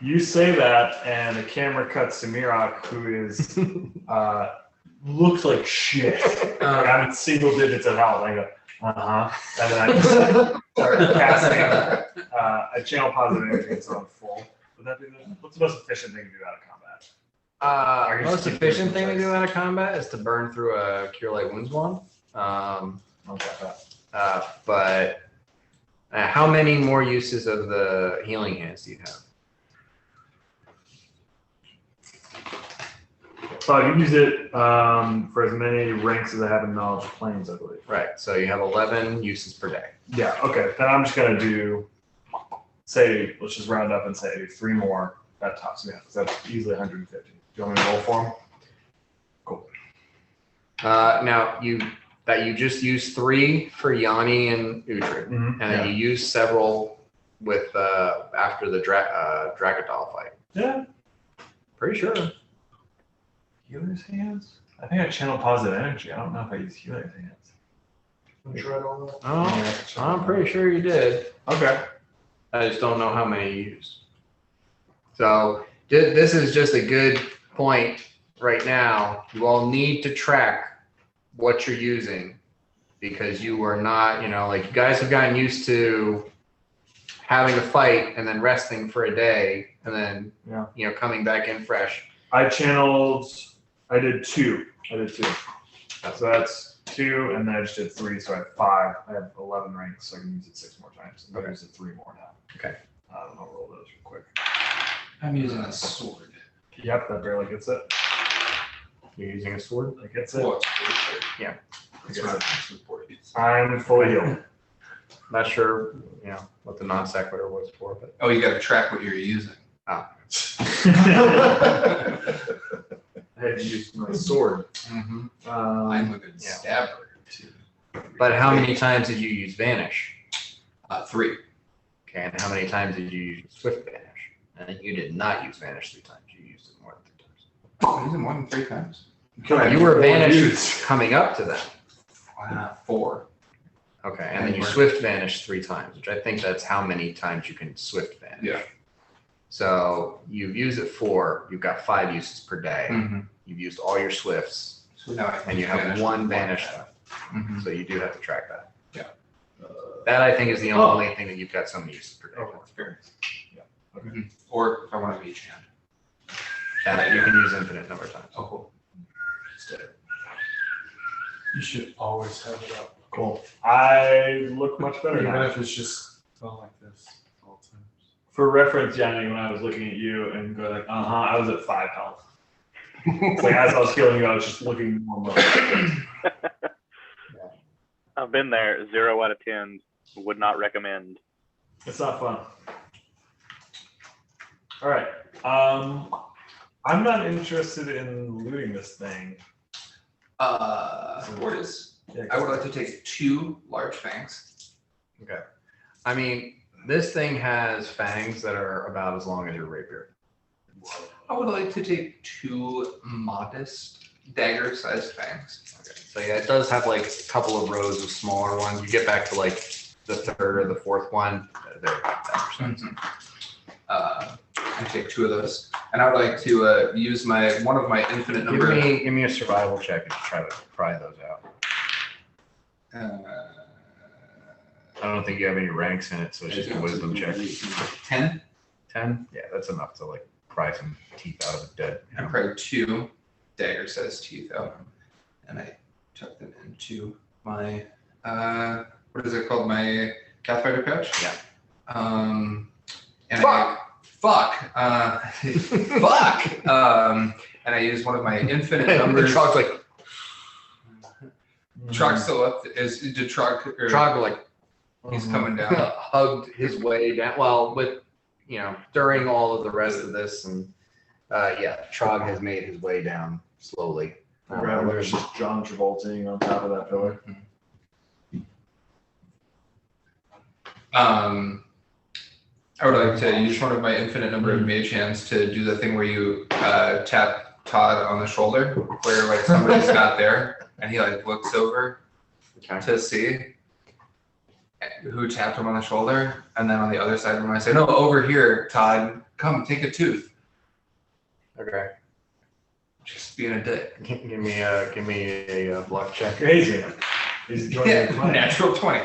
You say that, and the camera cuts to Mirak, who is looks like shit. I'm in single digits of health. I go, and then I just start casting a channel positive energy until I'm full. Would that be what's the most efficient thing to do out of combat? Most efficient thing to do out of combat is to burn through a Cure Light Wounds wand. But how many more uses of the healing hands do you have? You use it for as many ranks as I have in knowledge planes, I believe. Right. So you have 11 uses per day. Yeah. Okay. Then I'm just gonna do, let's just round up and say 3 more. That tops me up. That's easily 150. Do you want me to roll for them? Cool. Now you just used 3 for Yanni and Uhtred, and then you used several with after the Dragadol fight. Yeah. Pretty sure. Healer's hands? I think I channel positive energy. I don't know if I use healer's hands. Oh, I'm pretty sure you did. Okay. I just don't know how many you used. So This is just a good point right now. You all need to track what you're using because you are not, like you guys have gotten used to having a fight and then resting for a day and then, coming back in fresh. I did two. So that's 2, and then I just did 3, so I have 5. I have 11 ranks, so I can use it 6 more times. I'm going to use it 3 more now. Okay. I'll roll those real quick. I'm using a sword. Yep, that barely gets it. You're using a sword? That gets it. Well, it's pretty Yeah. I'm fully healed. Not sure, what the non sequitur was for, but Oh, you got to track what you're using. I had to use my sword. Mm-hmm. I'm a good yeah. stabber too. But how many times did you use vanish? 3. Okay, and how many times did you use swift vanish? And you did not use vanish 3 times. You used it more than 3 times. Oh, using more than 3 times. You were vanished coming up to them. 4. Okay, and then you swift vanish 3 times, which I think that's how many times you can swift vanish. Yeah. So you've used it 4. You've got 5 uses per day. Mm-hmm. You've used all your swifts, So now I can and you have vanish 1 with vanish. Mm-hmm. So you do have to track that. Yeah. That I think is the only thing that you've got so many uses per day. Oh, that's fair. Yeah. Okay. Or if I want to each hand. That you can use infinite number of times. Oh, cool. You should always have it up. Cool. I look much better Even now. if it's just going like this all the time. For reference, Yanni, when I was looking at you and go like, I was at 5 health. It's like as I was healing you, I was just looking normal. I've been there. 0 out of 10. Would not recommend. It's not fun. All right. I'm not interested in looting this thing. Tortoise. Yeah, I would like to take 2 large fangs. Okay. I mean, this thing has fangs that are about as long as your rapier. I would like to take 2 modest dagger-sized fangs. Okay. So yeah, it does have like a couple of rows of smaller ones. You get back to like the 3rd or the 4th one, they're that size. I take 2 of those, and I would like to use one of my infinite number. Give me a survival check and try to pry those out. I don't think you have any ranks in it, so it's just a wisdom check. 10. 10? Yeah, that's enough to like pry some teeth out of it dead. I pried 2 dagger-sized teeth out, and I tucked them into my what is it called? My Pathfinder pouch. Yeah. And Fuck! fuck. And I used one of my infinite numbers. Trog's like, Trog's still up. Did Trog? Trog like He's coming down. hugged his way down. Well, with during all of the rest of this, and Trog has made his way down slowly. Rattler's just John Travolting on top of that pillar. I would like to use one of my infinite number of mage hands to do the thing where you tap Todd on the shoulder, where like somebody's not there, and he like looks over to see who tapped him on the shoulder, and then on the other side of him I say, "No, over here, Todd. Come, take a tooth." Okay. Just being a dick. Give me a bluff check. Crazy. He's joining the plan. Natural 20.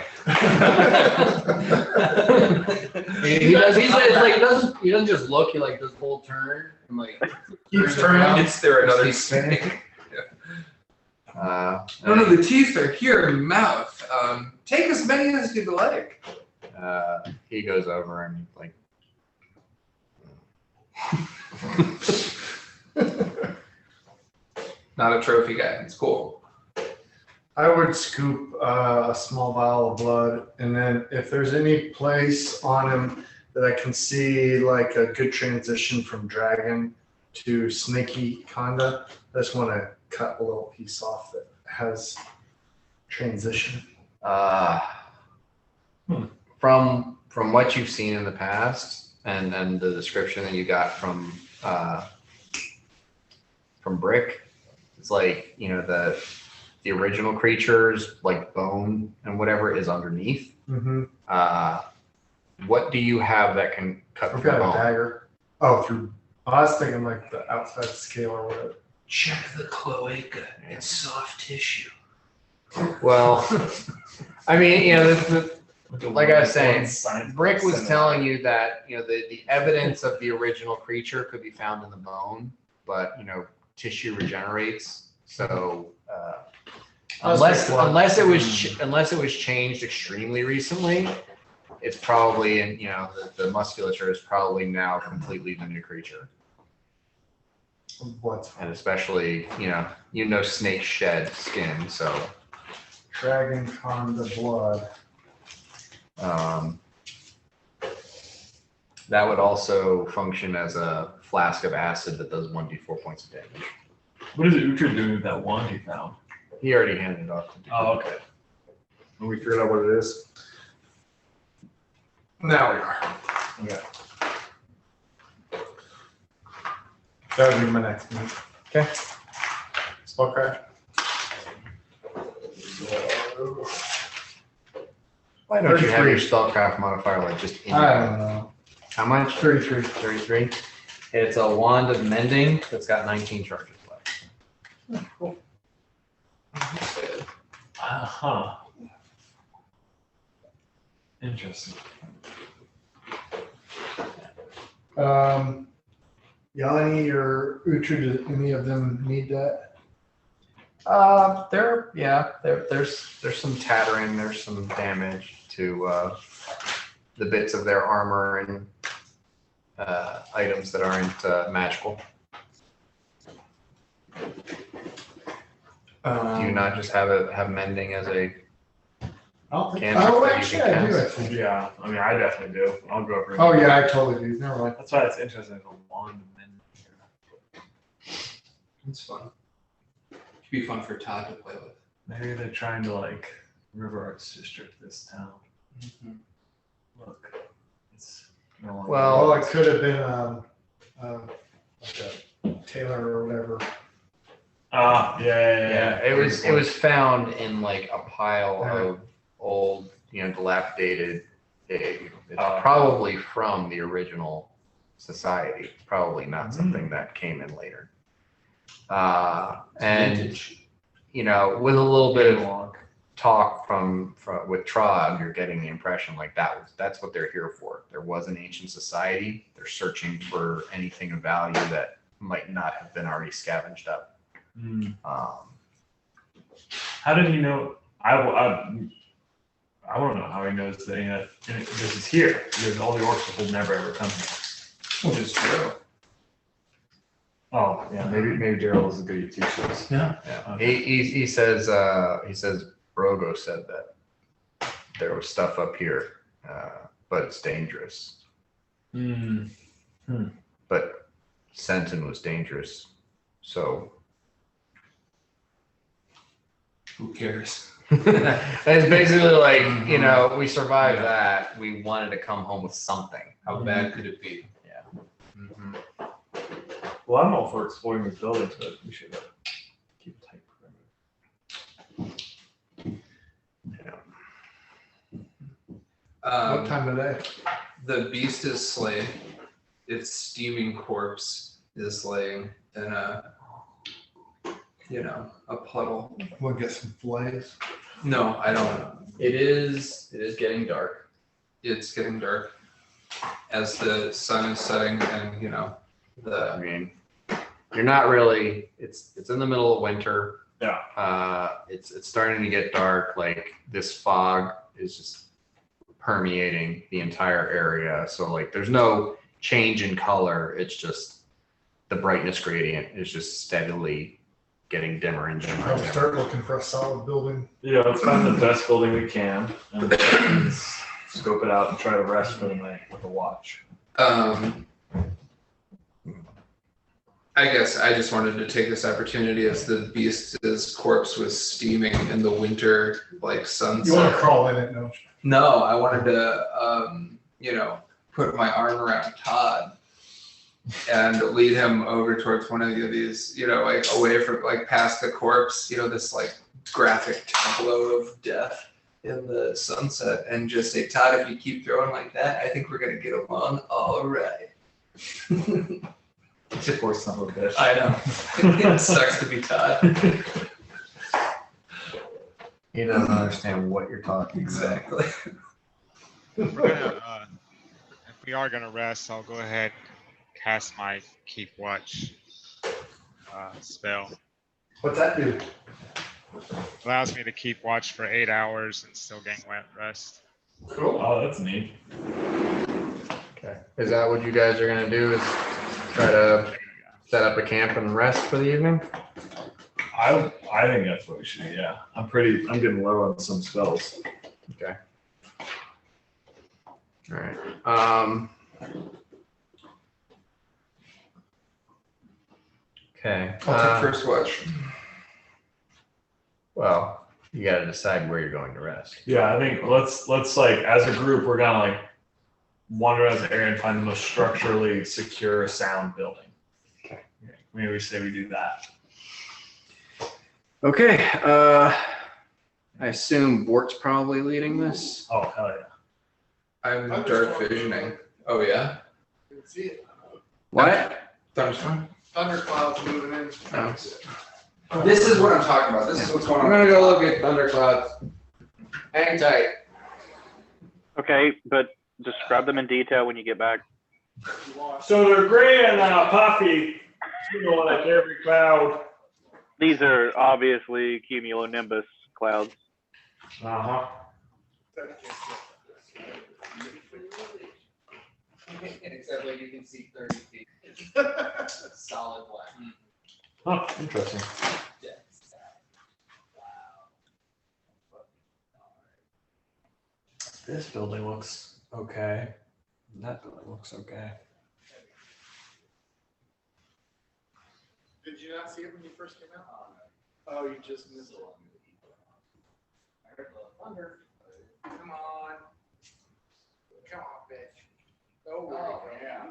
He doesn't just look. He like does full turn and like Keeps turning. Is there another Keeps snake? no, No, the teeth are here in mouth. Take as many as you'd like. he goes over and like Not a trophy guy. It's cool. I would scoop a small vial of blood, and then if there's any place on him that I can see like a good transition from dragon to snaky conda, I just want to cut a little piece off that has transition. From what you've seen in the past, and then the description that you got from Brick, it's like the original creature's like bone and whatever is underneath. Mm-hmm. What do you have that can cut I've through got a bone? dagger. Oh, through I was thinking like the outside scale or whatever. Check the cloaca. It's soft tissue. Well, I mean, you know, like I was saying, Brick was telling you that, you know, the evidence of the original creature could be found in the bone, but, you know, tissue regenerates. So unless it was changed extremely recently, it's probably, and you know, the musculature is probably now completely the new creature. What? And especially, you know, snakes shed skin, so Dragon con the blood. that would also function as a flask of acid that does 1d4 points of damage. What is Uhtred doing with that wand he found? He already handed it off to Oh, okay. And we figured out what it is. Now we are. Okay. That would be my next move. Okay. Spellcraft. Why don't you have your 33. spellcraft modifier like just in I your- don't know. How much? 33. 33. It's a wand of mending that's got 19 charges left. Cool. Uh-huh. Interesting. Yanni or Uhtred, do any of them need that? There's some tattering, there's some damage to the bits of their armor and items that aren't magical. Do you not just have mending as a cantrip Oh, that you actually, can I do. cast? Actually. Yeah, I mean, I definitely do. I'll go over. Oh, yeah, I totally do. Never mind. That's why it's interesting. The wand of men. It's fun. It'd be fun for Todd to play with. Maybe they're trying to like River Arts District this town. Mm-hmm. Look, it's no longer. Well- Well, it could have been like a Taylor or whatever. Yeah. It was found in like a pile Uh-huh. of old, you know, dilapidated. It's Oh. probably from the original society. Probably not Mm. something that came in later. And Vintage. you know, with a little bit of long. talk from with Trog, you're getting the impression like that's what they're here for. There was an ancient society. They're searching for anything of value that might not have been already scavenged up. How did he know? I want to know how he knows that this is here because all the orcs will never ever come here. Which is true. Oh yeah, maybe Daryl is a good teacher. Yeah. Yeah. Okay. He says Brogo said that there was stuff up here, but it's dangerous. But Senton was dangerous, so Who cares? it's basically like, you know, we survived that. We wanted to come home with something. How bad could it be? Yeah. Mm-hmm. Well, I'm all for exploring these buildings, but we should keep a tight perimeter. What time of day? The beast is slain. Its steaming corpse is laying in a puddle. We'll get some fillets. No, I don't. It is getting dark. It's getting dark as the sun is setting, and I mean, you're not really. It's in the middle of winter. Yeah. It's starting to get dark. Like this fog is just permeating the entire area. So like, there's no change in color. It's just the brightness gradient is just steadily getting dimmer and dimmer. I'll start looking for a solid building. Yeah, let's find the best building we can and scope it out and try to rest for the night with a watch. I guess I just wanted to take this opportunity as the beast's corpse was steaming in the winter, like sunset. You want to crawl in it, don't you? No, I wanted to, put my arm around Todd and lead him over towards one of these, like away from, like past the corpse, this like graphic tableau of death in the sunset, and just say, Todd, if you keep throwing like that, I think we're gonna get along all right. Poor son of a bitch. I know. It sucks to be Todd. He doesn't understand what you're talking about. Exactly. We're gonna, if we are gonna rest, I'll go ahead and cast my keep watch spell. What's that do? Allows me to keep watch for 8 hours and still gain rest. Cool. Oh, that's neat. Okay. Is that what you guys are gonna do? Is try to set up a camp and rest for the evening? I think that's what we should do. Yeah, I'm getting low on some spells. Okay. All right. Okay. I'll take first watch. Well, you got to decide where you're going to rest. Yeah, I think let's like as a group we're gonna like wander around the area and find the most structurally secure, sound building. Okay. Maybe we say we do that. Okay. I assume Bort's probably leading this. Oh hell yeah! I'm dark visioning. Oh yeah. You can see it. What? Thunderstorm. Thunderclouds moving in. Oh. This is what I'm talking about. This is what's going I'm on. gonna go look at thunderclouds. Hang tight. Okay, but describe them in detail when you get back. So they're gray and puffy, like every cloud. These are obviously cumulonimbus clouds. Uh huh. Except like you can see 30 feet. Solid black. Huh. Interesting. This building looks okay. That building looks okay. Did you not see it when you first came out? Oh, you just missed it. I heard the thunder. Come on. Come on, bitch. Oh, yeah.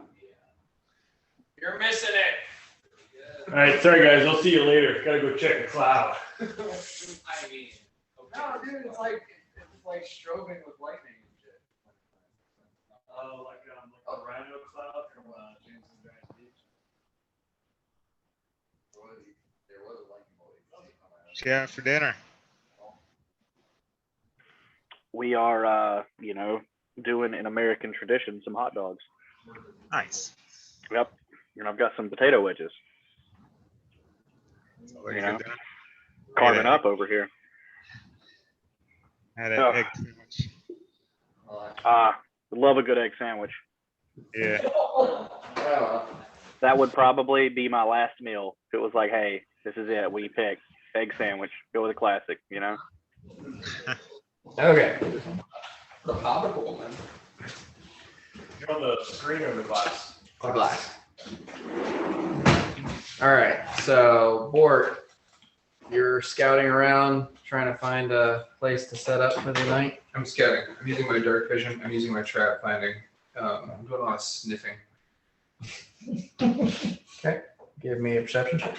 You're missing it. All right, sorry guys. I'll see you later. Gotta go check the cloud. I mean, no, dude, it's like strobing with lightning and shit. Oh, like a rhino cloud from James and Giant Beach. There was a lightning bolt. Yeah, for dinner. We are, doing an American tradition, some hot dogs. Nice. Yep. And I've got some potato wedges. Like You a know, good dinner. carving Yeah. up over here. Had an Oh. egg sandwich. Love a good egg sandwich. Yeah. That would probably be my last meal. If it was like, hey, this is it, we pick egg sandwich, go with a classic, you know? Okay. The popsicle one. You're on the screen or the glass? Glass. All right. So, Bort, you're scouting around, trying to find a place to set up for the night. I'm scouting. I'm using my dark vision. I'm using my trap finding. I'm doing a lot of sniffing. Okay. Give me a perception check.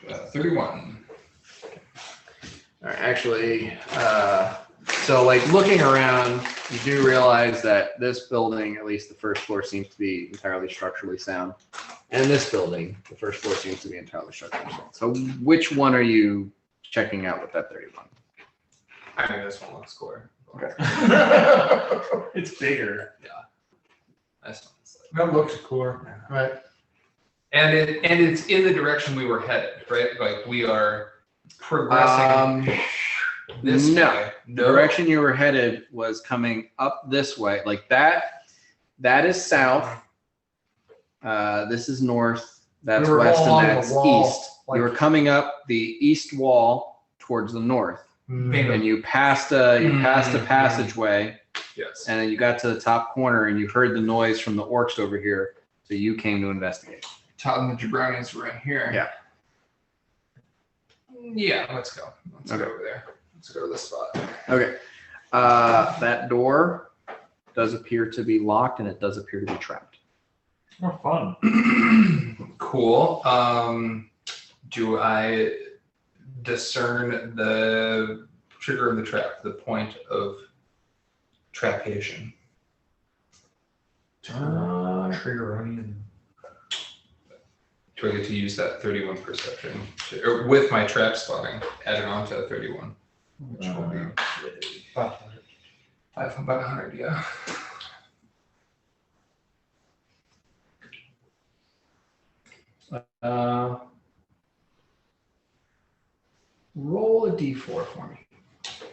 31. All right, actually, so like looking around, you do realize that this building, at least the first floor, seems to be entirely structurally sound. And this building, the first floor seems to be entirely structurally sound. So which one are you checking out with that 31? I think this one looks cooler. Okay. It's bigger. This one's like, That looks cooler. Right. and it's in the direction we were headed, right? Like we are progressing this no. way. The direction you were headed was coming up this way. Like that is south. This is north. That's We were west, all and along the that's wall, east. like- You were coming up the east wall towards the north, Bingo. and you passed a passageway, Yes. and then you got to the top corner, and you heard the noise from the orcs over here. So you came to investigate. Todd and the jabronis were in here. Yeah. Yeah, let's go. Let's Okay. go over there. Let's go to this spot. Okay. That door does appear to be locked, and it does appear to be trapped. More fun. Cool. Do I discern the trigger of the trap, the point of trapation. Trigger onion. Do I get to use that 31 perception? Or with my trap spotting, added on to 31. Which will be About 100, yeah. Roll a d4 for me.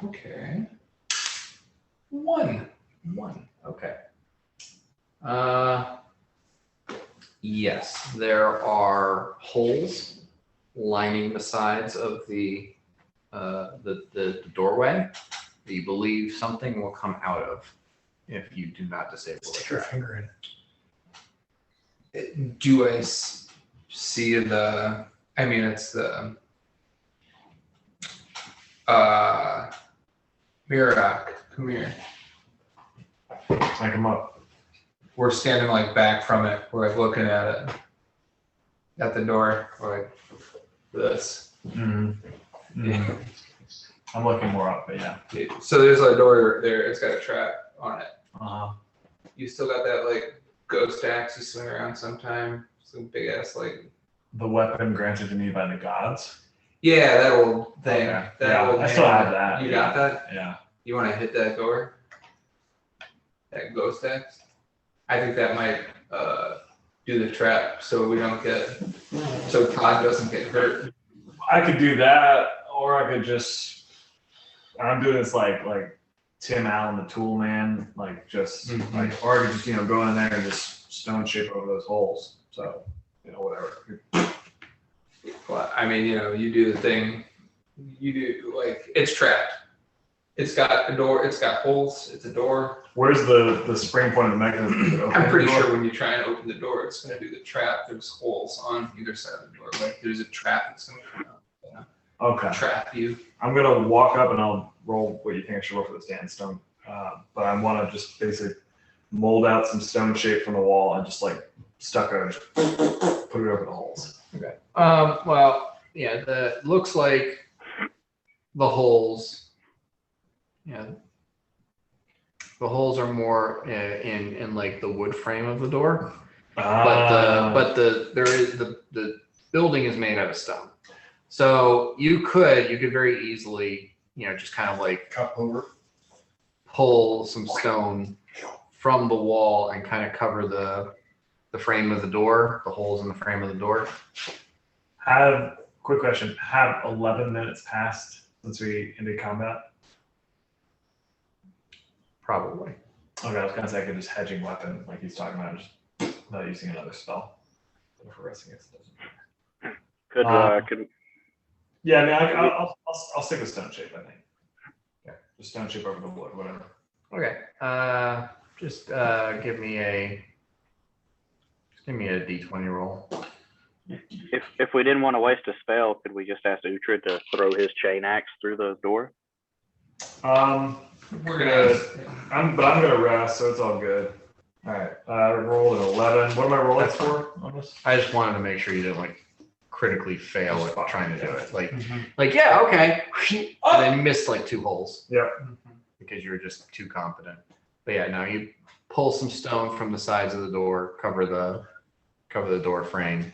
Okay. One. Okay. Yes, there are holes lining the sides of the doorway that you believe something will come out of if you do not disable the Stick your trap. finger in. Do I see the? I mean, it's the Mirak. Come here. I come up. We're standing like back from it. We're like looking at it at the door. We're like this. Mm-hmm. I'm looking more up, but yeah. So there's a door there. It's got a trap on it. Uh-huh. You still got that like ghost axe you swing around sometime. Some big ass like. The weapon granted to me by the gods. Yeah, that old thing. Okay. That Yeah, old I still hammer. have that. You Yeah. got that? Yeah. You want to hit that door? That ghost axe? I think that might do the trap so we don't get, so Todd doesn't get hurt. I could do that, or I could just. I'm doing this like Tim Allen, the Tool Man, like just like, or I could just go in there and just stone shape over those holes. So whatever. Well, I mean, you do the thing. You do like it's trapped. It's got a door. It's got holes. It's a door. Where's the spring point of the mechanism? I'm pretty sure when you try and open the door, it's going to do the trap. There's holes on either side of the door. Like there's a trap that's going to come out. Okay. Trap you. I'm gonna walk up and I'll roll what you think I should roll for the sandstone. But I want to just basically mold out some stone shape from the wall and just like stucco, just put it over the holes. Okay. Well, yeah. Looks like the holes. Yeah. The holes are more in like the wood frame of the door, but the building is made out of stone. So you could very easily, just kind of like Cup over. pull some stone from the wall and kind of cover the frame of the door, the holes in the frame of the door. Quick question. Have 11 minutes passed since we ended combat? Probably. Okay, I was gonna say I could just hedging weapon like he's talking about, just not using another spell. If we're resting against it doesn't matter. Could Yeah, I mean, I'll stick with stone shape, I think. Yeah, just stone shape over the wood, whatever. Okay. Just give me a d20 roll. if we didn't want to waste a spell, could we just ask Uhtred to throw his chain axe through the door? We're gonna. I'm gonna rest, so it's all good. All right, I rolled an 11. What am I rolling for on this? I just wanted to make sure you didn't like critically fail at trying to do it. Like yeah, okay, and then you missed like 2 holes. Yep. Because you were just too confident. But yeah, no, you pull some stone from the sides of the door, cover the door frame,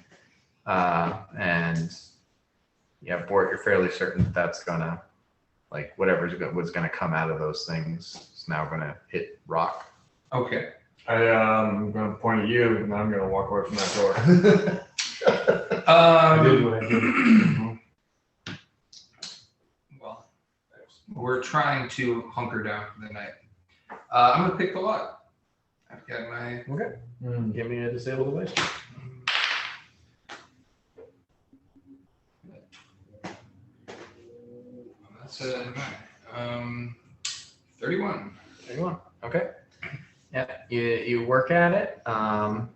and yeah, Bort, you're fairly certain that's gonna, like, what's gonna come out of those things is now gonna hit rock. Okay. I'm gonna point at you, and I'm gonna walk away from that door. I did what I did. Well, we're trying to hunker down for the night. I'm gonna pick the lock. I've got my. Okay. Give me a disabled device. That's 31. 31. Okay. Yeah, you work at it, and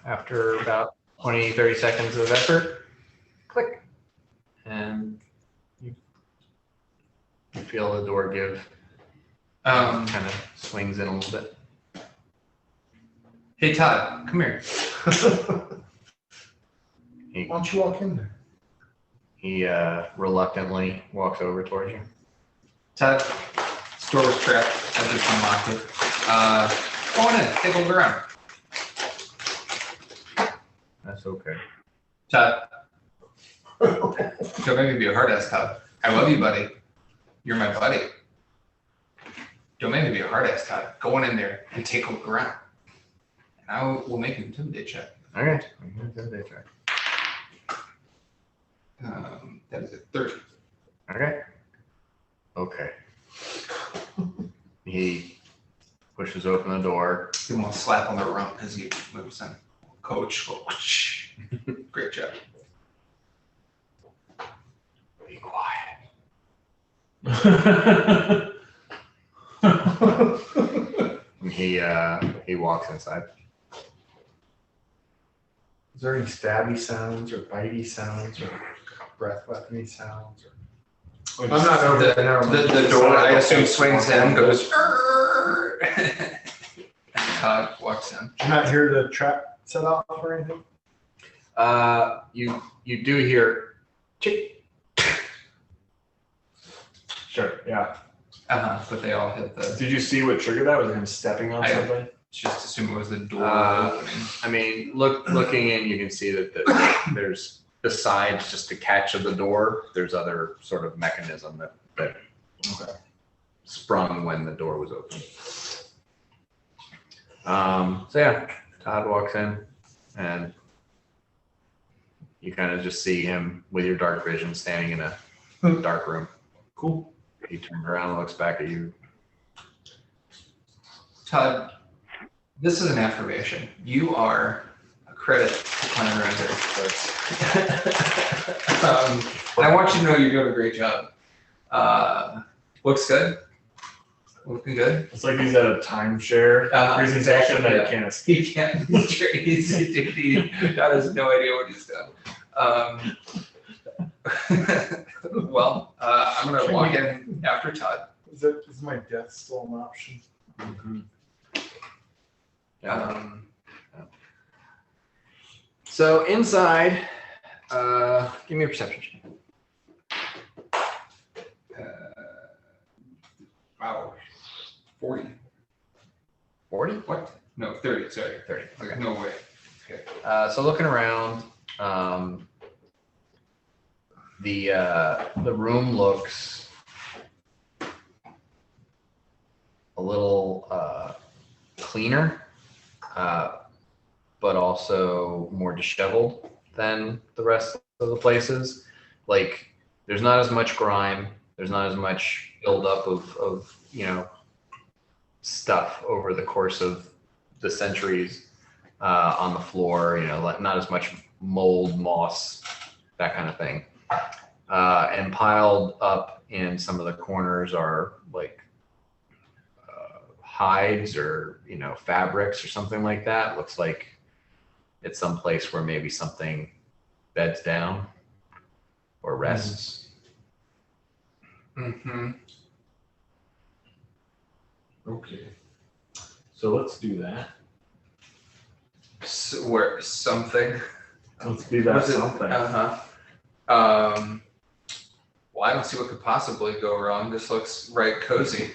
after about 20, 30 seconds of effort, click, and you feel the door give. Kind of swings in a little bit. Hey Todd, come here. Why don't you walk in there? He reluctantly walks over towards you. Todd, Door was trapped. I just unlocked it. Go on in. Take a look around. That's okay. Todd. Don't make me be a hard ass, Todd. I love you, buddy. You're my buddy. Don't make me be a hard ass, Todd. Go on in there and take a look around. And I will make an intimidate check. Okay. Intimidate check. That is a 30. Okay. Okay. He pushes open the door. Give him a slap on the rump as he moves in. Coach. Great job. Be quiet. And he walks inside. Is there any stabby sounds or bitey sounds or breath weapony sounds? I'm not over The, there. the door, I assume, swings in, goes. "Arr!" And Todd walks in. Did you not hear the trap set off or anything? You do hear chick. Sure. Yeah. But they all hit the. Did you see what triggered that? Was it him stepping on I- something? Just assume it was the door opening. I mean, looking in, you can see that there's besides just the catch of the door, there's other sort of mechanism that sprung when the door was open. So yeah, Todd walks in, and you kind of just see him with your dark vision standing in a dark room. Cool. He turns around and looks back at you. Todd, this is an affirmation. You are a credit to Clan Render. And I want you to know you're doing a great job. Looks good. Looking good. It's like he's at a timeshare presentation that yeah. he can't escape. He can't. Todd has no idea what he's done. Well, I'm gonna walk in after Todd. Is my death still an option? So inside, give me a perception check. Wow. 40. 40? What? No, 30. Sorry. 30. Okay. No way. So looking around, the room looks a little cleaner, but also more disheveled than the rest of the places. Like there's not as much grime. There's not as much buildup of stuff over the course of the centuries on the floor. Not as much mold, moss, that kind of thing. And piled up in some of the corners are like hides or fabrics or something like that. Looks like it's some place where maybe something beds down or rests. Mm-hmm. Okay. So let's do that. So, where something. Let's be that Was it- something. Well, I don't see what could possibly go wrong. This looks right cozy.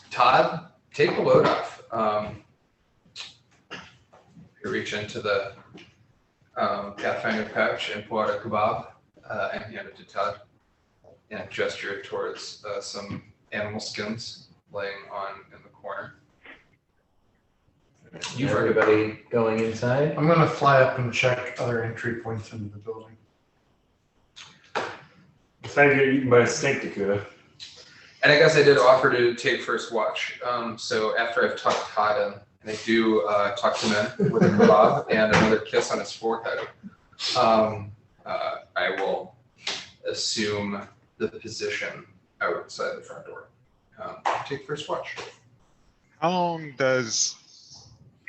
Todd, take the load off. You reach into the Pathfinder pouch and pull out a kebab and hand it to Todd and gesture towards some animal skins laying in the corner. You've everybody going inside? I'm gonna fly up and check other entry points into the building. It's time to get eaten by a snake, Dakota. And I guess I did offer to take first watch. So after I've talked Todd in, and I do talk him in with a kebab and another kiss on his forehead, I will assume the position outside the front door. Take first watch. How long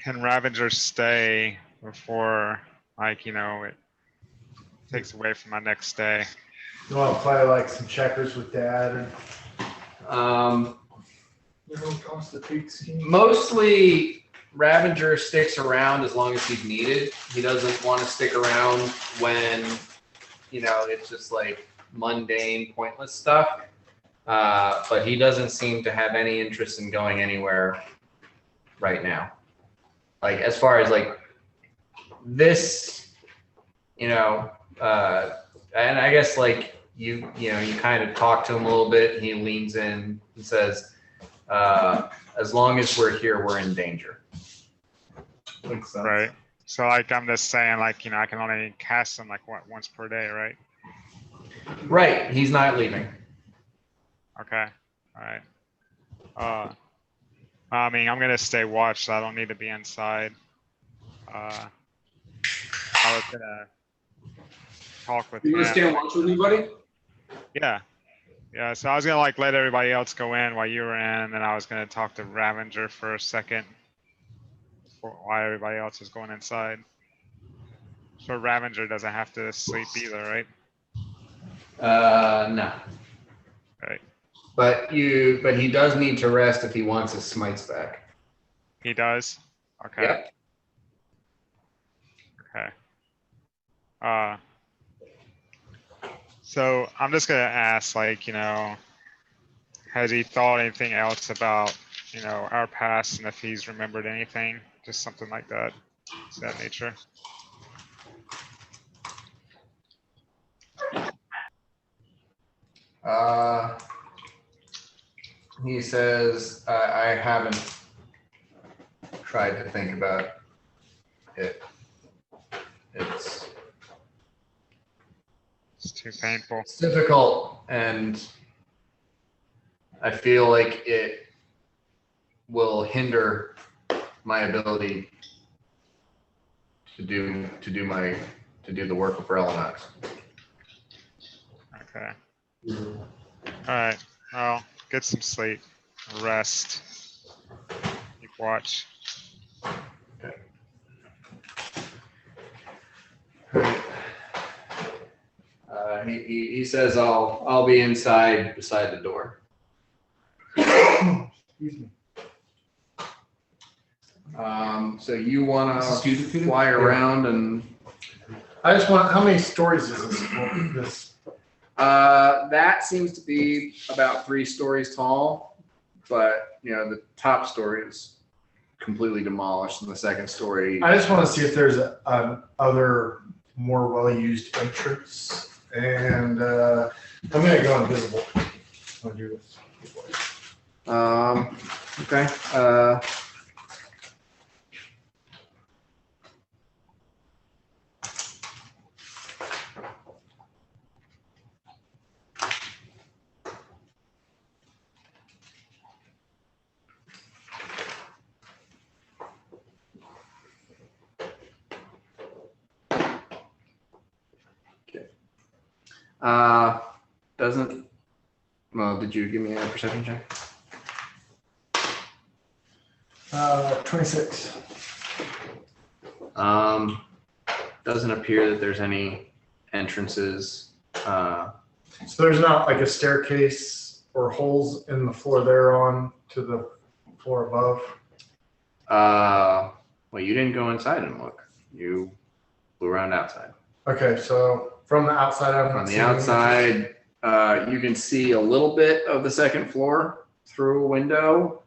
can Ravager stay before, it takes away from my next day? You want to play like some checkers with Dad and toss the pig skin? Mostly Ravager sticks around as long as he's needed. He doesn't want to stick around when, it's just like mundane, pointless stuff. but he doesn't seem to have any interest in going anywhere right now. Like as far as like this, and I guess like you kind of talk to him a little bit. And he leans in and says, "As long as we're here, we're in danger." Makes sense. Right. So like I'm just saying like I can only cast them like once per day, right? Right. He's not leaving. Okay. All right. I mean I'm gonna stay watch, so I don't need to be inside. I was gonna talk with You gonna him. stay and watch with me, buddy? Yeah. Yeah. So I was gonna like let everybody else go in while you were in, and then I was gonna talk to Ravager for a second while everybody else is going inside. So Ravager doesn't have to sleep either, right? No. Right. But he does need to rest if he wants his smites back. He does? Okay. Yep. Okay. So I'm just gonna ask, like, has he thought anything else about, our past and if he's remembered anything? Just something like that. Is that nature? He says, I haven't tried to think about it. It's too painful. It's difficult, and I feel like it will hinder my ability to do the work of Relinox. Okay. All right. Well, get some sleep, rest, keep watch. He says I'll be inside beside the door. Excuse me. So you want This is to you, Peter? fly around and I just want, how many stories is this? that seems to be about 3 stories tall, but the top story is completely demolished, and the second story. I just want to see if there's other more well-used entrance, and I'm gonna go invisible. I'll do this. Okay. Doesn't. Well, did you give me a perception check? 26. Doesn't appear that there's any entrances. So there's not like a staircase or holes in the floor they're on to the floor above? Well, you didn't go inside and look. You flew around outside. Okay, so from the outside, I'm From not the seeing any outside, you can see a little bit of the second floor through a window,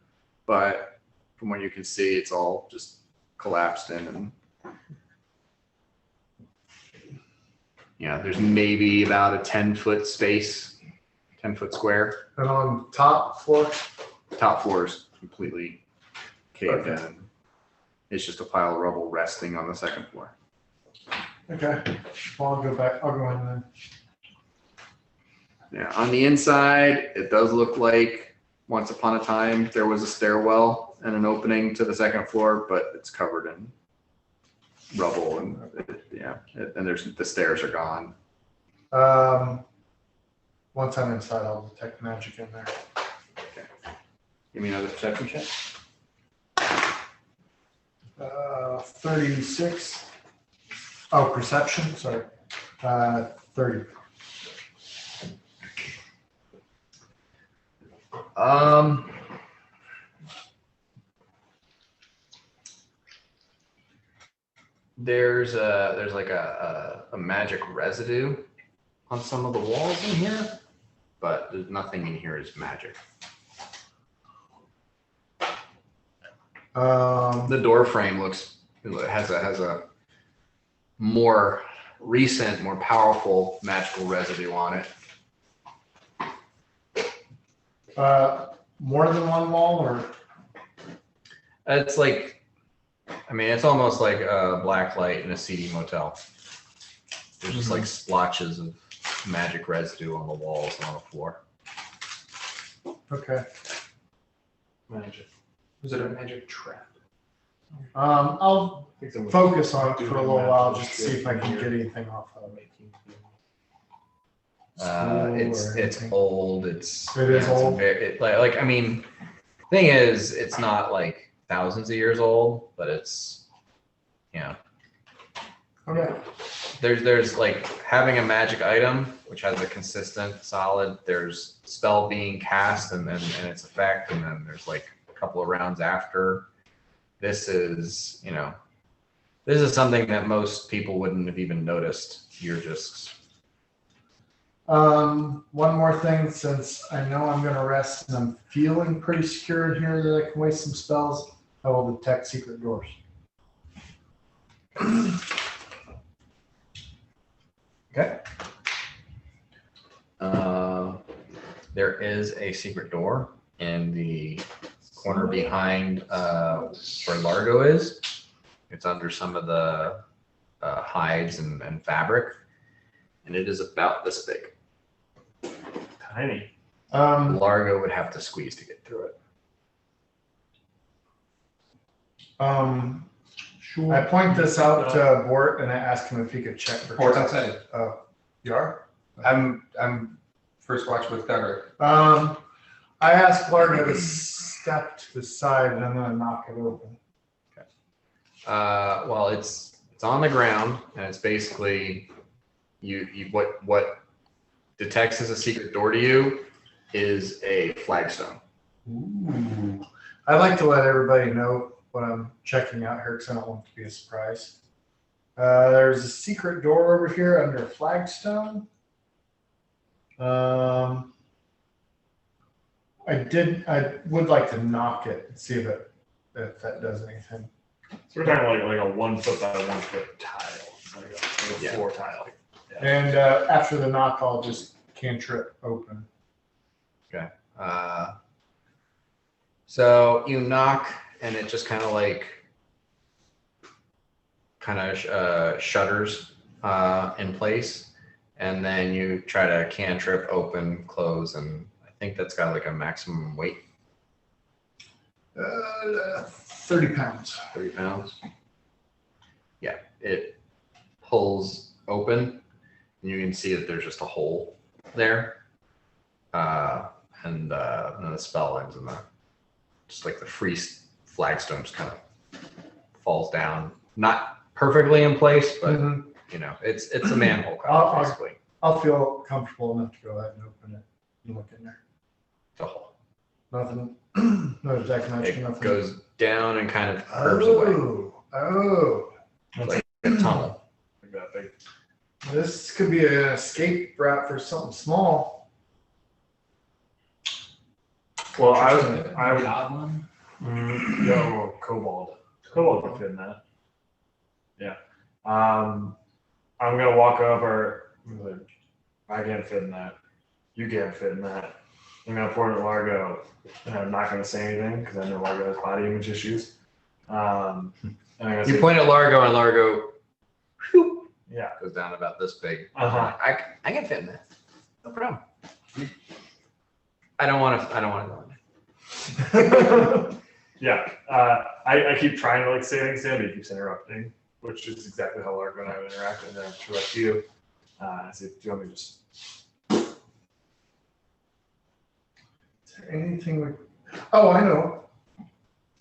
but from what you can see, it's all just collapsed in, and there's maybe about a 10-foot space, 10-foot square. And on top floor? Top floor is completely caved Okay. in. It's just a pile of rubble resting on the second floor. Okay, well, I'll go back. I'll go in then. Yeah, on the inside, it does look like once upon a time there was a stairwell and an opening to the second floor, but it's covered in rubble and and the stairs are gone. Once I'm inside, I'll detect magic in there. Give me another perception check. 36. Oh, perception, sorry. 30. There's like a magic residue on some of the walls in here. but there's nothing in here is magic. The door frame has a more recent, more powerful magical residue on it. More than one wall, or It's like, I mean, it's almost like a black light in a seedy motel. There's just like splotches of magic residue on the walls and on the floor. okay. Magic. Was it a magic trap? I'll I think someone- focus on it for a little while just to see if I can get anything off of it. It's old. It is old? Like I mean, thing is, it's not like thousands of years old, but it's, you know, Okay. there's like having a magic item which has a consistent, solid. There's spell being cast and its effect, and then there's like a couple of rounds after. This is, you know, this is something that most people wouldn't have even noticed. You're just One more thing, since I know I'm gonna rest and I'm feeling pretty secure in here that I can waste some spells, I will detect secret doors. okay. There is a secret door in the corner behind where Largo is. It's under some of the hides and fabric, and it is about this big. Tiny. Largo would have to squeeze to get through it. I point this out to Bort and I ask him if he could check for. Port's outside. Oh, you are? I'm first watch with Gunner. I asked Largo to step to the side and I'm gonna knock it open. Well, it's on the ground, and it's basically what detects as a secret door to you is a flagstone. Ooh. I like to let everybody know what I'm checking out here because I don't want it to be a surprise. There's a secret door over here under a flagstone. I would like to knock it and see if that does anything. So we're talking like a 1 foot by 1 foot tile, like a floor tile. Yeah. And after the knock, I'll just cantrip open. Okay. So you knock, and it just kind of shudders in place, and then you try to cantrip open, close, and I think that's got like a maximum weight. 30 pounds. 30 pounds. Yeah, it pulls open, and you can see that there's just a hole there, and then the spell ends, and just like the free flagstone just kind of falls down, not perfectly in place, but you know, it's a manhole cover, basically. I'll feel comfortable enough to go ahead and open it and look in there. It's a hole. Nothing. No detect magic. It Nothing. goes down and kind of curves away. Oh. It's like a tunnel. Like that big. This could be an escape route for something small. Well, I would. one. Yo, Cobalt. Cobalt can fit in that. Yeah. I'm gonna walk over. I can't fit in that. You can't fit in that. I'm gonna point at Largo, and I'm not gonna say anything because I know Largo has body image issues. And I'm gonna You say, point at Largo, and Largo whew, yeah. goes down about this big. Uh-huh. I can fit in that. No problem. I don't want to go in there. Yeah. I keep trying to like say things to him, but he keeps interrupting, which is exactly how Largo and I would interact, and then I'm sure like you. I say, do you want me to just? Is there anything we? Oh, I know.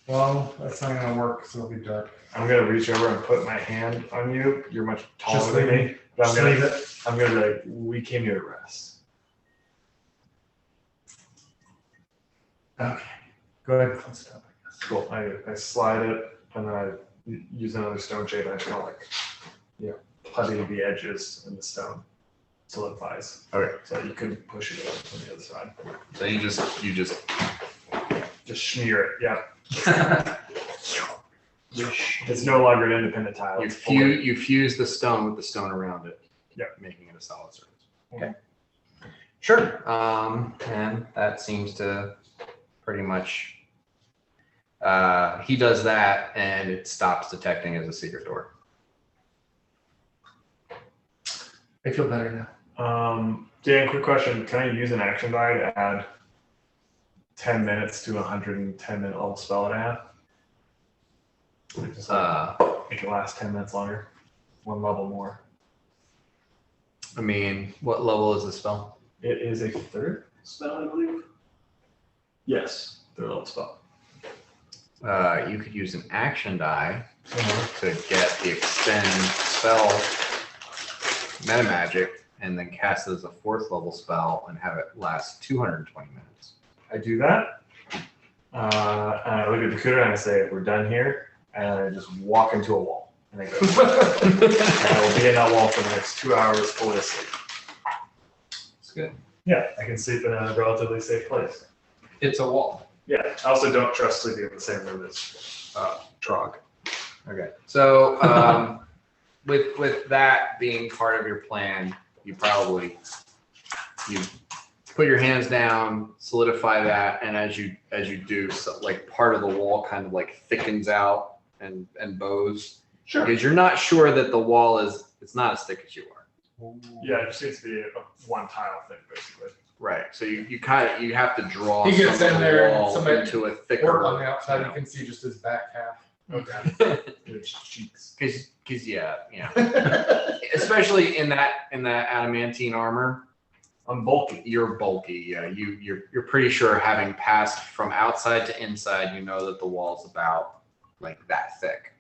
Well, that's not gonna work because it'll be dark. I'm gonna reach over and put my hand on you. You're much taller Just than leave me, but Just leave it. I'm gonna be like, we came here to rest. Okay. Go ahead and close it up, I guess. Cool. I slide it, and then I use another stone shape, and I just kind of like, putty the edges in the stone. solidifies. Okay. So you couldn't push it over from the other side. So you just Just smear it. Yeah. It's no longer an independent tile. It's fully- you fuse the stone with the stone around it. Yep. Making it a solid surface. Okay. Sure. And that seems to pretty much. He does that, and it stops detecting as a secret door. I feel better now. Dan, quick question. Can I use an action die to add 10 minutes to a 110-minute level spell that I have? Just make it last 10 minutes longer. One level more. I mean, what level is the spell? It is a third spell, I believe. Yes, third level spell. You could use an action die to get the extend spell meta magic, and then cast it as a 4th level spell and have it last 220 minutes. I do that. And I look at the cooter and I say, "We're done here," and I just walk into a wall. And I go. And I will be in that wall for the next 2 hours fully asleep. It's good. Yeah, I can sleep in a relatively safe place. It's a wall. Yeah, I also don't trust sleeping in the same room as Trog. Okay. So with that being part of your plan, you put your hands down, solidify that, and as you do, so like part of the wall kind of like thickens out and bows. Sure. Because you're not sure that the wall it's not as thick as you are. Yeah, it just needs to be a one tile thing, basically. Right. So you have to draw He gets some of in the there and wall somebody into a thicker. Or on the outside, you can see just his back half. Okay. It's cheeks. Because yeah, especially in that adamantine armor, I'm bulky. you're bulky. Yeah, you're pretty sure having passed from outside to inside, you know that the wall's about like that thick,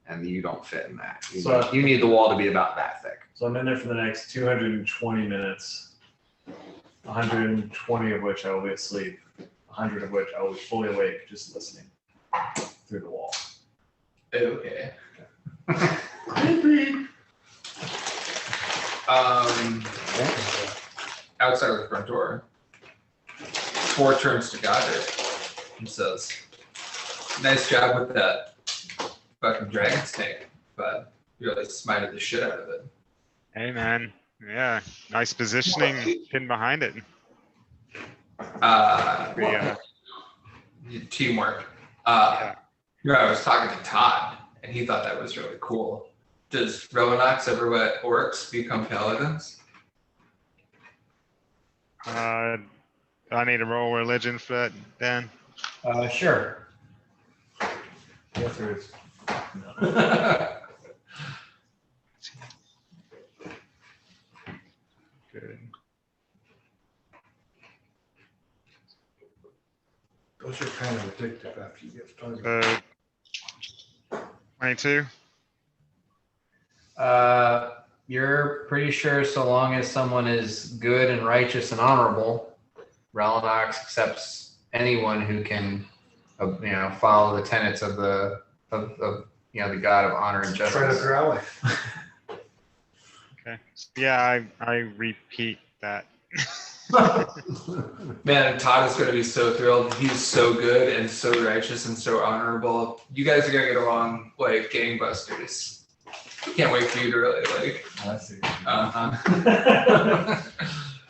and you don't fit in that. You need the wall to be about that thick. So I'm in there for the next 220 minutes, 120 of which I will be asleep, 100 of which I will be fully awake, just listening through the wall. Okay. Outside of the front door, 4 turns to Goddard and says, "Nice job with that fucking dragon snake, but you really smited the shit out of it." Hey, man. Yeah. Nice positioning, hidden behind it. Teamwork. Yeah. I was talking to Todd, and he thought that was really cool. Does Roanox ever let orcs become paladins? I need to roll religion for that, Dan. Sure. The answer is no. Good. Those are kind of addictive after you get started. 22. You're pretty sure so long as someone is good and righteous and honorable, Relinox accepts anyone who can, follow the tenets of the the God of honor and Try to justice. rally. Okay. Yeah, I repeat that. Man, Todd is going to be so thrilled. He's so good and so righteous and so honorable. You guys are going to get along like gangbusters. Can't wait for you to really like. I see.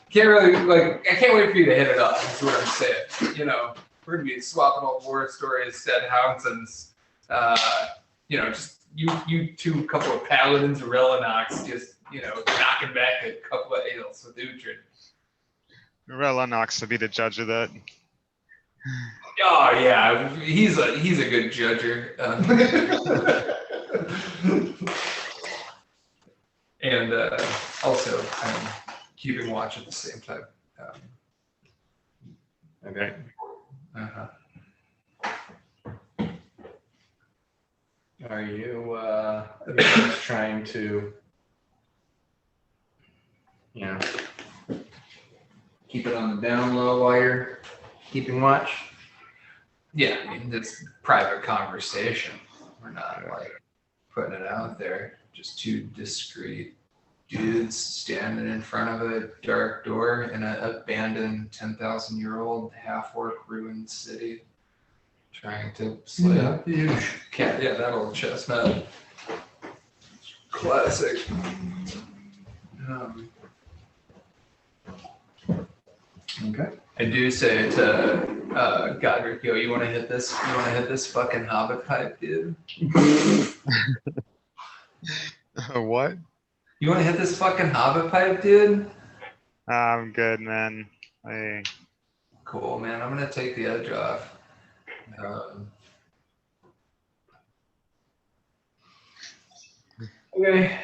Can't really like. I can't wait for you to hit it up. Is what I'm saying. We're gonna be swapping old war stories, dead hounds, just you two, couple of paladins, Relinox, just knocking back a couple of ales with Uhtred. Relinox to be the judge of that. Oh yeah, he's a good judger. And also, I'm keeping watch at the same time. Okay. Uh-huh. Are you just trying to, keep it on the down low while you're keeping watch? Yeah, I mean, it's private conversation. We're not like putting it out there, just too discreet. dudes standing in front of a dark door in an abandoned 10,000-year-old half-orc ruined city, trying to slay a huge cat. Yeah, that old chestnut. Classic. Okay. I do say to Godric, yo, you want to hit this? You want to hit this fucking hobbit pipe, dude? What? You want to hit this fucking hobbit pipe, dude? I'm good, man. Hey, Cool, man. I'm gonna take the edge off. Okay.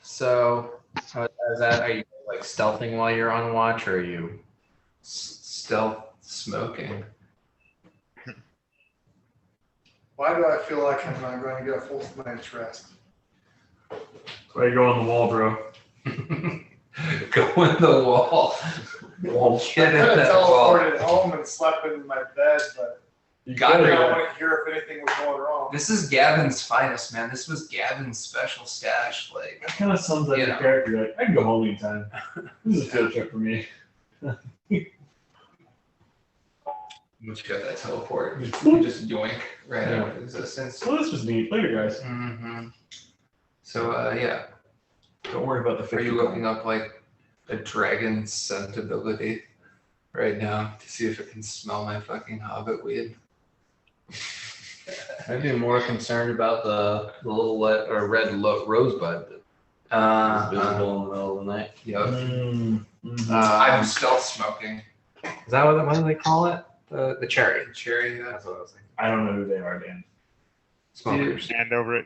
So how is that? Are you like stealthing while you're on watch, or are you? Stealth smoking. Why do I feel like I'm not going to get a full night's rest? Why you go on the wall, bro? Go in the wall. Wall. Get I in could have that wall. teleported home and slept in my bed, but You Got I it. wanted to hear if anything was going wrong. This is Gavin's finest, man. This was Gavin's special stash. Like, That kind of sounds like You a know. character. You're like, I can go home anytime. This is a field trip for me. once you got that teleport, you just yoink right out of existence. So this was neat. Later, guys. Mm-hmm. So, yeah. Don't worry about the Are fish. you looking up like a dragon scent ability right now to see if it can smell my fucking hobbit weed? I'd be more concerned about the little red rosebud that's visible in the middle of the night. Yep. I'm stealth smoking. Is that what do they call it? The cherry. Cherry. That's what I was thinking. I don't know who they are, Dan. Smokers. hand over it.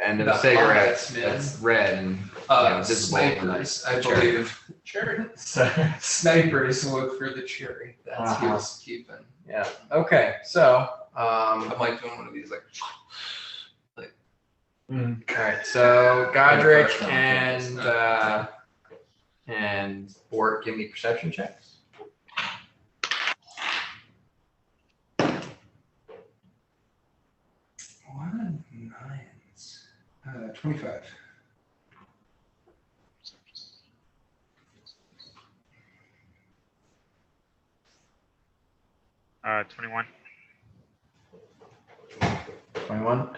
And The the cigarettes, hobbits, man. that's red and visible in the night. Snipers, I Cherry. believe. Cherry. Snipers look for the cherry. That's Uh-huh. who's keeping. Yeah. Okay. So, I'm like doing one of these, like. Mm. all right. So Godric First on campus, and Bort, give me perception checks. One nines. 25. 21. 21.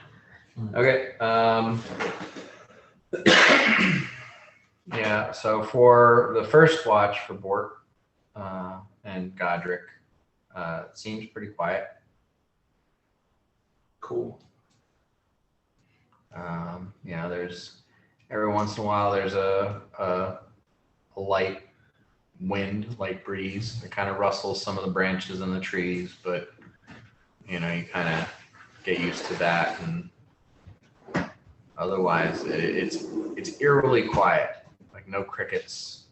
Okay. Yeah. So for the first watch for Bort and Godric, it seems pretty quiet. Cool. There's every once in a while there's a light wind, light breeze that kind of rustles some of the branches in the trees, but you kind of get used to that, and otherwise it's eerily quiet, like no crickets,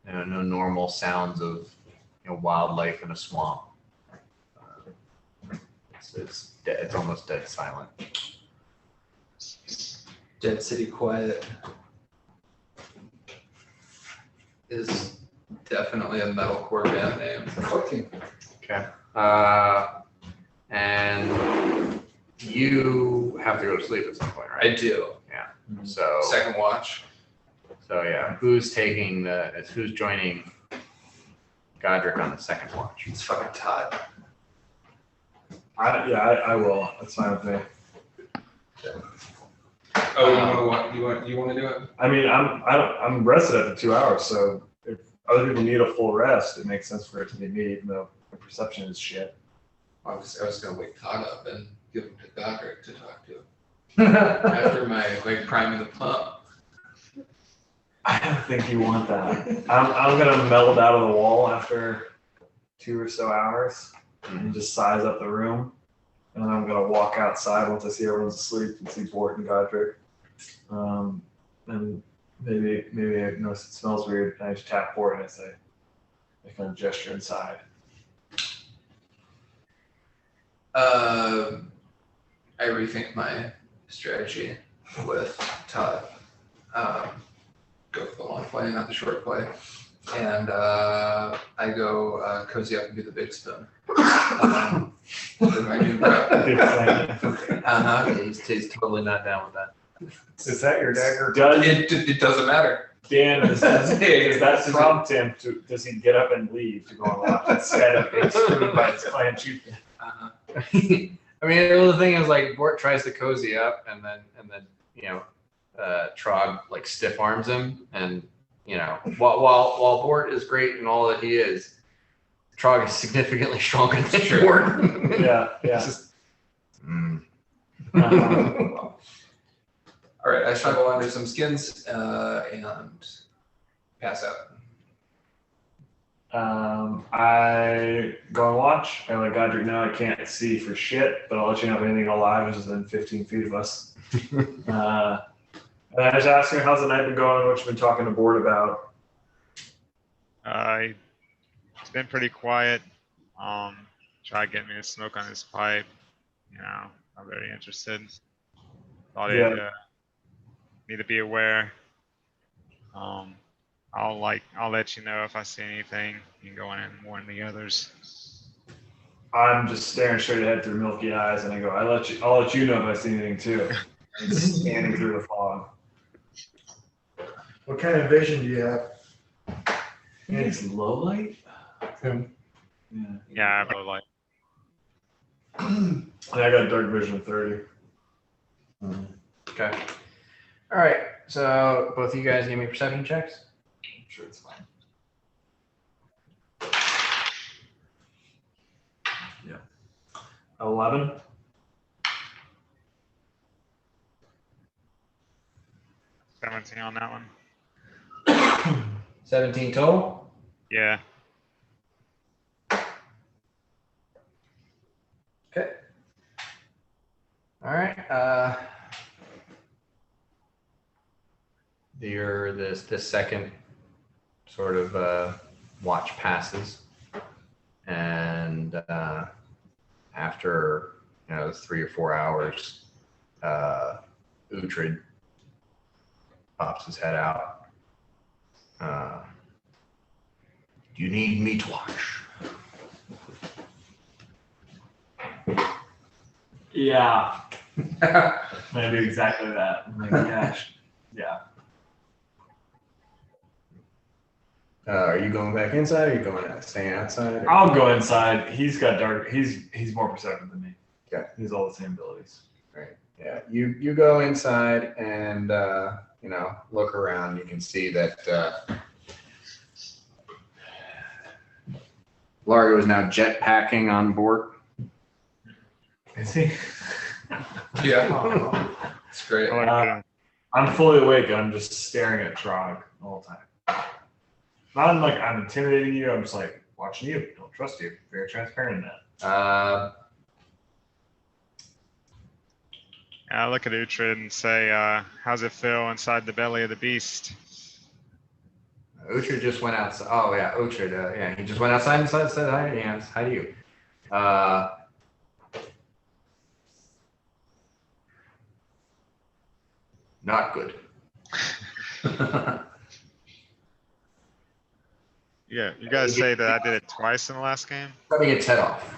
no normal sounds of wildlife in a swamp. It's dead, it's almost dead silent. Dead City Quiet is definitely a metalcore band name. Okay. And you have to go to sleep at some point, right? I do. So Second watch. yeah, who's joining Godric on the second watch? It's fucking Todd. I will. That's fine with me. Oh, you want to do it? I mean, I'm rested after 2 hours, so if other people need a full rest, it makes sense for it to be me, even though my perception is shit. I was gonna wake Todd up and give him to Godric to talk to after my priming the pump. I don't think you want that. I'm gonna meld out of the wall after 2 or so hours and just size up the room. And then I'm gonna walk outside once I see everyone's asleep and see Bort and Godric. And maybe I notice it smells weird, and I just tap Bort and I kind of gesture inside. I rethink my strategy with Todd. Go for the long play, not the short play. And I go cozy up and do the big spoon. With my new bro. He's totally not down with that. Is that your dagger? It doesn't matter. Dan, does that prompt him to, does he get up and leave to go on watch instead of being screwed by his clan chieftain? I mean, the thing is, like, Bort tries to cozy up, and then Trog like stiff arms him, and while Bort is great and all that he is, Trog is significantly stronger than Bort. Yeah. It's just, All right, I snuggle under some skins and pass out. I go and watch. I let Godric know I can't see for shit, but I'll let you know if anything alive is within 15 feet of us. And I just ask him, how's the night been going? What you've been talking to Bort about? It's been pretty quiet. Try to get me to smoke on his pipe. I'm very interested. Thought he'd need to be aware. I'll let you know if I see anything. You can go in and warn the others. I'm just staring straight ahead through milky eyes, and I go, I'll let you know if I see anything too. And scanning through the fog. What kind of vision do you have? It's low light. Him. Yeah, I have a light. And I got dark vision of 30. okay. All right. So both of you guys give me perception checks. I'm sure it's fine. Yeah. 11. On that one. 17 total. Yeah. Okay. All right. This second sort of watch passes, and after 3 or 4 hours, Uhtred pops his head out. Do you need me to watch? Yeah. Maybe exactly that. I'm like, gosh. Yeah. Are you going back inside, or are you going staying outside? Or? I'll go inside. He's got dark. He's more perceptive than me. Okay. He's all the same abilities. Right. Yeah. You go inside and look around. You can see that Largo is now jetpacking on board. Is he? Yeah, it's great. I'm fully awake. I'm just staring at Trog all the time. Not like I'm intimidating you. I'm just like watching you. Don't trust you. Very transparent in that. I look at Uhtred and say, how's it feel inside the belly of the beast? Uhtred just went outside. Oh yeah, Uhtred. He just went outside and said hi. Yeah, hi to you. Not good. Yeah, you guys say that I did it twice in the last game? Cutting its head off.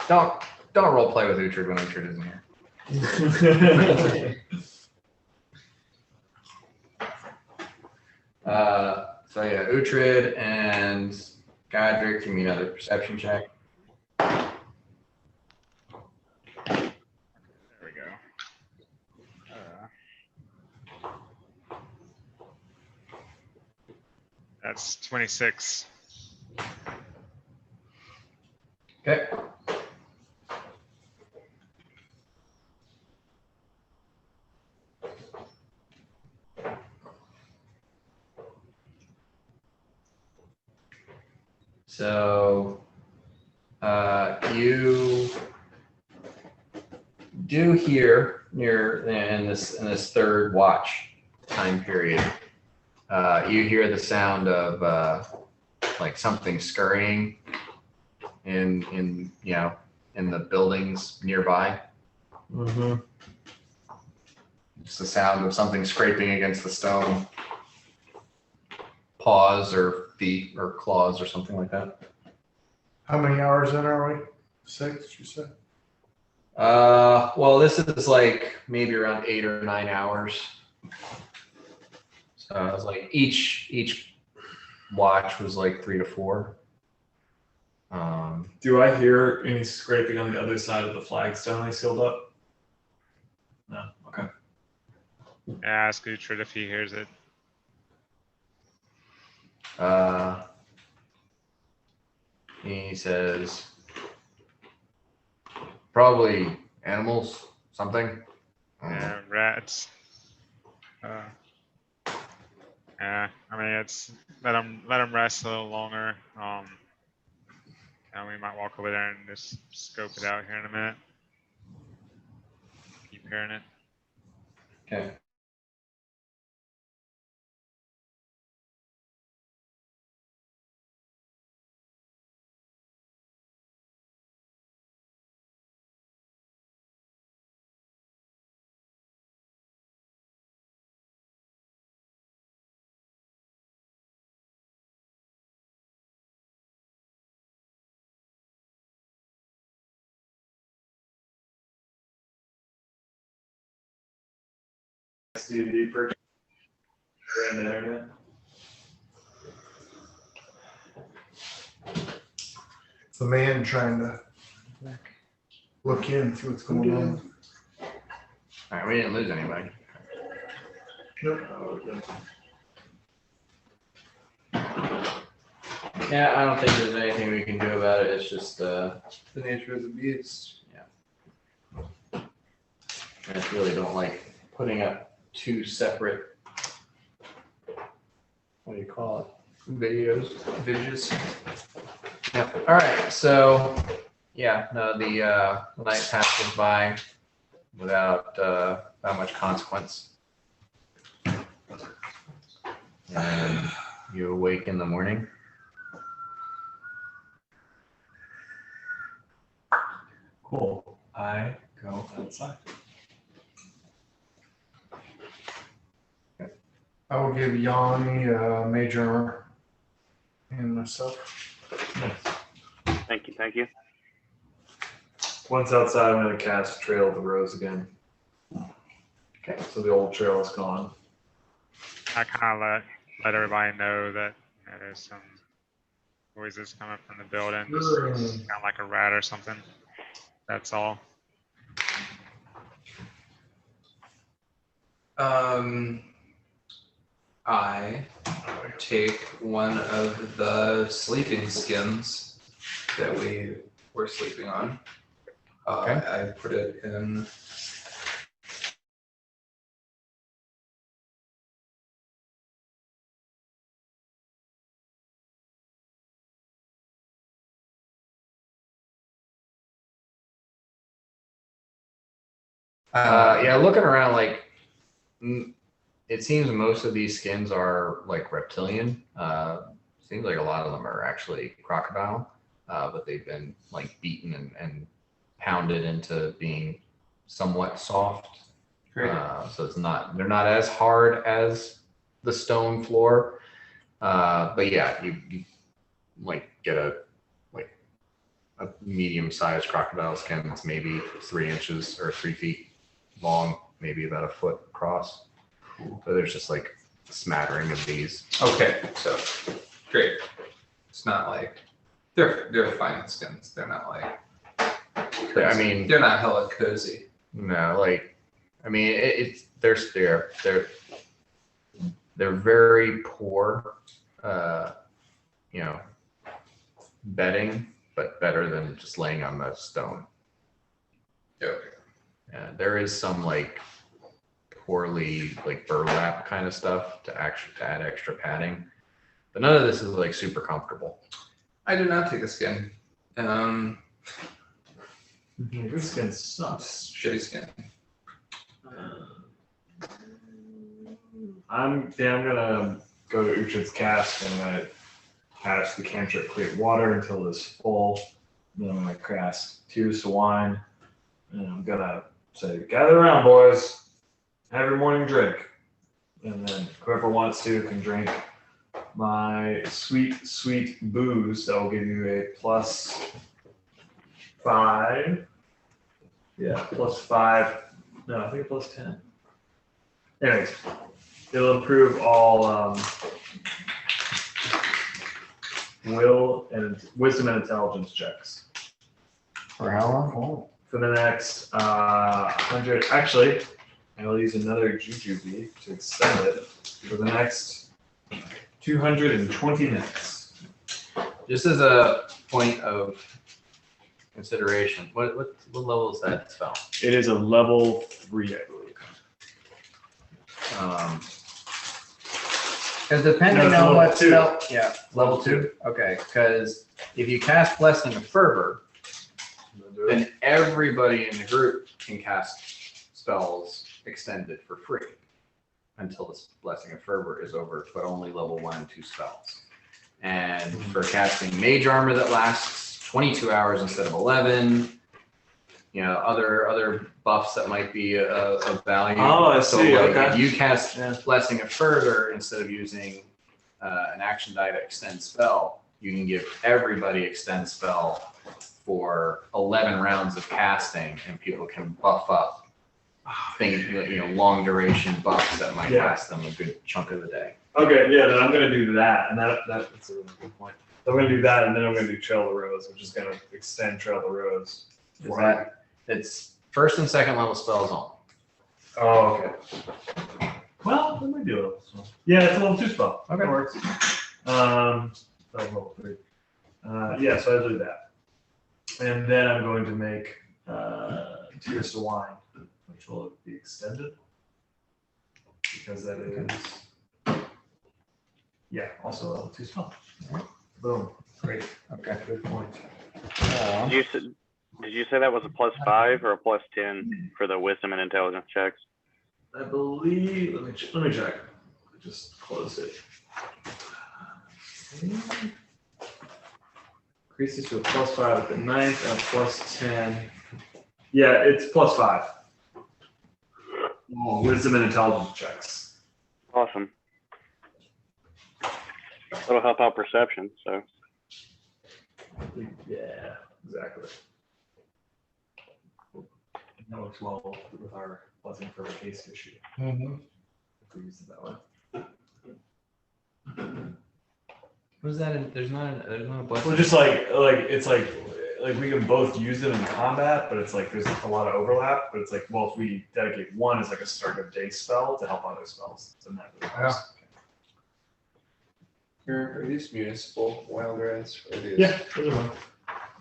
Don't role play with Uhtred when Uhtred isn't here. So yeah, Uhtred and Godric, give me another perception check. There we go. That's 26. Okay. So you do hear in this third watch time period, you hear the sound of like something scurrying in the buildings nearby. Mm-hmm. It's the sound of something scraping against the stone. Paws or feet or claws or something like that. How many hours in are we? 6, you said? Well, this is like maybe around 8 or 9 hours. So it was like each watch was like 3 to 4. Do I hear any scraping on the other side of the flagstone I sealed up? No. Okay. Yeah, ask Uhtred if he hears it. He says, probably animals, something. I don't know. Yeah, rats. Yeah, I mean it's let them rest a little longer. And we might walk over there and just scope it out here in a minute. Keep hearing it. Okay. DVD purchase on the internet. It's a man trying to look in, see what's going on. All right, we didn't lose anybody. Nope. Yeah, I don't think there's anything we can do about it. It's just The nature of the beast. I just really don't like putting up 2 separate, what do you call it? Videos. Yeah. All right. So, yeah, no, the night passes by without much consequence, and you awake in the morning. Cool. I go outside. I will give Yanni a major armor and myself. Thank you. Once outside, I'm going to cast Trail of the Rose again. Okay. So the old trail is gone. I kind of let everybody know that there's some noises coming from the building, just kind of like a rat or something. That's all. I take one of the sleeping skins that we were sleeping on. Okay. I put it in. Yeah, looking around, like, it seems most of these skins are like reptilian. Seems like a lot of them are actually crocodile, but they've been like beaten and pounded into being somewhat soft. Great. So they're not as hard as the stone floor. But yeah, you like get a medium-sized crocodile skin that's maybe 3 inches or 3 feet long, maybe about a foot across. But there's just like a smattering of these. Okay, so great. It's not like they're fine skins. They're not like. I mean, they're not hella cozy. no, like, I mean, they're very poor, bedding, but better than just laying on the stone. Okay. Yeah, there is some like poorly like burlap kind of stuff to add extra padding, but none of this is like super comfortable. I did not take a skin. This skin sucks. Shitty skin. I'm gonna go to Uhtred's cask and I'm gonna cast the cantrip create water until it's full. Then I'm gonna cast Tears to Wine, and I'm gonna say, "Gather around, boys. Have your morning drink." And then whoever wants to can drink my sweet, sweet booze that will give you a +5 Yeah, +5. No, I think it's +10. Anyways, it'll improve all will and wisdom and intelligence checks For how long? for the next 100. Actually, I will use another jujube to extend it for the next 220 minutes. Just as a point of consideration, what level is that spell? It is a level 3, I believe. Because depending No, it's on level what 2. spell, yeah, level 2. Okay, because if you cast Blessing of Fervor, then everybody in the group can cast spells extended for free until this Blessing of Fervor is over, but only level 1 and 2 spells. And for casting Mage Armor that lasts 22 hours instead of 11, other buffs that might be of value. Oh, I So see. like, Okay. if you cast Blessing of Fervor instead of using an action die to extend spell, you can give everybody extend spell for 11 rounds of casting, and people can buff up things, long duration buffs that might last them a good chunk of the day. Okay, yeah, then I'm gonna do that, and that's a really good point. So I'm gonna do that, and then I'm gonna do Trail of the Rose, which is gonna extend Trail of the Rose. It's first and second level spells only. Oh, okay. Well, that might be a level spell. Yeah, it's a level 2 spell. Okay. That works. That was level 3. Yeah, so I'll do that. And then I'm going to make Tears to Wine, which will be extended. Because that is, also a level 2 spell. Boom. Great. Okay. Good point. Did you say that was a +5 or a +10 for the wisdom and intelligence checks? I believe. Let me check. I just closed it. Increases to a +5 at the 9th and a +10. Yeah, it's +5. Wisdom and intelligence checks. Awesome. That'll help out perception. So Yeah, exactly. That works well with our blessing for a case issue. Mm-hmm. If we use it that way. What is that? There's not a blessing. Well, just like it's like we can both use them in combat, but it's like there's a lot of overlap. But it's like, well, if we dedicate one as like a start of day spell to help other spells, then that really helps. Are these municipal wild rides? Or are these? Yeah, those are mine.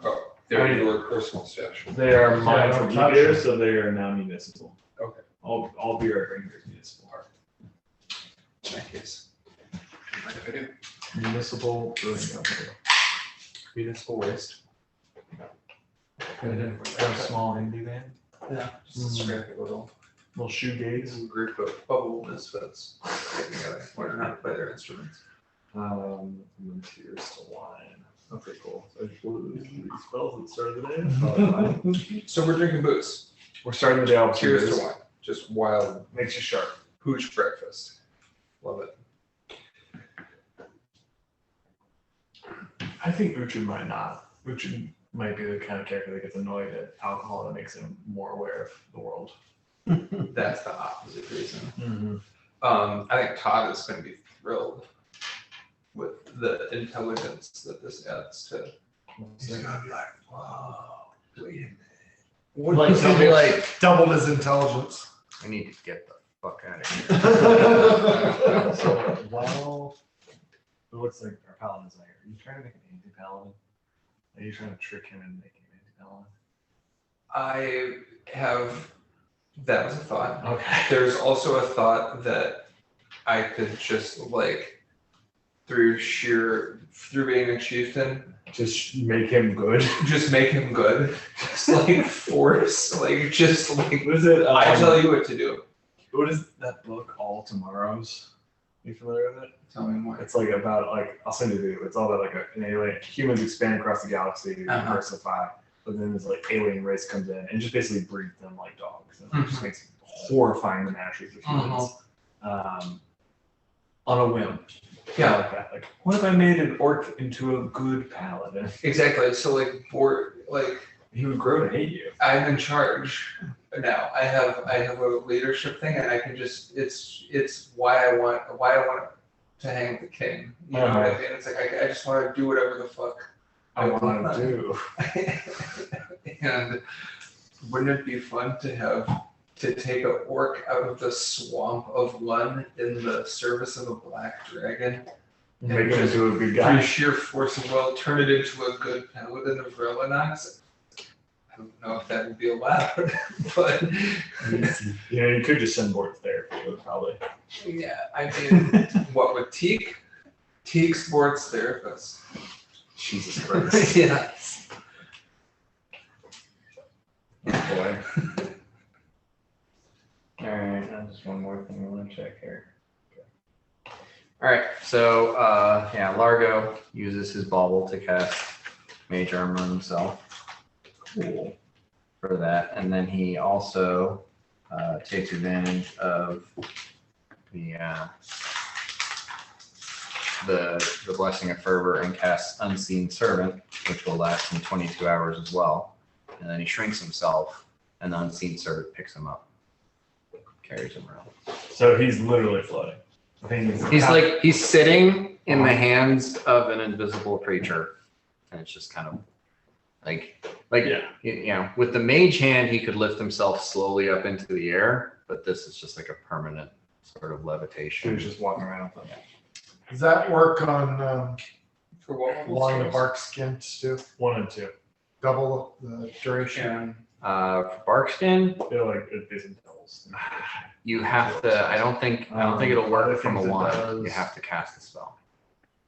Oh, they're your personal stash. They are mine don't from touch beer, them. so they are now municipal. Okay. All beer I bring here is municipal. In that case, mind if I do? Municipal brewing company. Municipal waste. A small indie band. Yeah, just a scrappy little Shoegaze. group of bubble misfits getting together, learning how to play their instruments. And then Tears to Wine. Okay, cool. So I just blew these spells at the start of the day. Probably fine. So we're drinking booze. We're starting the day off with Cheers booze. to wine. Just wild Makes you sharp. hooch breakfast. Love it. I think Uchin might not. Uchin might be the kind of character that gets annoyed at alcohol that makes him more aware of the world. That's the opposite reason. Mm-hmm. I think Todd is going to be thrilled with the intelligence that this adds to. He's going to be like, "Whoa, wait a minute." What Like, he'll be like doubled his intelligence. I need to get the fuck out of here. So, well, it looks like our paladin's not here. Are you trying to make an anti-paladin? Are you trying to trick him into making an anti-paladin? I have. That was a thought. Okay. There's also a thought that I could just through being a chieftain, Just make him good. just make him good. Just force, What is it? I tell you what to do. What is that book, All Tomorrows? Are you familiar with it? Tell me more. It's about I'll send you the video. It's all about an alien. Humans expand across the galaxy, diversify, but then this alien race comes in and just basically breeds them like dogs, and it just makes horrifying menageries of humans on a whim. Yeah. Like that. What if I made an orc into a good paladin? Exactly. So He would grow to hate you. I'm in charge now. I have a leadership thing, and I can just it's why I want to hang with the king. You know what I mean? It's like I just want to do whatever the fuck I want to do. And wouldn't it be fun to take an orc out of the swamp of Lun in the service of a black dragon? Make him into a good Through guy. sheer force of will, turn it into a good paladin of Relinox. I don't know if that would be allowed, but You could just send Bort therapy. It would probably. yeah, I mean, what with Teak? Teak sports therapist. Jesus Christ. Yeah. Oh, boy. All right, just one more thing I want to check here. All right, so yeah, Largo uses his bauble to cast Mage Armor on himself. Cool. For that, and then he also takes advantage of the Blessing of Fervor and casts Unseen Servant, which will last him 22 hours as well. And then he shrinks himself, and the Unseen Servant picks him up, carries him around. So he's literally floating. I think He's sitting in the hands of an invisible creature, and it's just kind of like yeah. you know, with the mage hand, he could lift himself slowly up into the air, but this is just like a permanent sort of He levitation. was just walking around. Does that work on For what along the bark skin too? 1 and 2. Double the duration. And For Barkskin, They're like it isn't doubles. you have to. I don't think it'll work other from a things it wand. does. You have to cast a spell.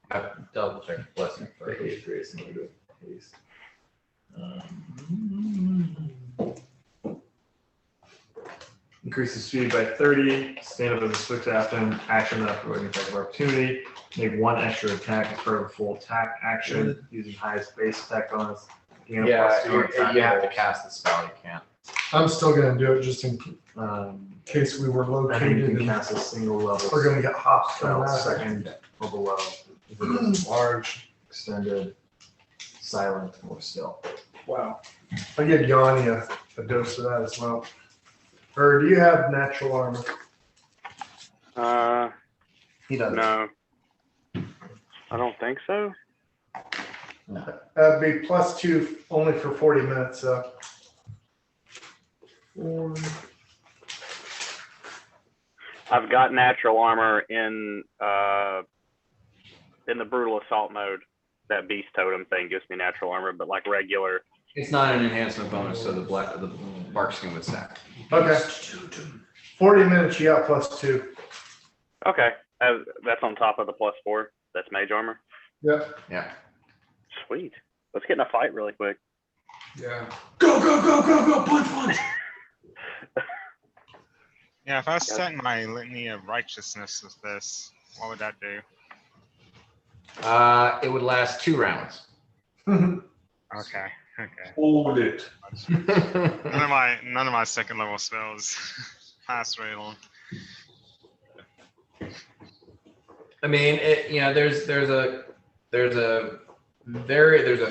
I have to double check the blessing I first. hate grace and good haste. Increases speed by 30. Stand up as a swift action without avoiding attack of opportunity. Make 1 extra attack as part of a full attack action using highest base attack bonus. Gain a Yeah, +2 attack you have to rolls. cast the spell. You can't. I'm still gonna do it just in case we were I think you located can and cast a single level we're gonna get hopped spell from that. second or below. If it is large, extended, silent, or still. Wow. I give Yanni a dose of that as well. Or do you have natural armor? He doesn't. No, I don't think so. That'd be +2 only for 40 minutes. I've got natural armor in the brutal assault mode. That beast totem thing gives me natural armor, but like regular. It's not an enhancement bonus, so the Barkskin would stack. Okay. 40 minutes, you got +2. Okay, that's on top of the +4. That's mage armor. Yep. Yeah. Sweet. Let's get in a fight really quick. yeah. Go, go, go, go, go, punch, punch! Yeah, if I set my litany of righteousness with this, what would that do? It would last 2 rounds. Okay. Hold it. None of my second level spells last very long. I mean, there's a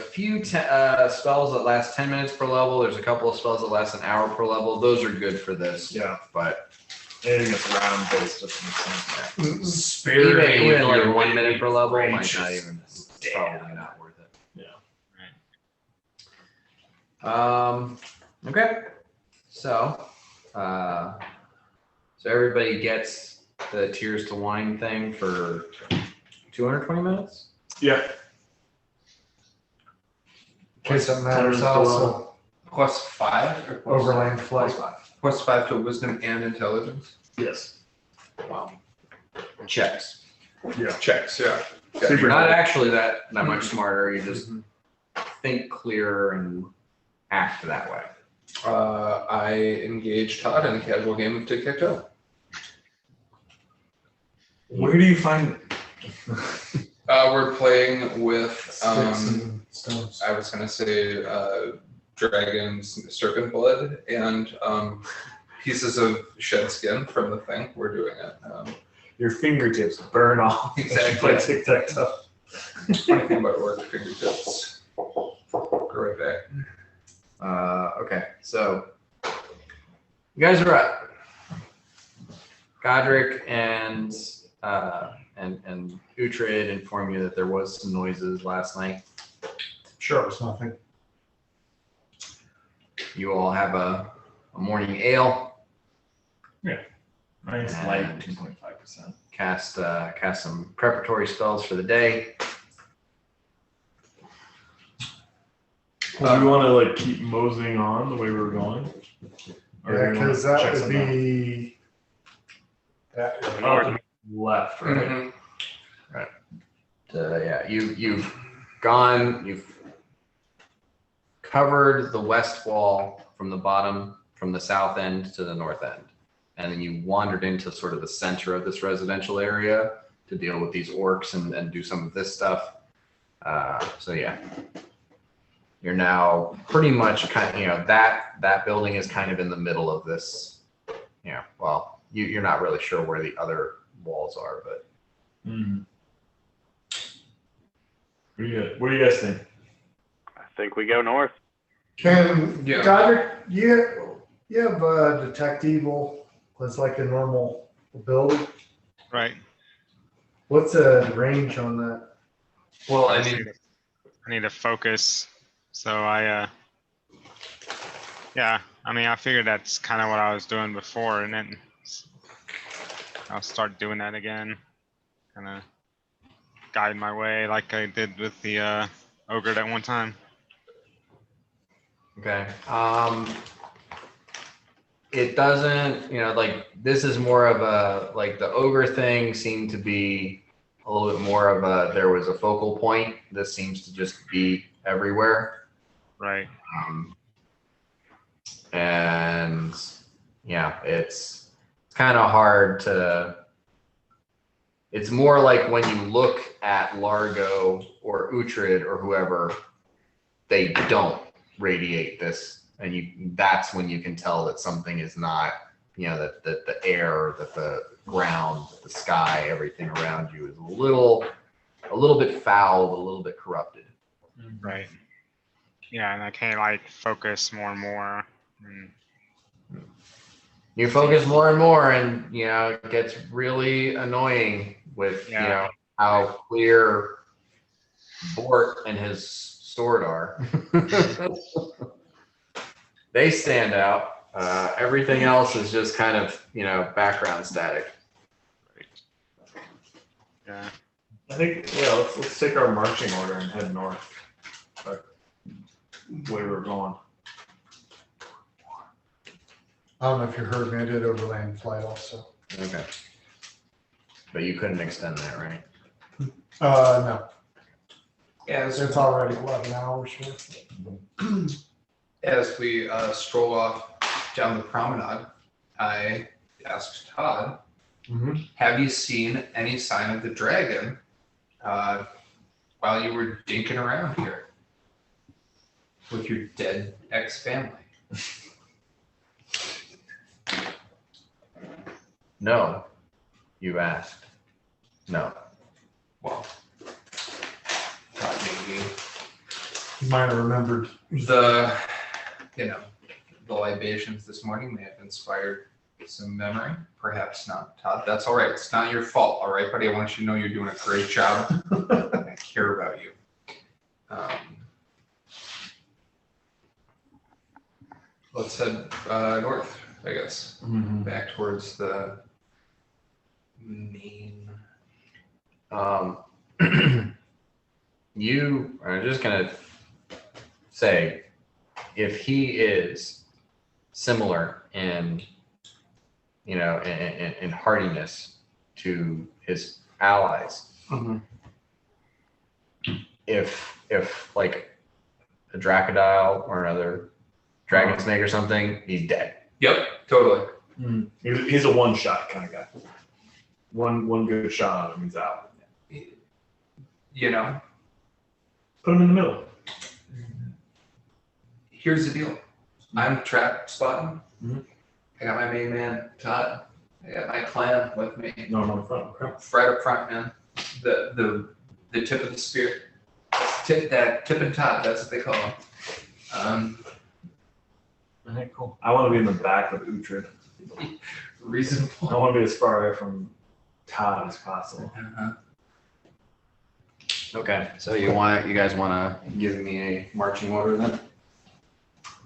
few spells that last 10 minutes per level. There's a couple of spells that last an hour per level. Those are good for this. Yeah. But Anything that's round based doesn't make sense. Spare me with even like your 1 minute per level might righteous not even. It's probably not worth it. Yeah. Okay. So everybody gets the Tears to Wine thing for 220 minutes. Yeah. In case it matters, also +5 or overland flight. +5 to wisdom and intelligence. Yes. Wow. Checks. Yeah. Checks, yeah. You're not actually that much smarter. You just think clearer and act that way. I engage Todd in a casual game of tic-tac-toe. Where do you find? We're playing with, Sticks and stones. I was gonna say, dragon's serpent blood and pieces of shed skin from the thing. We're doing it. Your fingertips burn off. Exactly. Play tic-tac-toe. Funny thing about work fingertips. Go right back. Okay, so you guys are up. Godric and Uhtred inform you that there was some noises last night. Sure, it's nothing. You all have a morning ale. Nice And light, 2.5%. Cast some preparatory spells for the day. Do we want to like keep moseying on the way we were going? Or Yeah, do we wanna because that check would something out? be that. Oh, left, right? Mhm. Yeah, you've covered the west wall from the bottom, from the south end to the north end. And then you wandered into sort of the center of this residential area to deal with these orcs and do some of this stuff. So yeah, you're now pretty much that building is kind of in the middle of this. Yeah, well, you're not really sure where the other walls are, but. Mm. What do you guys think? I think we go north. Can Yeah. Godric, you have detect evil as like a normal ability. Right. What's the range on that? Well, I I mean, need to focus. So I figured that's kind of what I was doing before, and then I'll start doing that again. Kind of guide my way like I did with the ogre that one time. Okay. It doesn't, like this is more of a, like the ogre thing seemed to be a little bit more of there was a focal point. This seems to just be everywhere. Right. And yeah, it's kind of hard to, it's more like when you look at Largo or Uhtred or whoever, they don't radiate this. And that's when you can tell that something is not, that the air, that the ground, the sky, everything around you is a little bit fouled, a little bit corrupted. Right. Yeah, and I can't like focus more and more. You focus more and more, and it gets really annoying with how clear Bort and his sword are. They stand out. Everything else is just kind of background static. Yeah. I think let's take our marching order and head north. The way we're going. I don't know if you heard me. I did overland flight also. Okay. But you couldn't extend that, right? No, as it's already 11 hours worth. as we stroll off down the promenade, I asked Todd, have you seen any sign of the dragon while you were dinking around here with your dead ex-family? No, you asked. No. Well, thought maybe You might have remembered. the libations this morning may have inspired some memory. Perhaps not, Todd. That's all right. It's not your fault, all right, buddy? I want you to know you're doing a great job. I care about you. Let's head north, I guess. Back towards the main. You are just gonna say, if he is similar in in hardiness to his allies, if like a Dracodile or another dragon snake or something, he's dead. Yep, totally. He's a one-shot kind of guy. One good shot on him, he's out. Put him in the middle. Here's the deal. I'm trap spotting. I got my main man, Todd. I got my clan with me. No, I'm on the front. Okay. Right up front, man. The tip of the spear. That tip and top, that's what they call him. Okay, cool. I want to be in the back of Uhtred. Reasonable. I want to be as far away from Todd as possible. Okay, so you guys want to give me a marching order then?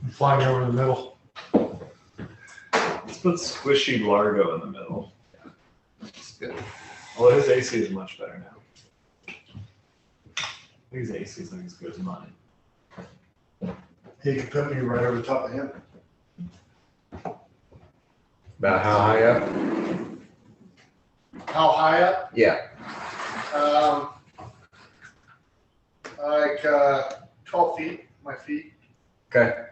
I'm flying over the middle. Let's put Squishy Largo in the middle. That's good. Although his AC is much better now. His AC is like as good as mine. He could put me right over the top of him. About how high up? How high up? Yeah. Like 12 feet, my feet. Okay.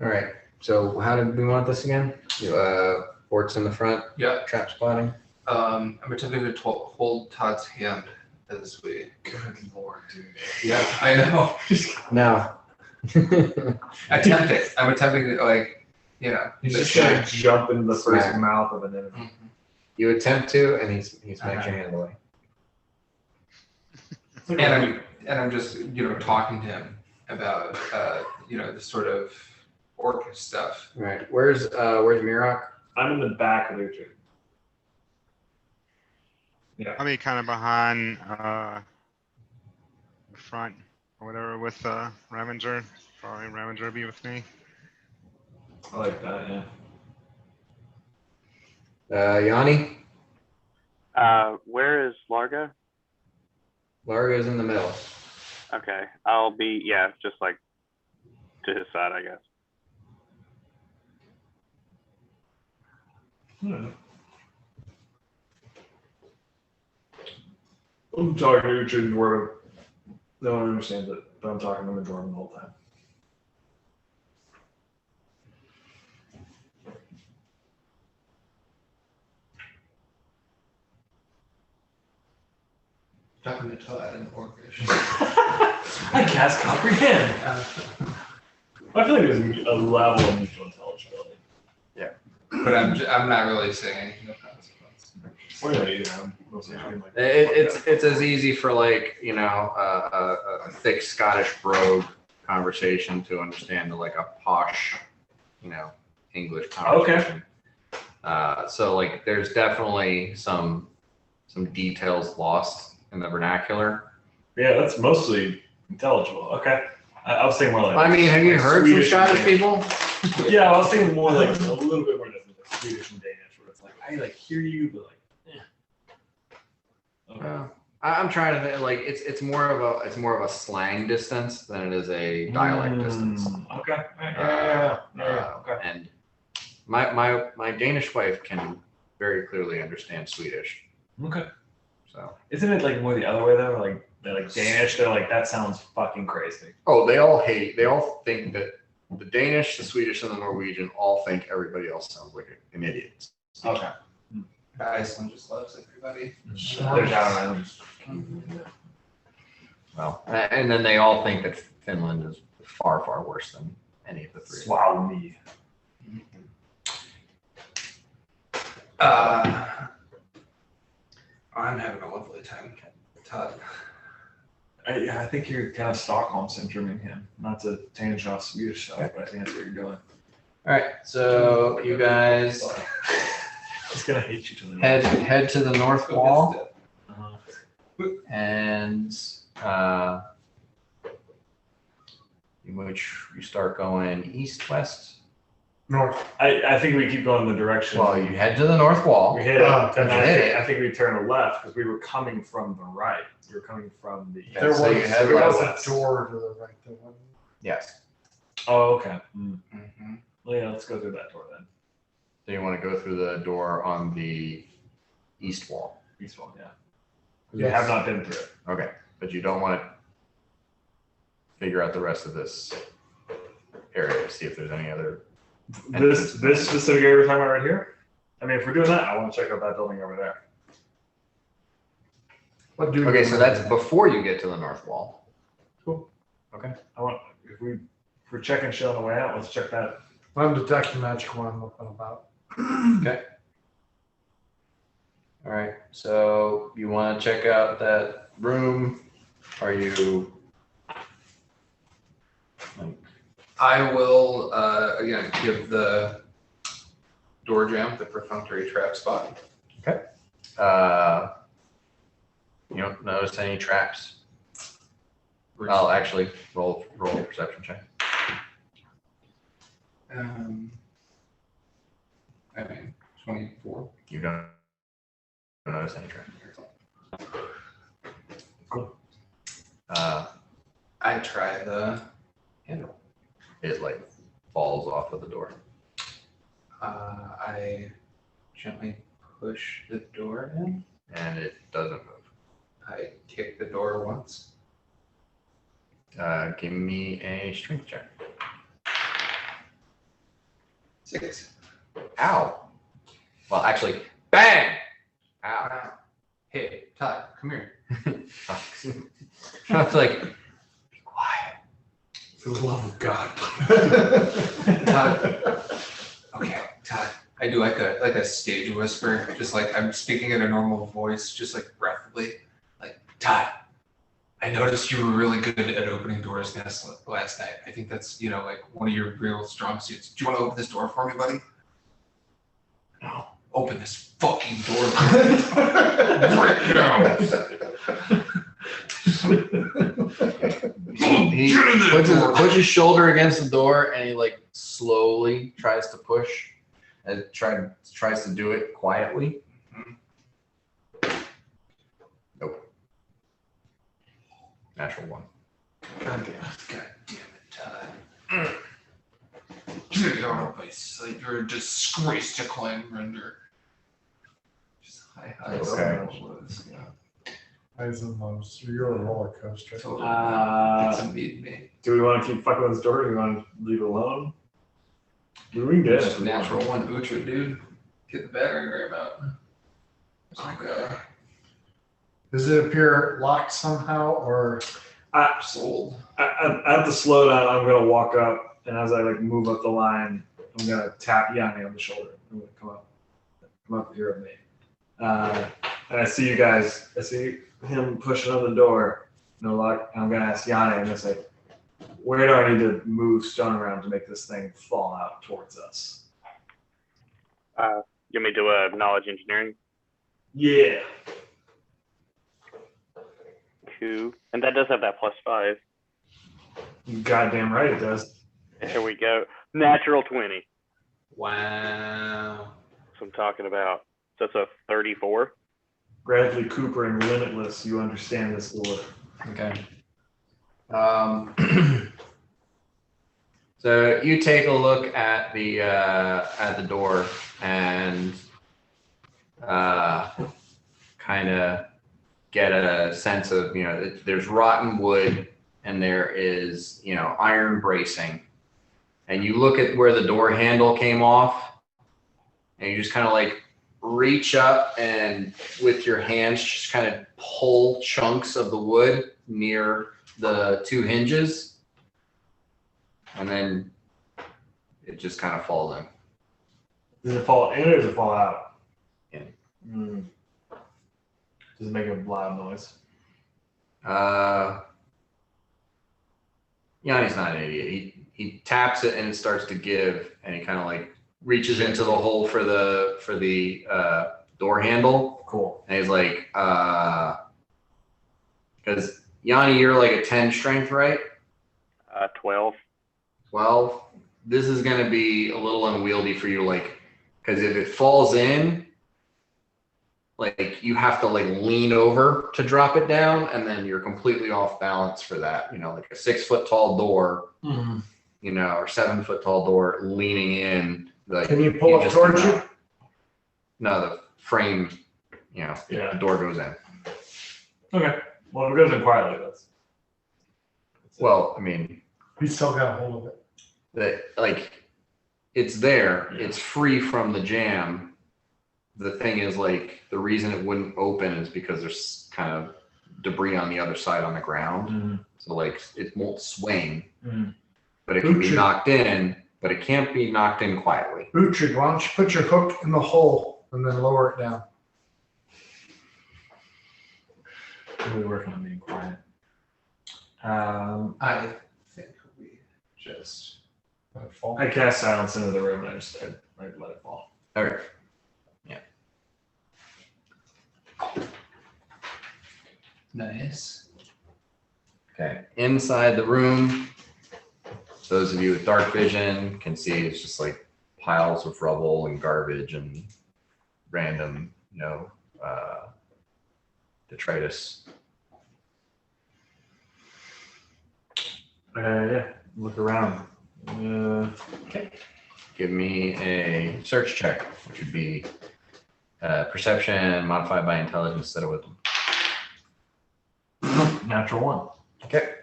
All right. So how did we want this again? Forts in the front, Yeah. trap spotting. I'm attempting to hold Todd's hand as we. Good lord, dude. Yeah, I know. No. Attempt it. I'm attempting to He's just gonna jump into the first Smack. mouth of an enemy. You attempt to, and he's makes your hand away. And I'm just talking to him about this sort of orc stuff. All right. Where's Mirok? I'm in the back of Uhtred. I'll be kind of behind the front or whatever with Ravager. Probably Ravager will be with me. I like that, yeah. Yanni? Where is Largo? Largo's in the middle. Okay, I'll be just like to his side, I guess. I'm talking to Uhtred in Dwarven. No one understands it, but I'm talking to him in Dwarven the whole time. Talking to Todd and orcish. I cast comprehend. I feel like there's a level of mutual intelligibility. But I'm not really saying anything of consequence. Or I'm mostly being like, It's as easy for a thick Scottish brogue conversation to understand like a posh, English conversation. So there's definitely some details lost in the vernacular. yeah, that's mostly intelligible. Okay. I was thinking more like. I mean, have you heard from Swedish Scottish and people? Yeah, I was thinking more like a little bit more different, like Swedish and Danish, where it's like I hear you, but Okay. I'm trying to think, it's more of a slang distance than it is a dialect distance. Okay. Yeah. Okay. And my Danish wife can very clearly understand Swedish. Okay. So Isn't it like more the other way though? Like they're like Danish, they're like that sounds fucking crazy. they all think that the Danish, the Swedish, and the Norwegian all think everybody else sounds like an idiot. Okay. Iceland just loves everybody. They're down islands. Well, and then they all think that Finland is far, far worse than any of the three. Swallow me. I'm having a lovely time, Todd. I think you're kind of Stockholm syndroming him. Not to tangent off Swedish stuff, but I think that's what you're doing. All right, so you guys It's gonna hate you to the head to the north wall, Uh-huh. and in which you start going east, west. North. I think we keep going the direction. Well, you head to the north wall. We hit it, and Okay. I think we turn left because we were coming from the right. We were coming from the. Yeah, There so you head there was west. a door to the right there. Yes. Oh, okay. Mm. Mm-hmm. Well, yeah, let's go through that door then. So you want to go through the door on the east wall. East wall, yeah. 'Cause Yes. We have not been through it. Okay, but you don't want to figure out the rest of this area to see if there's any other. This specific area we're talking about right here. I mean, if we're doing that, I want to check out that building over there. What do Okay, so that's before you get to the north wall. Cool. Okay. I want if we're checking shit on the way out, let's check that. I'm detecting magic when I'm looking about. Okay. All right. So you want to check out that room? Are you like I will again give the door jam the perfunctory trap spot. You don't notice any traps. Well, actually, roll a perception check. I mean, 24. You don't notice any traps. Cool. I try the handle. It like falls off of the door. I gently push the door in. And it doesn't move. I kick the door once. Give me a strength check. 6. Ow. Well, actually, bang! Ow. Wow. Hey, Todd, come here. I was like, be quiet. For the love of God. Todd. Okay, Todd. I do like a stage whisper, just like I'm speaking in a normal voice, just like breathily. Like, Todd, I noticed you were really good at opening doors last night. I think that's, like one of your real strong suits. Do you want to open this door for me, buddy? No. Open this fucking door right now. He puts his shoulder against the door and he like slowly tries to push and tries to do it quietly. Nope. Natural 1. God damn it, Todd. Get out of my sight. You're a disgrace to Clan Render. Just hi. Okay. Highs and lows. You're a roller coaster. It's a meet me. Do we want to keep fucking with this door, or do we want to leave it alone? We can get Just it. natural 1 Utra, dude. Get the battery ram out. Okay. Does it appear locked somehow or Sold. At the slowdown, I'm gonna walk up, and as I like move up the line, I'm gonna tap Yanni on the shoulder. I'm gonna come up here with me. And I see you guys. I see him pushing on the door. No luck. And I'm gonna ask Yanni. I'm gonna say, where do I need to move stone around to make this thing fall out towards us? You want me to do a knowledge engineering? Yeah. Cool. And that does have that +5. You goddamn right it does. Here we go. Natural 20. Wow. That's what I'm talking about. So it's a 34. Bradley Cooper and Limitless. You understand this lore. Okay. So you take a look at the door and kind of get a sense of, there's rotten wood and there is, iron bracing. And you look at where the door handle came off and you just kind of like reach up and with your hands just kind of pull chunks of the wood near the 2 hinges. And then it just kind of falls in. Does it fall in or does it fall out? In. Does it make a loud noise? Yanni's not an idiot. He taps it and it starts to give, and he kind of like reaches into the hole for the door handle. Cool. And he's like, because Yanni, you're like a 10 strength, right? 12. 12. This is going to be a little unwieldy for you, like, because if it falls in, like you have to like lean over to drop it down, and then you're completely off balance for that. Like a 6 foot tall door, or 7 foot tall door leaning in. Like, can you pull up just towards you? No, the frame, the door goes in. Okay. Well, if it goes in quietly, that's. Well, I mean, We still got a hold of it. it's there. Yeah. It's free from the jam. The thing is, like, the reason it wouldn't open is because there's kind of debris on the other side on the ground. Mm-hmm. So, like, it won't swing, Mm-hmm. but it can be knocked in, but it can't be knocked in quietly. Uhtred, why don't you put your hook in the hole and then lower it down? We're working on being quiet. I think we just Let it fall. I cast silence into the room and I let it fall. Okay. Yeah. Nice. Okay. Inside the room, those of you with dark vision can see it's just like piles of rubble and garbage and random, detritus. Yeah. Look around. Okay. Give me a search check, which would be perception modified by intelligence instead of wisdom. Natural 1. Okay.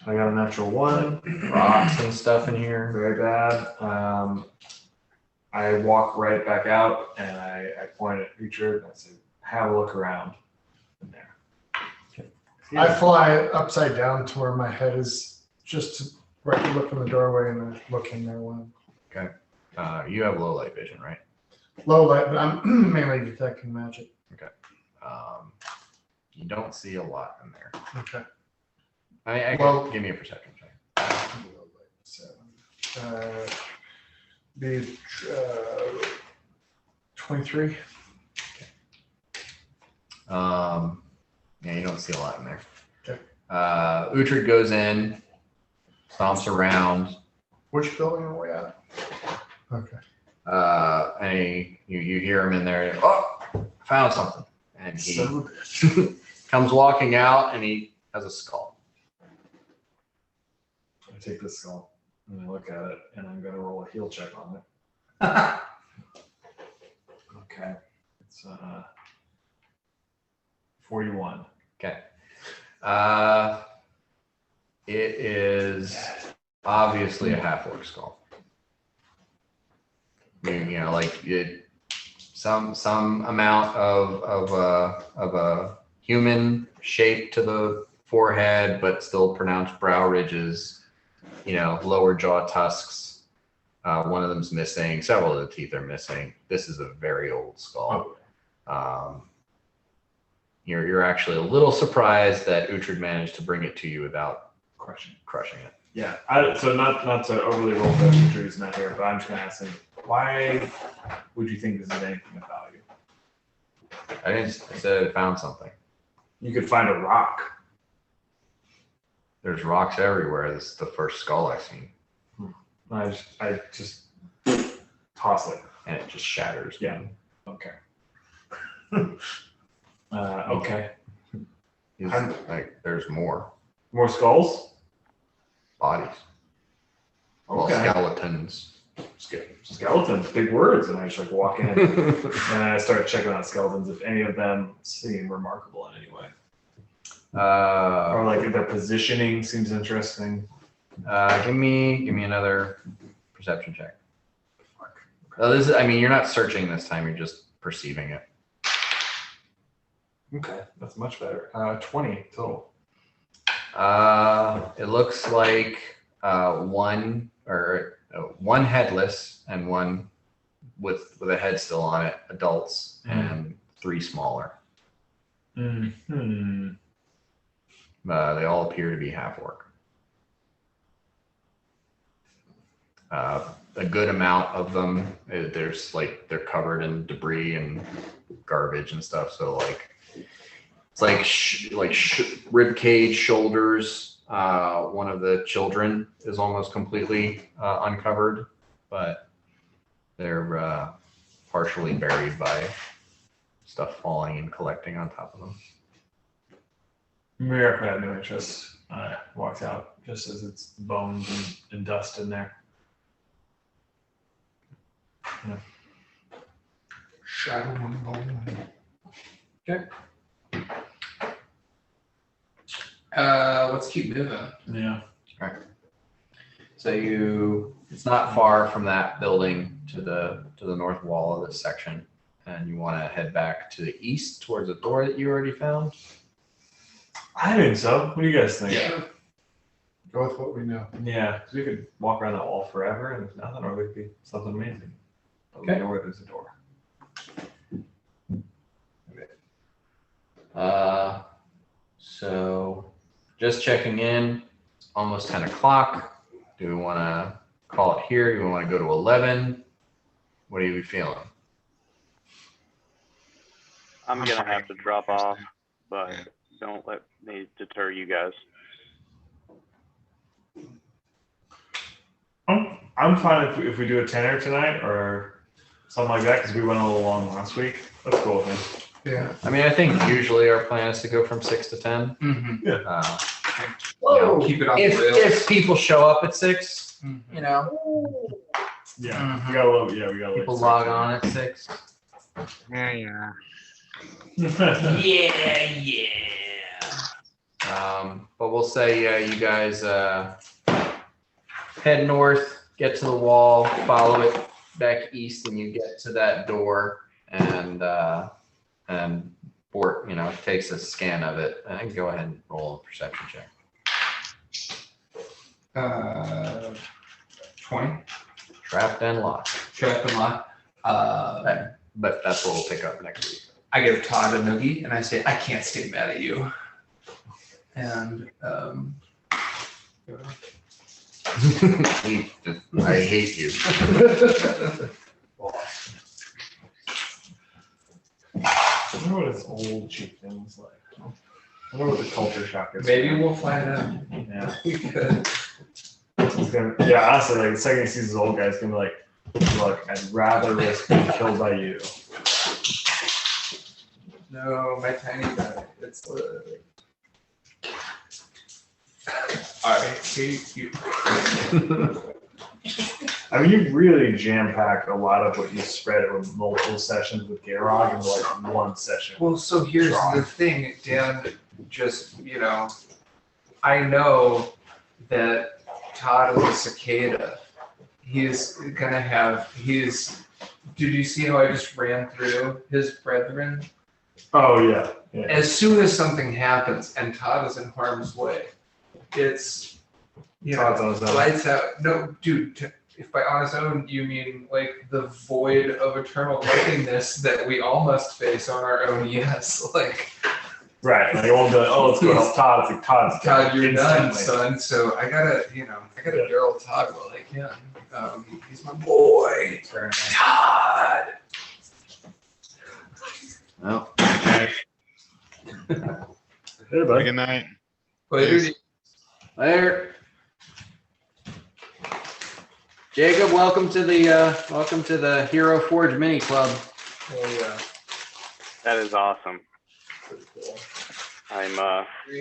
I got a natural 1. Rocks and stuff in here. Very bad. I walk right back out and I point at Richard and I say, have a look around in there. I fly upside down to where my head is, just right to look in the doorway and I look in there when You have low light vision, right? low light, but I'm mainly detecting magic. You don't see a lot in there. Okay. Well, give me a perception check. Low light, 7. Be 23. Yeah, you don't see a lot in there. Okay. Uhtred goes in, stomps around, Which building are we at? Okay. and you hear him in there. Oh, found something, and he comes walking out, and he has a skull. I take the skull and I look at it and I'm going to roll a heal check on it. Okay. It's 41. Okay. It is obviously a half-orc skull. Like some amount of a human shape to the forehead, but still pronounced brow ridges. Lower jaw tusks. One of them's missing. Several of the teeth are missing. This is a very old skull. You're actually a little surprised that Uhtred managed to bring it to you without crushing it. Yeah. So not to overly roll that Richard's not here, but I'm just going to ask him, why would you think this is anything of value? I said I found something. You could find a rock. There's rocks everywhere. This is the first skull I've seen. I just toss it. And it just shatters. Yeah. Okay. Okay. There's more More skulls? bodies. Well, Okay. skeletons. Skeletons, big words. And I just walk in and I start checking out skeletons if any of them seem remarkable in any way. Or like their positioning seems interesting. Give me another perception check. You're not searching this time. You're just perceiving it. Okay, that's much better. 20 total. It looks like one headless and one with a head still on it, adults, and 3 smaller. Hmm. They all appear to be half-orc. A good amount of them, they're covered in debris and garbage and stuff. So it's like rib cage, shoulders. One of the children is almost completely uncovered, but they're partially buried by stuff falling and collecting on top of them. Miracle had no interest. Walks out just as it's bones and dust in there. Shadow on bone. Okay. Let's keep moving. Yeah. So it's not far from that building to the north wall of this section, and you want to head back to the east towards the door that you already found. I think so. What do you guys think? Yeah. Go with what we know. Yeah, because we could walk around that wall forever and there's nothing, or it could be something amazing. But we Okay. know where there's a door. So just checking in, it's almost 10 o'clock. Do we want to call it here? You want to go to 11? What are you feeling? I'm gonna have to drop off, but Yeah. don't let me deter you guys. I'm fine if we do a tenor tonight or something like that because we went a little long last week. Let's go with it. Yeah. I mean, I think usually our plan is to go from 6 to 10. Mm-hmm. Whoa. Keep it on the If rails. people show up at 6, Mhm. you know, Yeah, we got a little. Yeah, we got a little. people log on at 6. Yeah. Yeah. But we'll say you guys head north, get to the wall, follow it back east, and you get to that door, and Bort, takes a scan of it. And go ahead and roll a perception check. 20. Trapped and locked. Trap and lock. But that's what we'll pick up next week. I give Todd a noogie and I say, I can't stay mad at you. And I hate you. I wonder what his old chieftain was like. I wonder what the culture shock is. maybe we'll find out. Yeah. We could. Yeah, honestly, like the second he sees his old guy, he's gonna be like, look, I'd rather risk being killed by you. No, my tiny guy. It's I hate you. I mean, you really jam-packed a lot of what you spread over multiple sessions with Garog into like one session. Well, so here's the thing, Dan. Just I know that Todd is a cicada. He's gonna have his. Did you see how I just ran through his brethren? Oh yeah, yeah. As soon as something happens and Todd is in harm's way, it's Todd's on his own. lights out. No, dude. If by on his own you mean like the void of eternal nothingness that we all must face on our own, yes. Like Right, like it won't be like, oh, let's go help Todd. It's like Todd's Todd, you're done, instantly. son. So I gotta Daryl Todd while I can. He's my boy, Todd. Well, Okay. Hey, buddy. Good night. Later. later. Jacob, welcome to the Hero Forge Mini Club. Oh yeah. That is awesome. I'm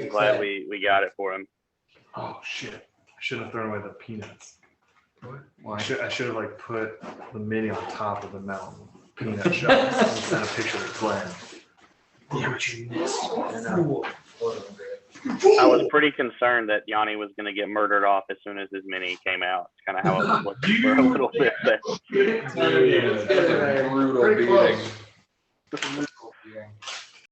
glad we got it for him. Oh shit! I shouldn't have thrown away the peanuts. Why? I should have like put the mini on top of the mountain peanut shells and sent a picture of Glenn. Damn it, you missed. I was pretty concerned that Yanni was going to get murdered off as soon as his mini came out. It's kind of how it was looking for a little bit there. Brutal Pretty beating. close.